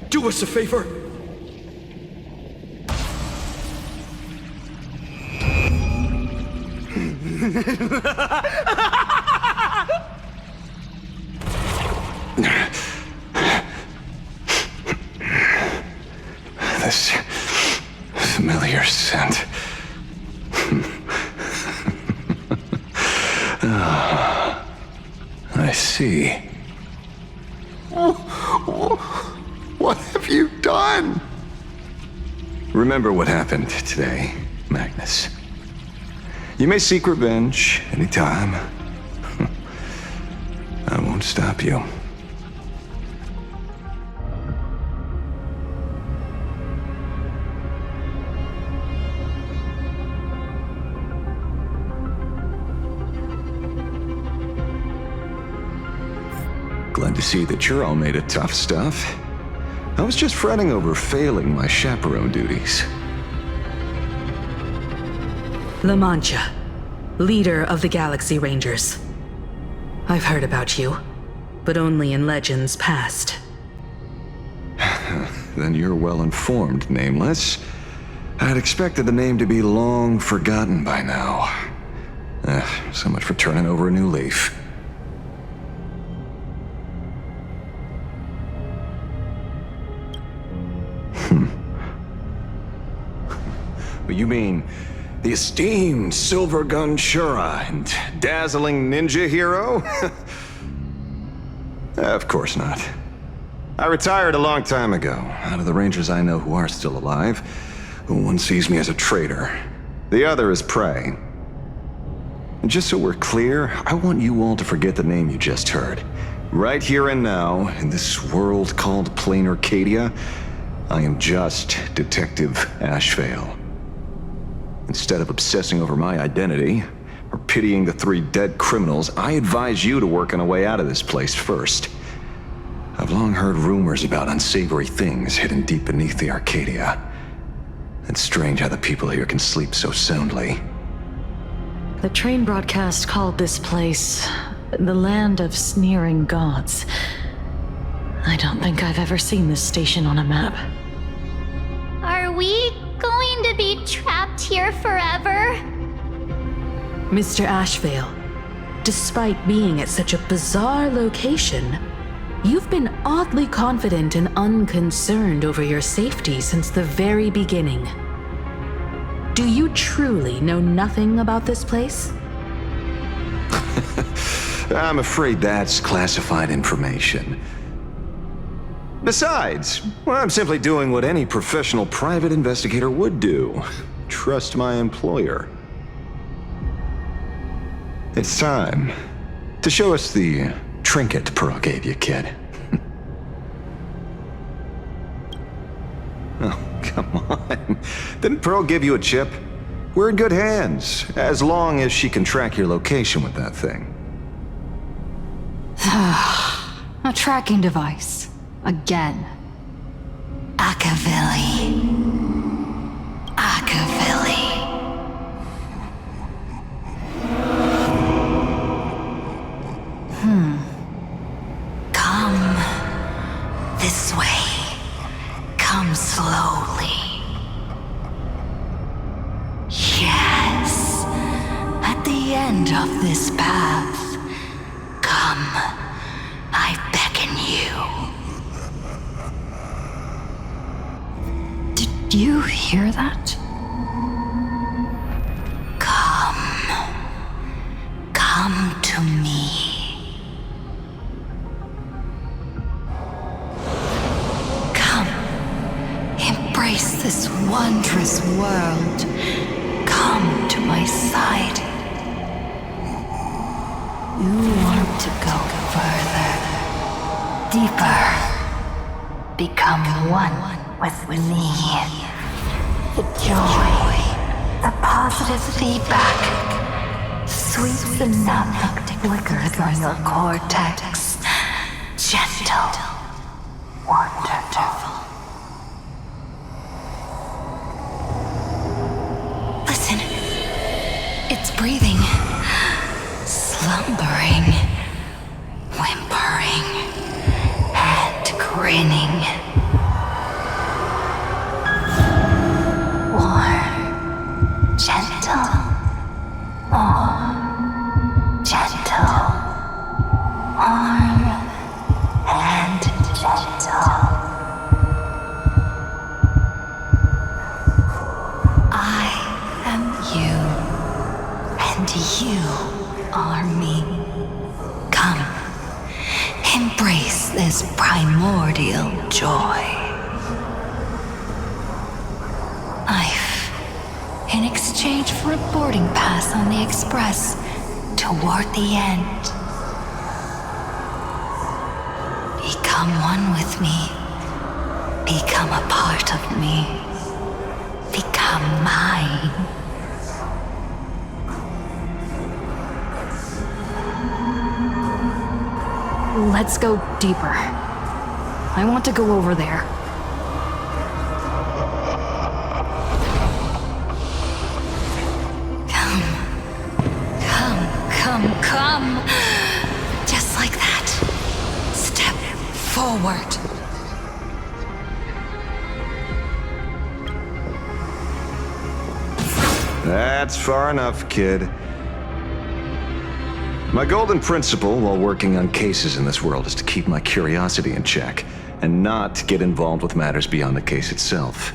Speaker 13: do us a favor?
Speaker 3: This familiar scent. I see.
Speaker 14: What have you done?
Speaker 3: Remember what happened today, Magnus. You may seek revenge anytime. I won't stop you. Glad to see that you're all made of tough stuff. I was just fretting over failing my chaperone duties.
Speaker 5: La Mancha, leader of the Galaxy Rangers. I've heard about you, but only in legends past.
Speaker 3: Then you're well informed, Nameless. I'd expected the name to be long forgotten by now. So much for turning over a new leaf. You mean the esteemed Silver Gun Shura and dazzling ninja hero? Of course not. I retired a long time ago. Out of the Rangers I know who are still alive, one sees me as a traitor. The other is prey. And just so we're clear, I want you all to forget the name you just heard. Right here and now, in this world called Plain Arcadia, I am just Detective Ashevale. Instead of obsessing over my identity, or pitying the 3 dead criminals, I advise you to work on a way out of this place first. I've long heard rumors about unsavory things hidden deep beneath the Arcadia. It's strange how the people here can sleep so soundly.
Speaker 15: The train broadcast called this place the land of sneering gods. I don't think I've ever seen this station on a map.
Speaker 19: Are we going to be trapped here forever?
Speaker 5: Mr. Ashevale, despite being at such a bizarre location, you've been oddly confident and unconcerned over your safety since the very beginning. Do you truly know nothing about this place?
Speaker 3: I'm afraid that's classified information. Besides, well, I'm simply doing what any professional private investigator would do. Trust my employer. It's time to show us the trinket Pearl gave you, kid. Oh, come on. Didn't Pearl give you a chip? We're in good hands, as long as she can track your location with that thing.
Speaker 9: A tracking device. Again.
Speaker 6: Akavilli. Come this way. Come slowly. Yes. At the end of this path. Come. I beckon you.
Speaker 9: Did you hear that?
Speaker 6: Come to me. Come. Embrace this wondrous world. Come to my side. You want to go further, deeper. Become one with me. The joy, the positive feedback,
Speaker 9: Sweet synaptic flickers on your cortex. Gentle. Wonderful.
Speaker 6: Listen. It's breathing. Slumbering. Whimpering. And grinning. Warm. Gentle. Warm. Gentle. Warm. And gentle. I am you, and you are me. Come, embrace this primordial joy. Life, in exchange for a boarding pass on the Express toward the end. Become one with me. Become a part of me. Become mine.
Speaker 9: Let's go deeper. I want to go over there.
Speaker 6: Come. Just like that. Step forward.
Speaker 14: That's far enough, kid. My golden principle while working on cases in this world is to keep my curiosity in check and not get involved with matters beyond the case itself,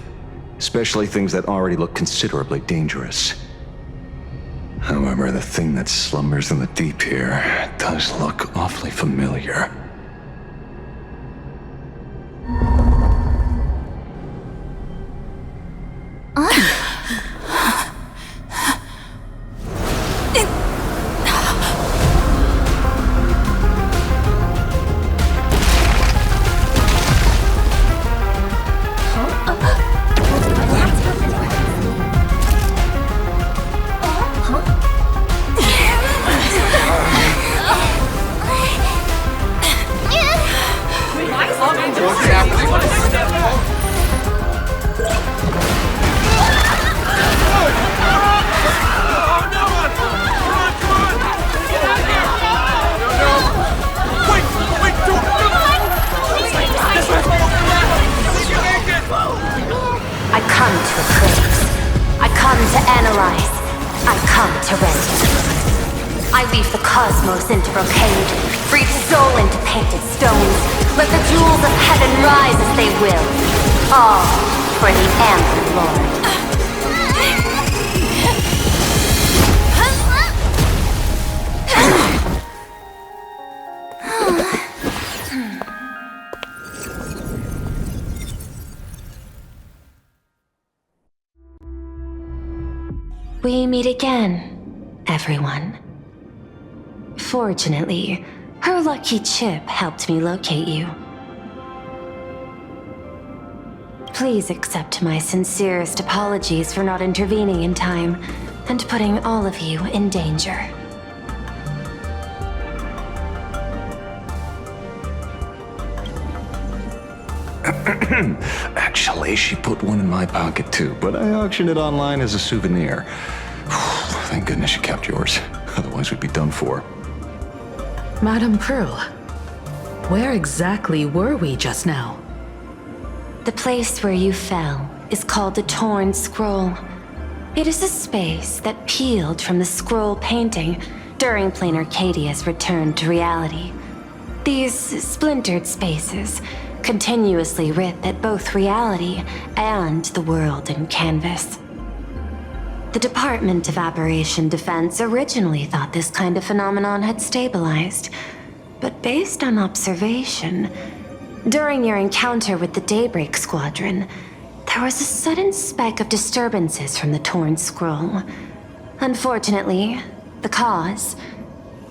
Speaker 14: especially things that already look considerably dangerous. However, the thing that slumbers in the deep here does look awfully familiar.
Speaker 4: We meet again, everyone. Fortunately, her lucky chip helped me locate you. Please accept my sincerest apologies for not intervening in time and putting all of you in danger.
Speaker 14: Actually, she put one in my pocket too, but I auctioned it online as a souvenir. Thank goodness you kept yours. Otherwise we'd be done for.
Speaker 5: Madame Pearl, where exactly were we just now?
Speaker 4: The place where you fell is called the Torn Scroll. It is a space that peeled from the scroll painting during Plain Arcadia's return to reality. These splintered spaces continuously writ at both reality and the world in canvas. The Department of Aberration Defense originally thought this kind of phenomenon had stabilized, but based on observation, during your encounter with the Daybreak Squadron, there was a sudden spike of disturbances from the Torn Scroll. Unfortunately, the cause,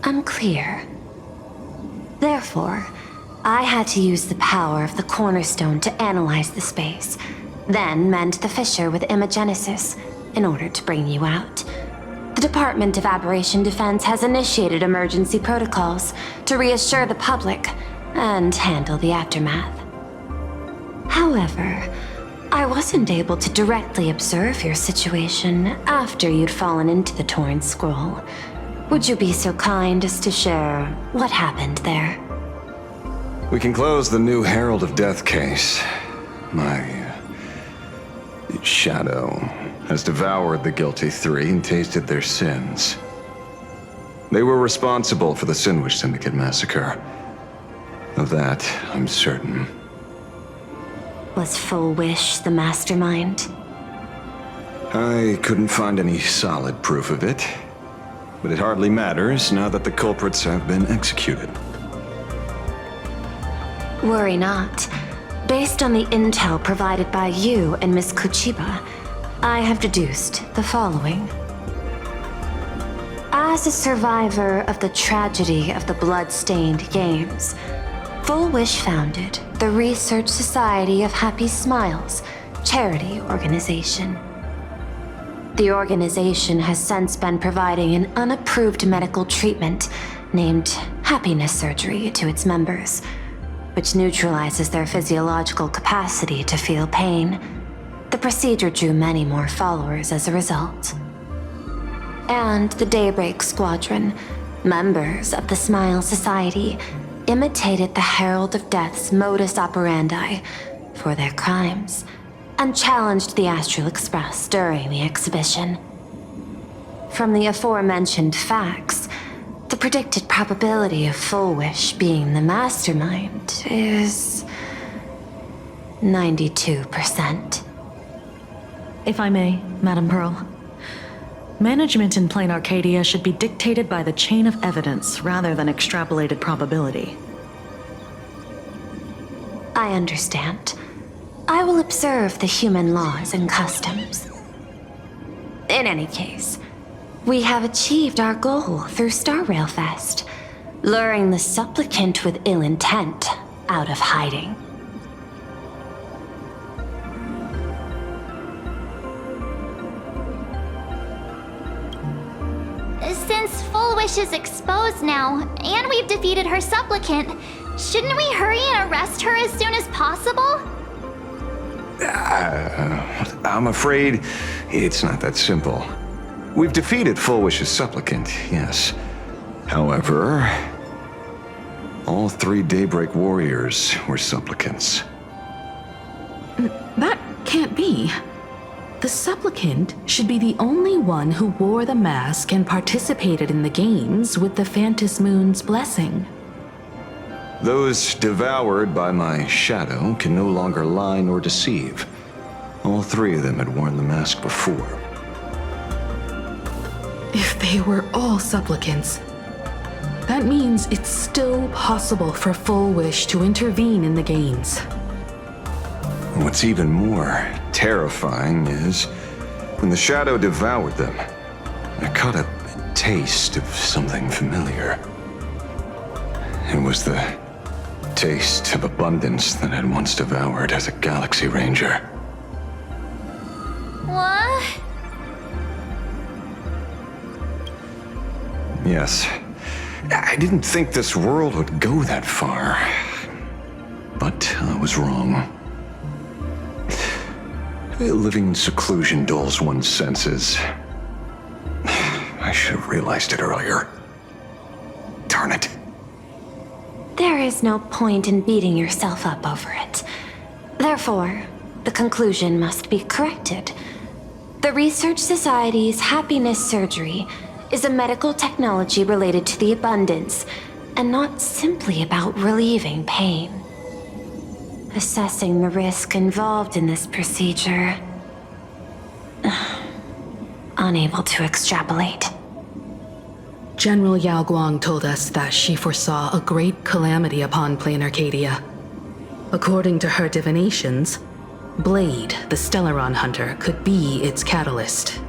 Speaker 4: unclear. Therefore, I had to use the power of the Cornerstone to analyze the space, then mend the fissure with imagenesis in order to bring you out. The Department of Aberration Defense has initiated emergency protocols to reassure the public and handle the aftermath. However, I wasn't able to directly observe your situation after you'd fallen into the torn scroll. Would you be so kind as to share what happened there?
Speaker 14: We can close the new Herald of Death case. My shadow has devoured the guilty three and tasted their sins. They were responsible for the Sinwish Syndicate massacre. Of that, I'm certain.
Speaker 4: Was Full Wish the mastermind?
Speaker 14: I couldn't find any solid proof of it, but it hardly matters now that the culprits have been executed.
Speaker 4: Worry not. Based on the intel provided by you and Miss Kuchiba, I have deduced the following. As a survivor of the tragedy of the Blood-Stained Games, Full Wish founded the Research Society of Happy Smiles, charity organization. The organization has since been providing an unapproved medical treatment named happiness surgery to its members, which neutralizes their physiological capacity to feel pain. The procedure drew many more followers as a result. And the Daybreak Squadron, members of the Smile Society, imitated the Herald of Death's modus operandi for their crimes, and challenged the Astral Express during the exhibition. From the aforementioned facts, the predicted probability of Full Wish being the mastermind is 92%.
Speaker 15: If I may, Madam Pearl. Management in Plain Arcadia should be dictated by the chain of evidence rather than extrapolated probability.
Speaker 4: I understand. I will observe the human laws and customs. In any case, we have achieved our goal through Star Rail Fest, luring the supplicant with ill intent out of hiding.
Speaker 19: Since Full Wish is exposed now, and we've defeated her supplicant, shouldn't we hurry and arrest her as soon as possible?
Speaker 14: I'm afraid it's not that simple. We've defeated Full Wish's supplicant, yes. However, all three Daybreak warriors were supplicants.
Speaker 5: That can't be. The supplicant should be the only one who wore the mask and participated in the games with the Phantom Moon's blessing.
Speaker 14: Those devoured by my shadow can no longer lie nor deceive. All three of them had worn the mask before.
Speaker 5: If they were all supplicants, that means it's still possible for Full Wish to intervene in the games.
Speaker 14: What's even more terrifying is, when the shadow devoured them, I caught a taste of something familiar. It was the taste of abundance that I'd once devoured as a Galaxy Ranger.
Speaker 19: What?
Speaker 14: Yes. I didn't think this world would go that far. But I was wrong. Living in seclusion dulls one's senses. I should have realized it earlier. Darn it.
Speaker 4: There is no point in beating yourself up over it. Therefore, the conclusion must be corrected. The Research Society's happiness surgery is a medical technology related to the abundance, and not simply about relieving pain. Assessing the risk involved in this procedure. Unable to extrapolate.
Speaker 5: General Yao Guang told us that she foresaw a great calamity upon Plain Arcadia. According to her divinations, Blade, the Stellaron Hunter, could be its catalyst.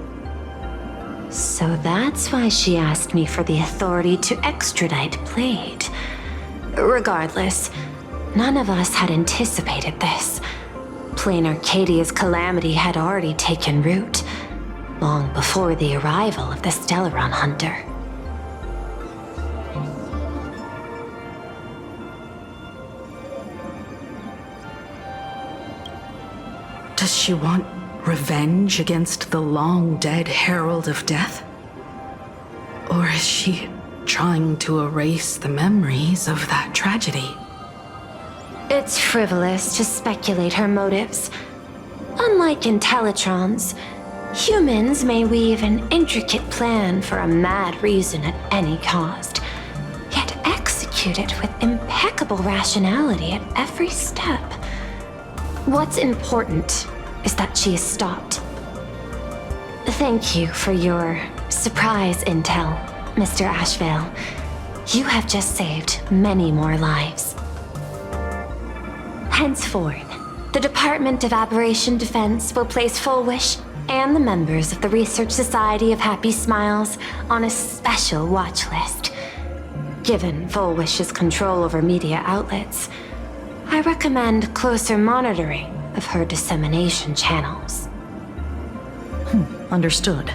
Speaker 4: So that's why she asked me for the authority to extradite Blade. Regardless, none of us had anticipated this. Plain Arcadia's calamity had already taken root.
Speaker 20: long before the arrival of the Stellaron Hunter.
Speaker 5: Does she want revenge against the long-dead Herald of Death? Or is she trying to erase the memories of that tragedy?
Speaker 20: It's frivolous to speculate her motives. Unlike Intellitrons, humans may weave an intricate plan for a mad reason at any cost, yet execute it with impeccable rationality at every step. What's important is that she is stopped. Thank you for your surprise intel, Mr. Ashvale. You have just saved many more lives. Henceforth, the Department of Aberration Defense will place Fullwish and the members of the Research Society of Happy Smiles on a special watch list. Given Fullwish's control over media outlets, I recommend closer monitoring of her dissemination channels.
Speaker 15: Understood.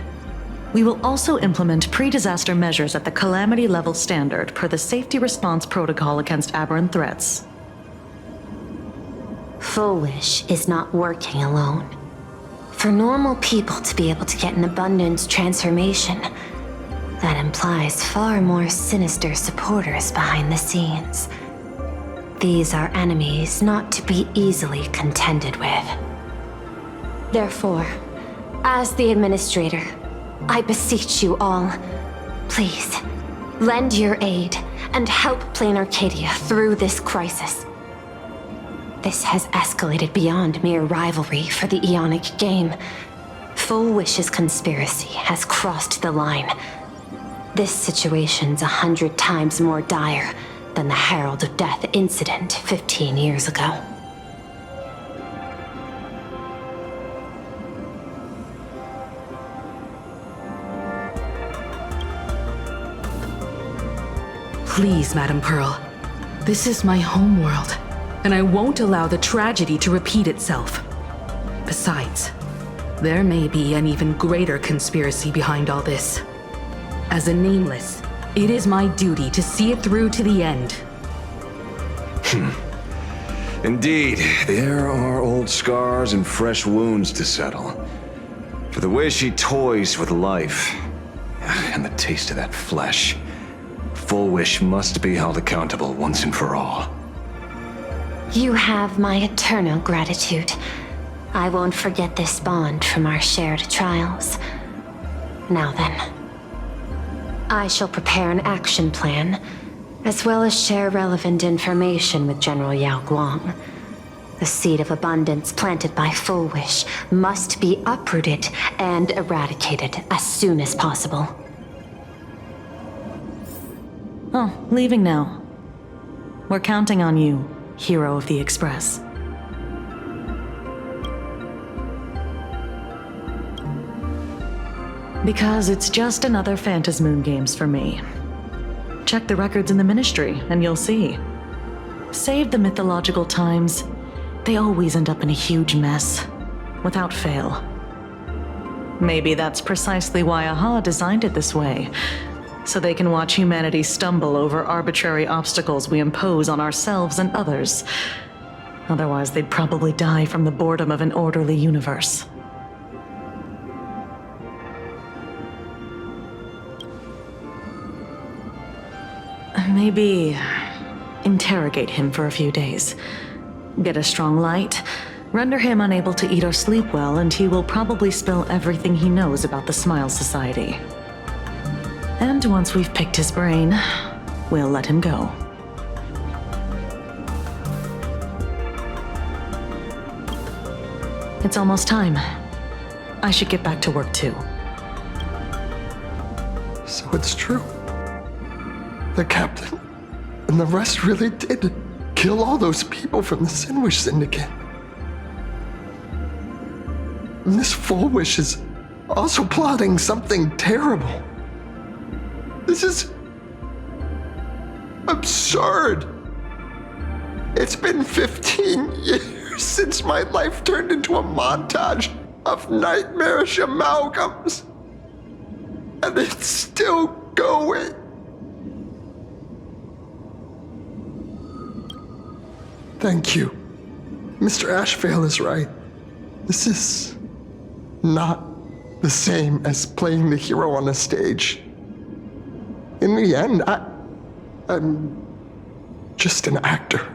Speaker 15: We will also implement pre-disaster measures at the calamity level standard per the Safety Response Protocol against aberrant threats.
Speaker 20: Fullwish is not working alone. For normal people to be able to get an abundance transformation, that implies far more sinister supporters behind the scenes. These are enemies not to be easily contended with. Therefore, as the administrator, I beseech you all, please, lend your aid and help Plane Arcadia through this crisis. This has escalated beyond mere rivalry for the Ionic game. Fullwish's conspiracy has crossed the line. This situation's 100 times more dire than the Herald of Death incident 15 years ago.
Speaker 5: Please, Madam Pearl. This is my homeworld, and I won't allow the tragedy to repeat itself. Besides, there may be an even greater conspiracy behind all this. As a Nameless, it is my duty to see it through to the end.
Speaker 14: Indeed, there are old scars and fresh wounds to settle. For the way she toys with life, and the taste of that flesh, Fullwish must be held accountable once and for all.
Speaker 20: You have my eternal gratitude. I won't forget this bond from our shared trials. Now then, I shall prepare an action plan, as well as share relevant information with General Yao Guang. The seed of abundance planted by Fullwish must be uprooted and eradicated as soon as possible.
Speaker 15: Oh, leaving now. We're counting on you, hero of the Express. Because it's just another Phantasmoon Games for me. Check the records in the Ministry, and you'll see. Save the mythological times, they always end up in a huge mess, without fail. Maybe that's precisely why AHA designed it this way, so they can watch humanity stumble over arbitrary obstacles we impose on ourselves and others. Otherwise, they'd probably die from the boredom of an orderly universe. Maybe interrogate him for a few days. Get a strong light, render him unable to eat or sleep well, and he will probably spill everything he knows about the Smile Society. And once we've picked his brain, we'll let him go. It's almost time. I should get back to work too.
Speaker 24: So it's true. The captain and the rest really did kill all those people from the Sinwish Syndicate. And this Fullwish is also plotting something terrible. This is absurd. It's been 15 years since my life turned into a montage of nightmarish amalgams. And it's still going. Thank you. Mr. Ashvale is right. This is not the same as playing the hero on a stage. In the end, I'm just an actor.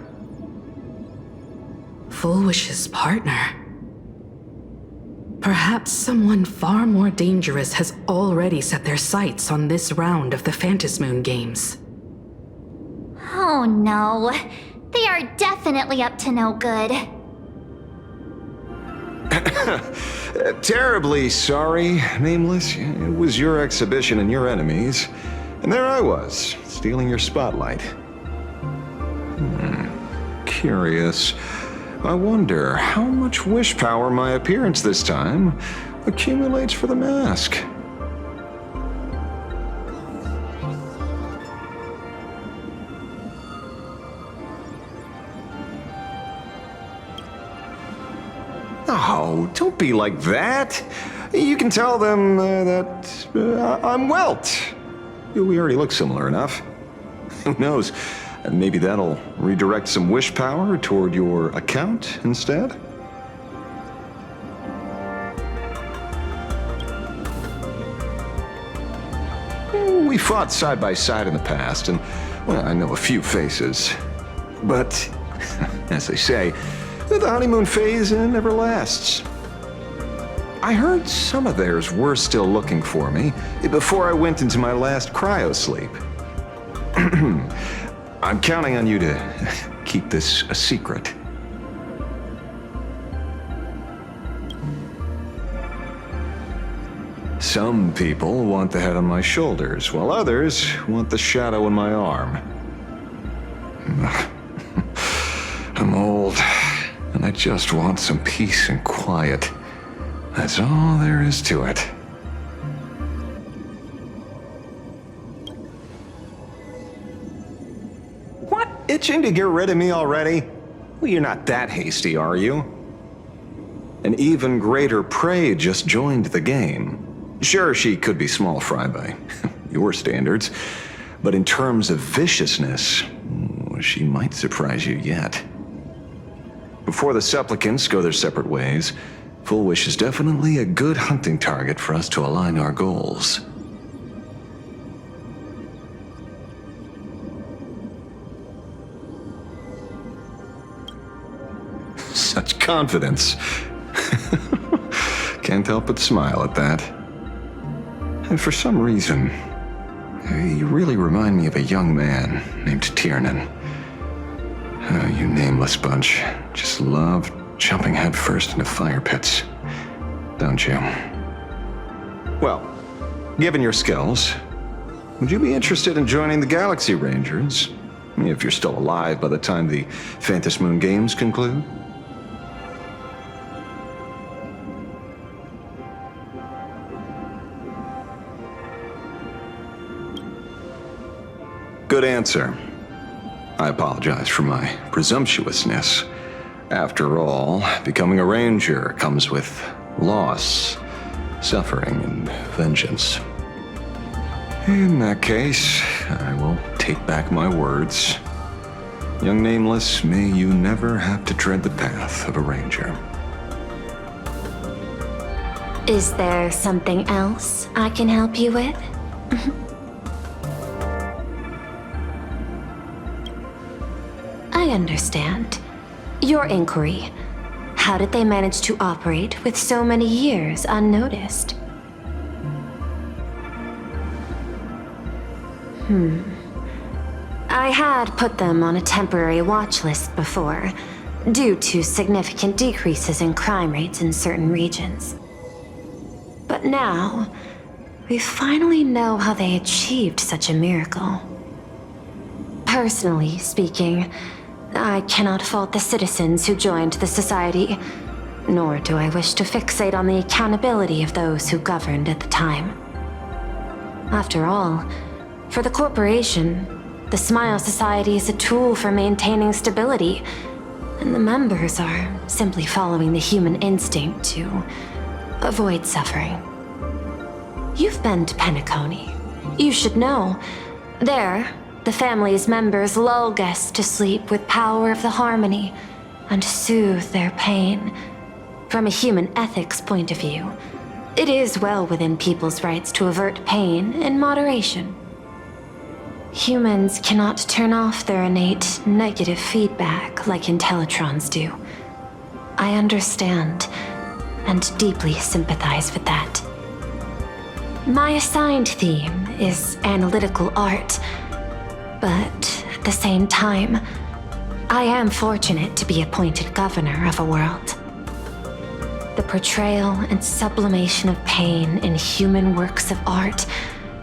Speaker 5: Full Wish's partner. Perhaps someone far more dangerous has already set their sights on this round of the Phantasmoon Games.
Speaker 19: Oh no. They are definitely up to no good.
Speaker 14: Terribly sorry, Nameless. It was your exhibition and your enemies. And there I was, stealing your spotlight. Curious. I wonder how much wish power my appearance this time accumulates for the mask. Oh, don't be like that. You can tell them that I'm Welt. We already look similar enough. Who knows? Maybe that'll redirect some wish power toward your account instead? We fought side by side in the past, and, well, I know a few faces. But, as they say, the honeymoon phase never lasts. I heard some of theirs were still looking for me before I went into my last cryosleep. I'm counting on you to keep this a secret. Some people want the head on my shoulders, while others want the shadow in my arm. I'm old, and I just want some peace and quiet. That's all there is to it. What? Itching to get rid of me already? Well, you're not that hasty, are you? An even greater prey just joined the game. Sure, she could be small fry by your standards, but in terms of viciousness, she might surprise you yet. Before the supplicants go their separate ways, Full Wish is definitely a good hunting target for us to align our goals. Such confidence. Can't help but smile at that. And for some reason, you really remind me of a young man named Tiernan. Oh, you nameless bunch just love jumping headfirst into fire pits, don't you? Well, given your skills, would you be interested in joining the Galaxy Rangers? If you're still alive by the time the Phantasmoon Games conclude? Good answer. I apologize for my presumptuousness. After all, becoming a ranger comes with loss, suffering, and vengeance. In that case, I will take back my words. Young Nameless, may you never have to tread the path of a ranger.
Speaker 19: Is there something else I can help you with? I understand. Your inquiry. How did they manage to operate with so many years unnoticed? I had put them on a temporary watch list before, due to significant decreases in crime rates in certain regions. But now, we finally know how they achieved such a miracle. Personally speaking, I cannot fault the citizens who joined the society, nor do I wish to fixate on the accountability of those who governed at the time. After all, for the corporation, the Smile Society is a tool for maintaining stability, and the members are simply following the human instinct to
Speaker 4: avoid suffering. You've been to Penacony. You should know. There, the family's members lull guests to sleep with power of the harmony and soothe their pain. From a human ethics point of view, it is well within people's rights to avert pain in moderation. Humans cannot turn off their innate negative feedback like Intellitrons do. I understand and deeply sympathize with that. My assigned theme is analytical art, but at the same time, I am fortunate to be appointed governor of a world. The portrayal and sublimation of pain in human works of art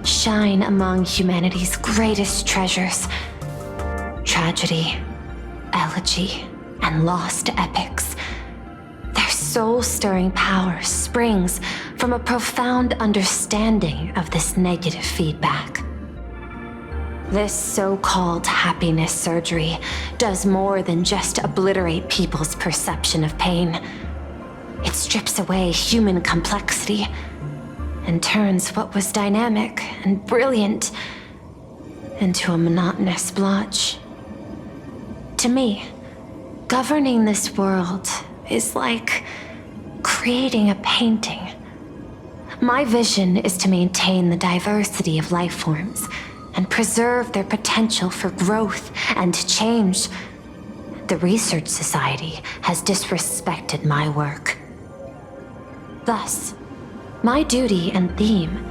Speaker 4: shine among humanity's greatest treasures. Tragedy, elegy, and lost epics. Their soul-stirring power springs from a profound understanding of this negative feedback. This so-called happiness surgery does more than just obliterate people's perception of pain. It strips away human complexity and turns what was dynamic and brilliant into a monotonous blotch. To me, governing this world is like creating a painting. My vision is to maintain the diversity of life forms and preserve their potential for growth and change. The Research Society has disrespected my work. Thus, my duty and theme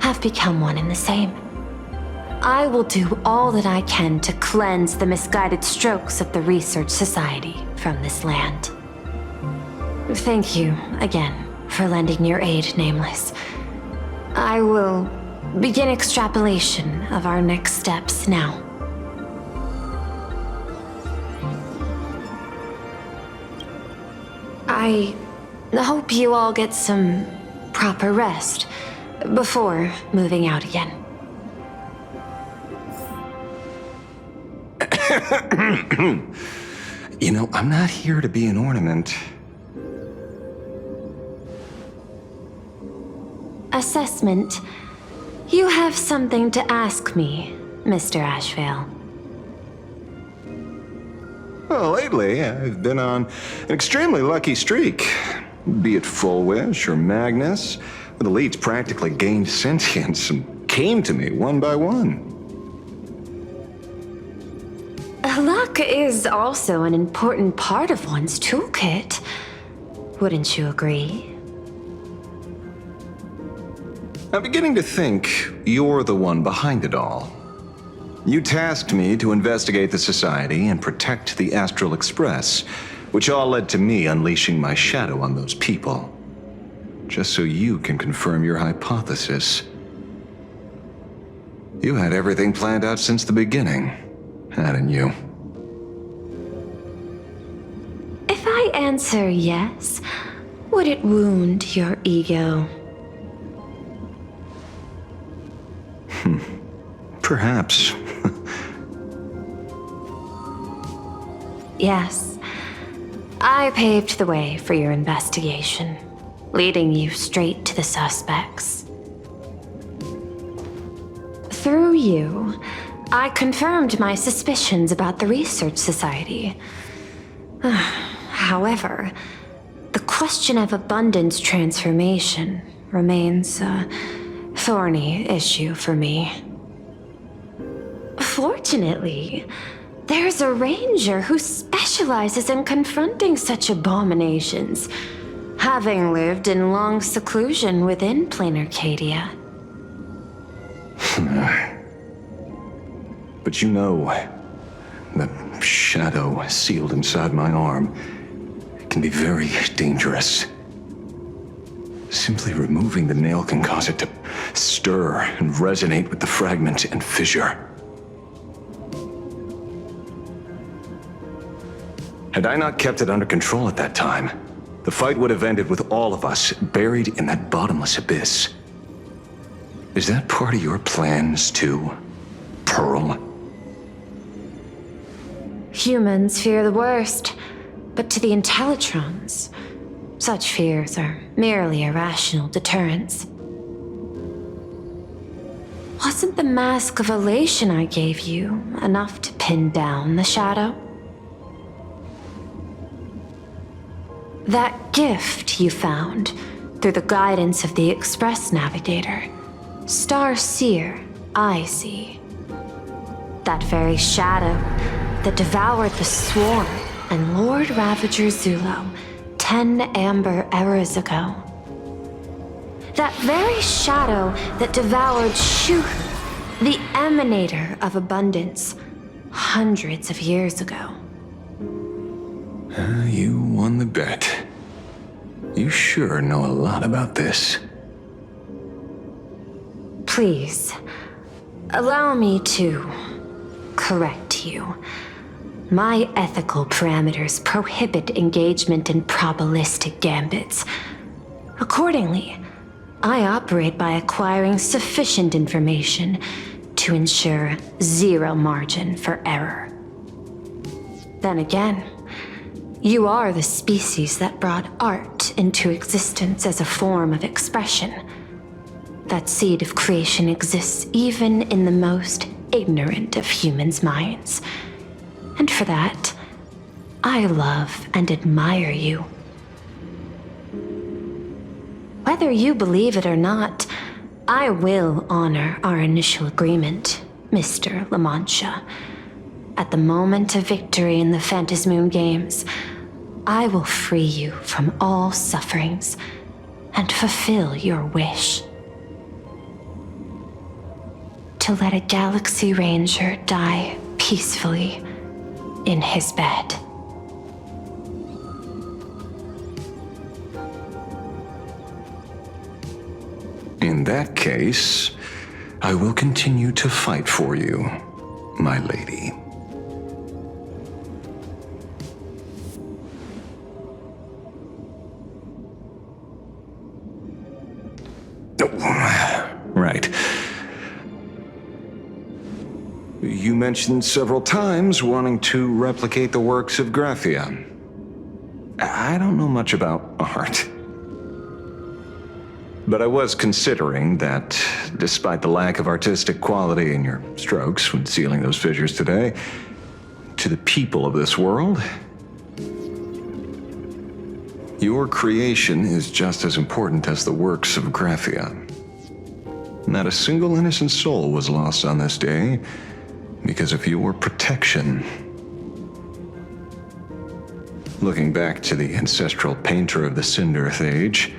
Speaker 4: have become one and the same. I will do all that I can to cleanse the misguided strokes of the Research Society from this land. Thank you again for lending your aid, Nameless. I will begin extrapolation of our next steps now. I hope you all get some proper rest before moving out again.
Speaker 14: You know, I'm not here to be an ornament.
Speaker 4: Assessment. You have something to ask me, Mr. Ashvale.
Speaker 14: Well, lately, I've been on an extremely lucky streak. Be it Fullwish or Magnus, the elites practically gained sentience and came to me one by one.
Speaker 4: Luck is also an important part of one's toolkit. Wouldn't you agree?
Speaker 14: I'm beginning to think you're the one behind it all. You tasked me to investigate the Society and protect the Astral Express, which all led to me unleashing my shadow on those people. Just so you can confirm your hypothesis. You had everything planned out since the beginning, hadn't you?
Speaker 4: If I answer yes, would it wound your ego?
Speaker 14: Perhaps.
Speaker 4: Yes. I paved the way for your investigation, leading you straight to the suspects. Through you, I confirmed my suspicions about the Research Society. However, the question of abundance transformation remains a thorny issue for me. Fortunately, there's a ranger who specializes in confronting such abominations, having lived in long seclusion within planar Cadia.
Speaker 14: But you know, that shadow sealed inside my arm can be very dangerous. Simply removing the nail can cause it to stir and resonate with the fragment and fissure. Had I not kept it under control at that time, the fight would have ended with all of us buried in that bottomless abyss. Is that part of your plans too, Pearl?
Speaker 4: Humans fear the worst, but to the Intellitrons, Such fears are merely irrational deterrents. Wasn't the mask of elation I gave you enough to pin down the shadow? That gift you found through the guidance of the Express Navigator, Star Seer, I see. That very shadow that devoured the Swarm and Lord Ravager Zulo 10 amber eras ago. That very shadow that devoured Shuhu, the emanator of abundance, hundreds of years ago.
Speaker 3: You won the bet. You sure know a lot about this.
Speaker 4: Please, allow me to correct you. My ethical parameters prohibit engagement in probabilistic gambits. Accordingly, I operate by acquiring sufficient information to ensure zero margin for error. Then again, you are the species that brought art into existence as a form of expression. That seed of creation exists even in the most ignorant of humans' minds. And for that, I love and admire you. Whether you believe it or not, I will honor our initial agreement, Mr. La Mancha. At the moment of victory in the Phantasmoon Games, I will free you from all sufferings and fulfill your wish. To let a Galaxy Ranger die peacefully in his bed.
Speaker 3: In that case, I will continue to fight for you, my lady. Right. You mentioned several times wanting to replicate the works of Graphia. I don't know much about art. But I was considering that, despite the lack of artistic quality in your strokes when sealing those fissures today, to the people of this world, your creation is just as important as the works of Graphia. Not a single innocent soul was lost on this day because of your protection. Looking back to the ancestral painter of the Cinderth Age,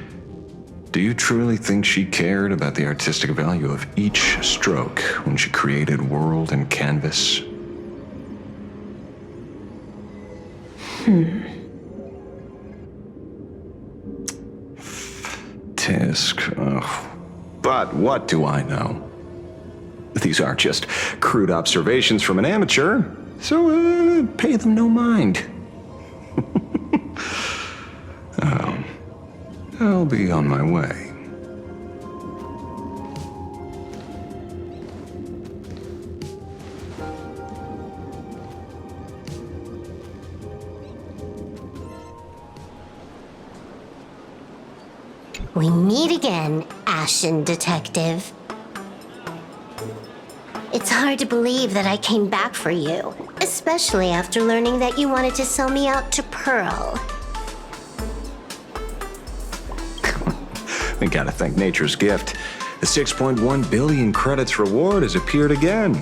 Speaker 3: do you truly think she cared about the artistic value of each stroke when she created world and canvas? Tisk. Ugh. But what do I know? These are just crude observations from an amateur, so pay them no mind. I'll be on my way.
Speaker 19: We meet again, Ashen Detective. It's hard to believe that I came back for you, especially after learning that you wanted to sell me out to Pearl.
Speaker 3: We gotta thank nature's gift. The 6.1 billion credits reward has appeared again.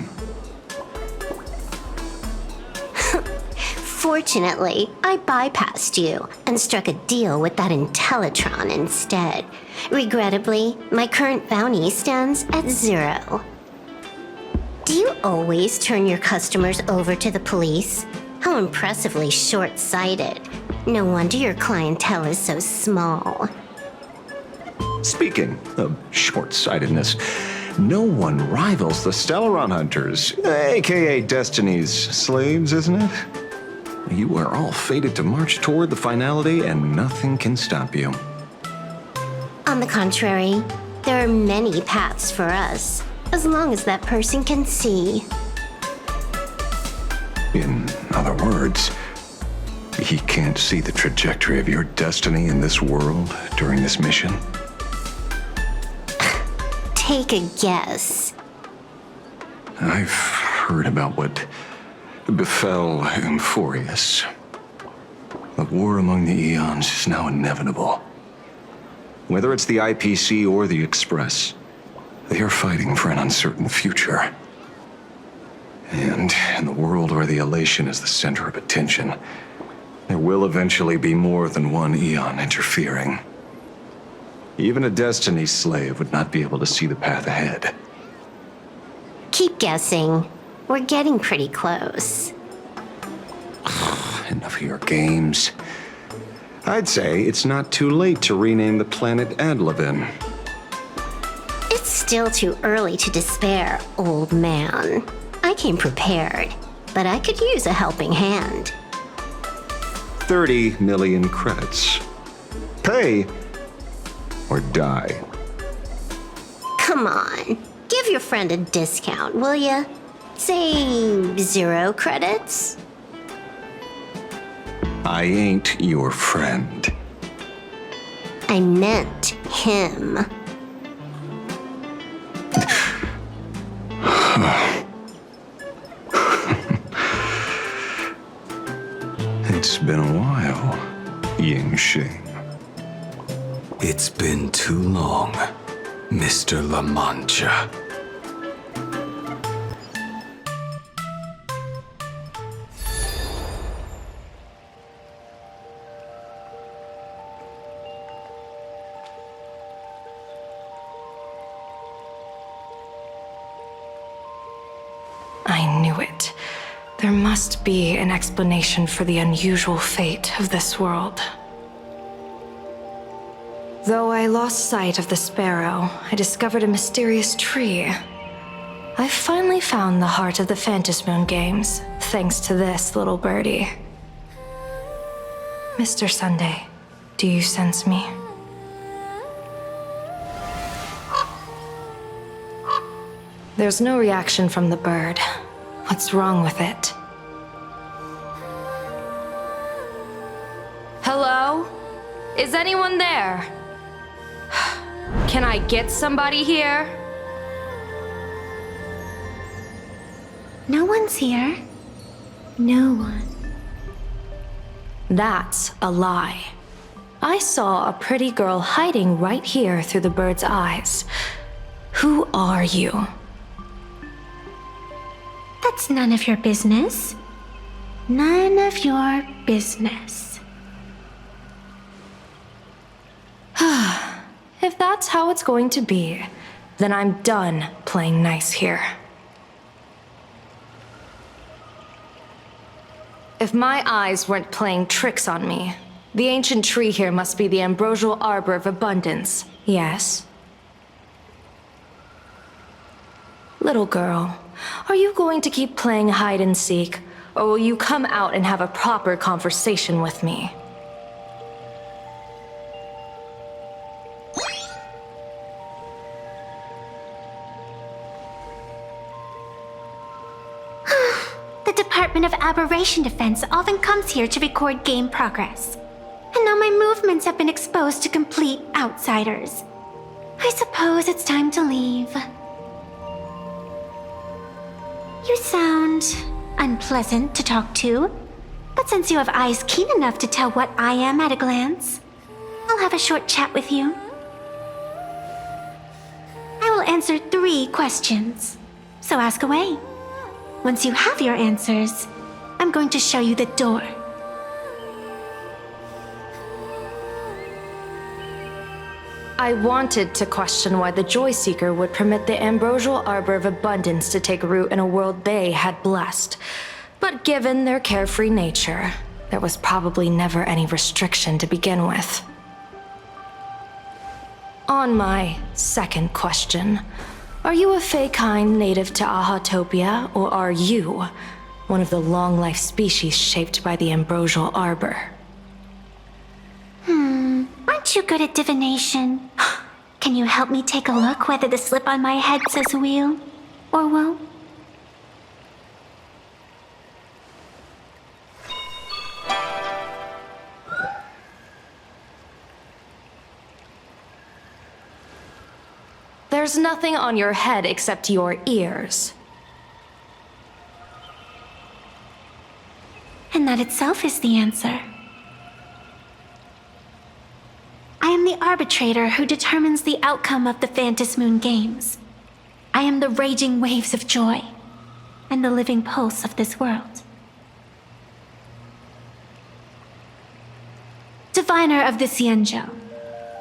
Speaker 19: Fortunately, I bypassed you and struck a deal with that Intellitron instead. Regrettably, my current bounty stands at 0. Do you always turn your customers over to the police? How impressively short-sighted. No wonder your clientele is so small.
Speaker 3: Speaking of short-sightedness, no one rivals the Stellaron Hunters, aka Destiny's slaves, isn't it? You are all fated to march toward the finality, and nothing can stop you.
Speaker 19: On the contrary, there are many paths for us, as long as that person can see.
Speaker 3: In other words, He can't see the trajectory of your destiny in this world during this mission?
Speaker 19: Take a guess.
Speaker 3: I've heard about what befell Euphorius. The war among the Eons is now inevitable. Whether it's the IPC or the Express, they are fighting for an uncertain future. And in the world where the elation is the center of attention, there will eventually be more than one Eon interfering. Even a Destiny slave would not be able to see the path ahead.
Speaker 19: Keep guessing. We're getting pretty close.
Speaker 3: Enough of your games. I'd say it's not too late to rename the planet Adlevin.
Speaker 19: It's still too early to despair, old man. I came prepared, but I could use a helping hand.
Speaker 3: 30 million credits. Pay or die.
Speaker 19: Come on, give your friend a discount, will ya? Say 0 credits?
Speaker 3: I ain't your friend.
Speaker 19: I meant him.
Speaker 3: It's been a while, Ying Shing.
Speaker 8: It's been too long, Mr. La Mancha.
Speaker 5: I knew it. There must be an explanation for the unusual fate of this world. Though I lost sight of the sparrow, I discovered a mysterious tree. I finally found the heart of the Phantasmoon games, thanks to this little birdie. Mr. Sunday, do you sense me? There's no reaction from the bird. What's wrong with it?
Speaker 9: Hello? Is anyone there? Can I get somebody here?
Speaker 19: No one's here. No one.
Speaker 5: That's a lie. I saw a pretty girl hiding right here through the bird's eyes. Who are you?
Speaker 19: That's none of your business. None of your business.
Speaker 5: If that's how it's going to be, then I'm done playing nice here. If my eyes weren't playing tricks on me, the ancient tree here must be the ambrosial arbor of abundance, yes? Little girl, are you going to keep playing hide and seek, or will you come out and have a proper conversation with me?
Speaker 19: The Department of Aberration Defense often comes here to record game progress. And now my movements have been exposed to complete outsiders. I suppose it's time to leave. You sound unpleasant to talk to, but since you have eyes keen enough to tell what I am at a glance, I'll have a short chat with you. I will answer 3 questions, so ask away. Once you have your answers, I'm going to show you the door.
Speaker 5: I wanted to question why the Joy Seeker would permit the ambrosial arbor of abundance to take root in a world they had blessed. But given their carefree nature, there was probably never any restriction to begin with. On my second question, are you a Feykind native to Ahatopia, or are you one of the long-life species shaped by the ambrosial arbor?
Speaker 19: Aren't you good at divination? Can you help me take a look whether the slip on my head says wheel or woe?
Speaker 23: There's nothing on your head except your ears.
Speaker 20: And that itself is the answer. I am the arbitrator who determines the outcome of the Phantasmoon Games. I am the raging waves of joy, and the living pulse of this world. Diviner of the Xianzhou,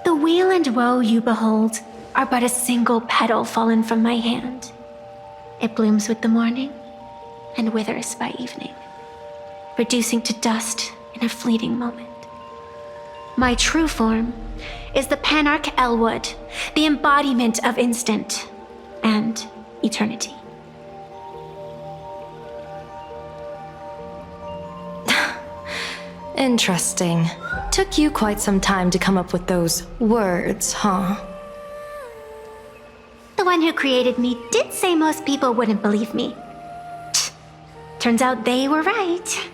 Speaker 20: the weal and woe you behold are but a single petal fallen from my hand. It blooms with the morning, and withers by evening, reducing to dust in a fleeting moment. My true form is the Panarch Elwood, the embodiment of instant and eternity.
Speaker 23: Interesting. Took you quite some time to come up with those words, huh?
Speaker 20: The one who created me did say most people wouldn't believe me. Turns out they were right.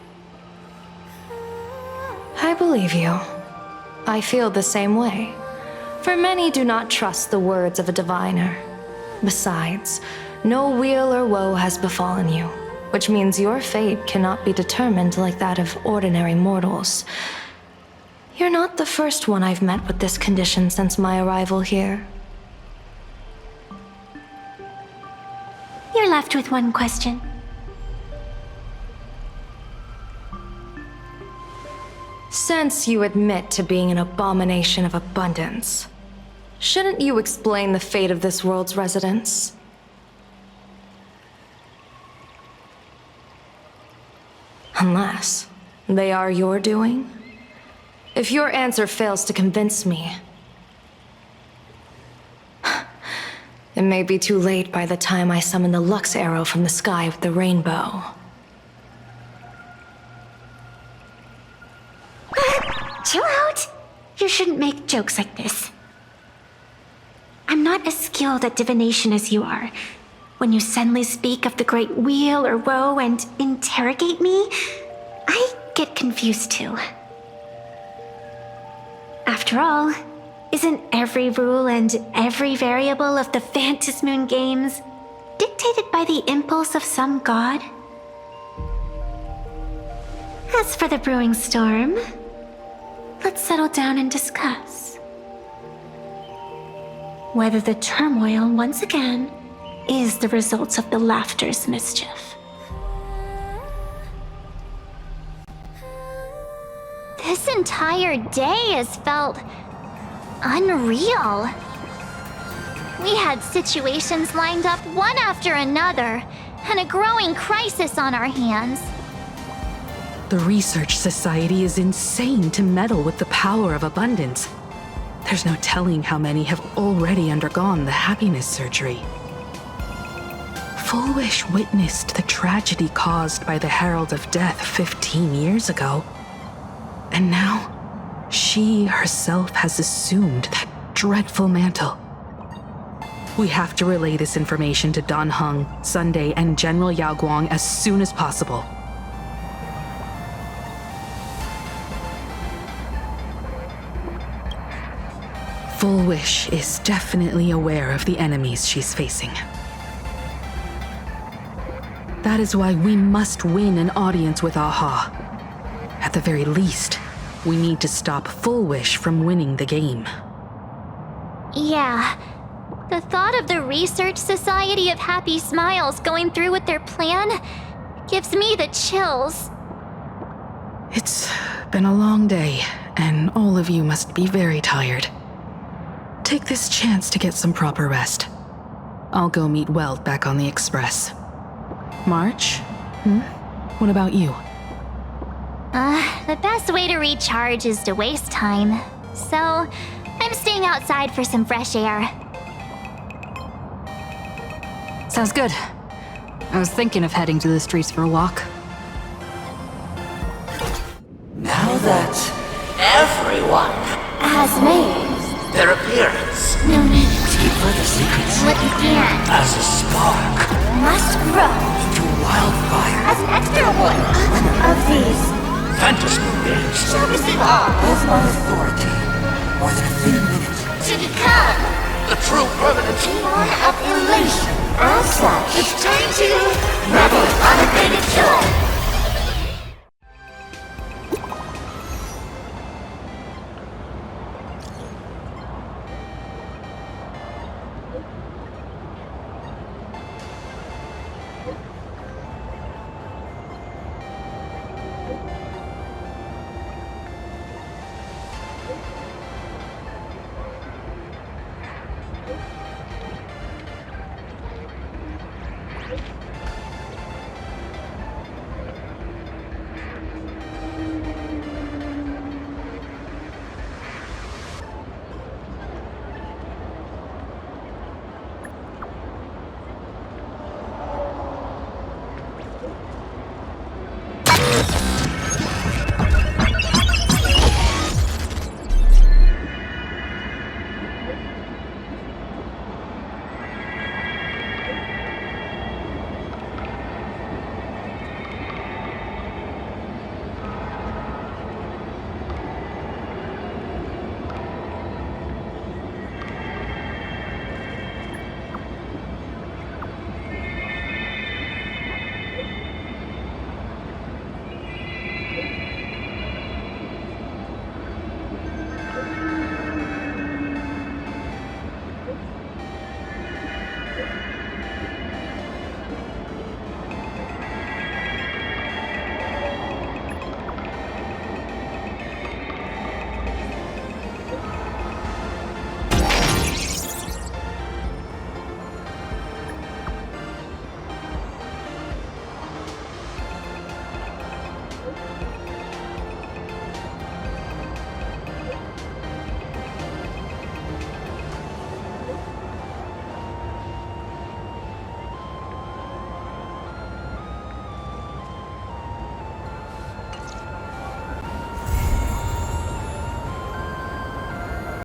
Speaker 23: I believe you. I feel the same way. For many do not trust the words of a diviner. Besides, no weal or woe has befallen you, which means your fate cannot be determined like that of ordinary mortals. You're not the first one I've met with this condition since my arrival here.
Speaker 20: You're left with one question.
Speaker 23: Since you admit to being an abomination of abundance, shouldn't you explain the fate of this world's residents? Unless they are your doing? If your answer fails to convince me, it may be too late by the time I summon the Lux Arrow from the sky with the rainbow.
Speaker 20: Chill out! You shouldn't make jokes like this. I'm not as skilled at divination as you are. When you suddenly speak of the great weal or woe and interrogate me, I get confused too. After all, isn't every rule and every variable of the Phantasmoon Games dictated by the impulse of some god? As for the brewing storm, let's settle down and discuss whether the turmoil once again is the result of the laughter's mischief.
Speaker 19: This entire day has felt unreal. We had situations lined up one after another, and a growing crisis on our hands.
Speaker 5: The Research Society is insane to meddle with the power of abundance. There's no telling how many have already undergone the happiness surgery. Full Wish witnessed the tragedy caused by the Herald of Death 15 years ago. And now, she herself has assumed that dreadful mantle. We have to relay this information to Dan Heng, Sunday, and General Yao Guang as soon as possible. Full Wish is definitely aware of the enemies she's facing. That is why we must win an audience with Aha. At the very least, we need to stop Full Wish from winning the game.
Speaker 19: Yeah. The thought of the Research Society of Happy Smiles going through with their plan gives me the chills.
Speaker 5: It's been a long day, and all of you must be very tired. Take this chance to get some proper rest. I'll go meet Weld back on the Express. March? What about you?
Speaker 19: The best way to recharge is to waste time. So, I'm staying outside for some fresh air.
Speaker 9: Sounds good. I was thinking of heading to the streets for a walk.
Speaker 11: Now that everyone
Speaker 19: has made
Speaker 11: their appearance,
Speaker 19: no need
Speaker 11: to keep further secrets
Speaker 19: what you can
Speaker 11: as a spark
Speaker 19: must grow
Speaker 11: into wildfire.
Speaker 19: As an extra one of these
Speaker 11: Phantasmoon Games
Speaker 19: shall receive all
Speaker 11: of my authority more than a thin minute
Speaker 19: to become
Speaker 11: the true permanent
Speaker 12: demon of elation. As such, it's time to revel unabated joy.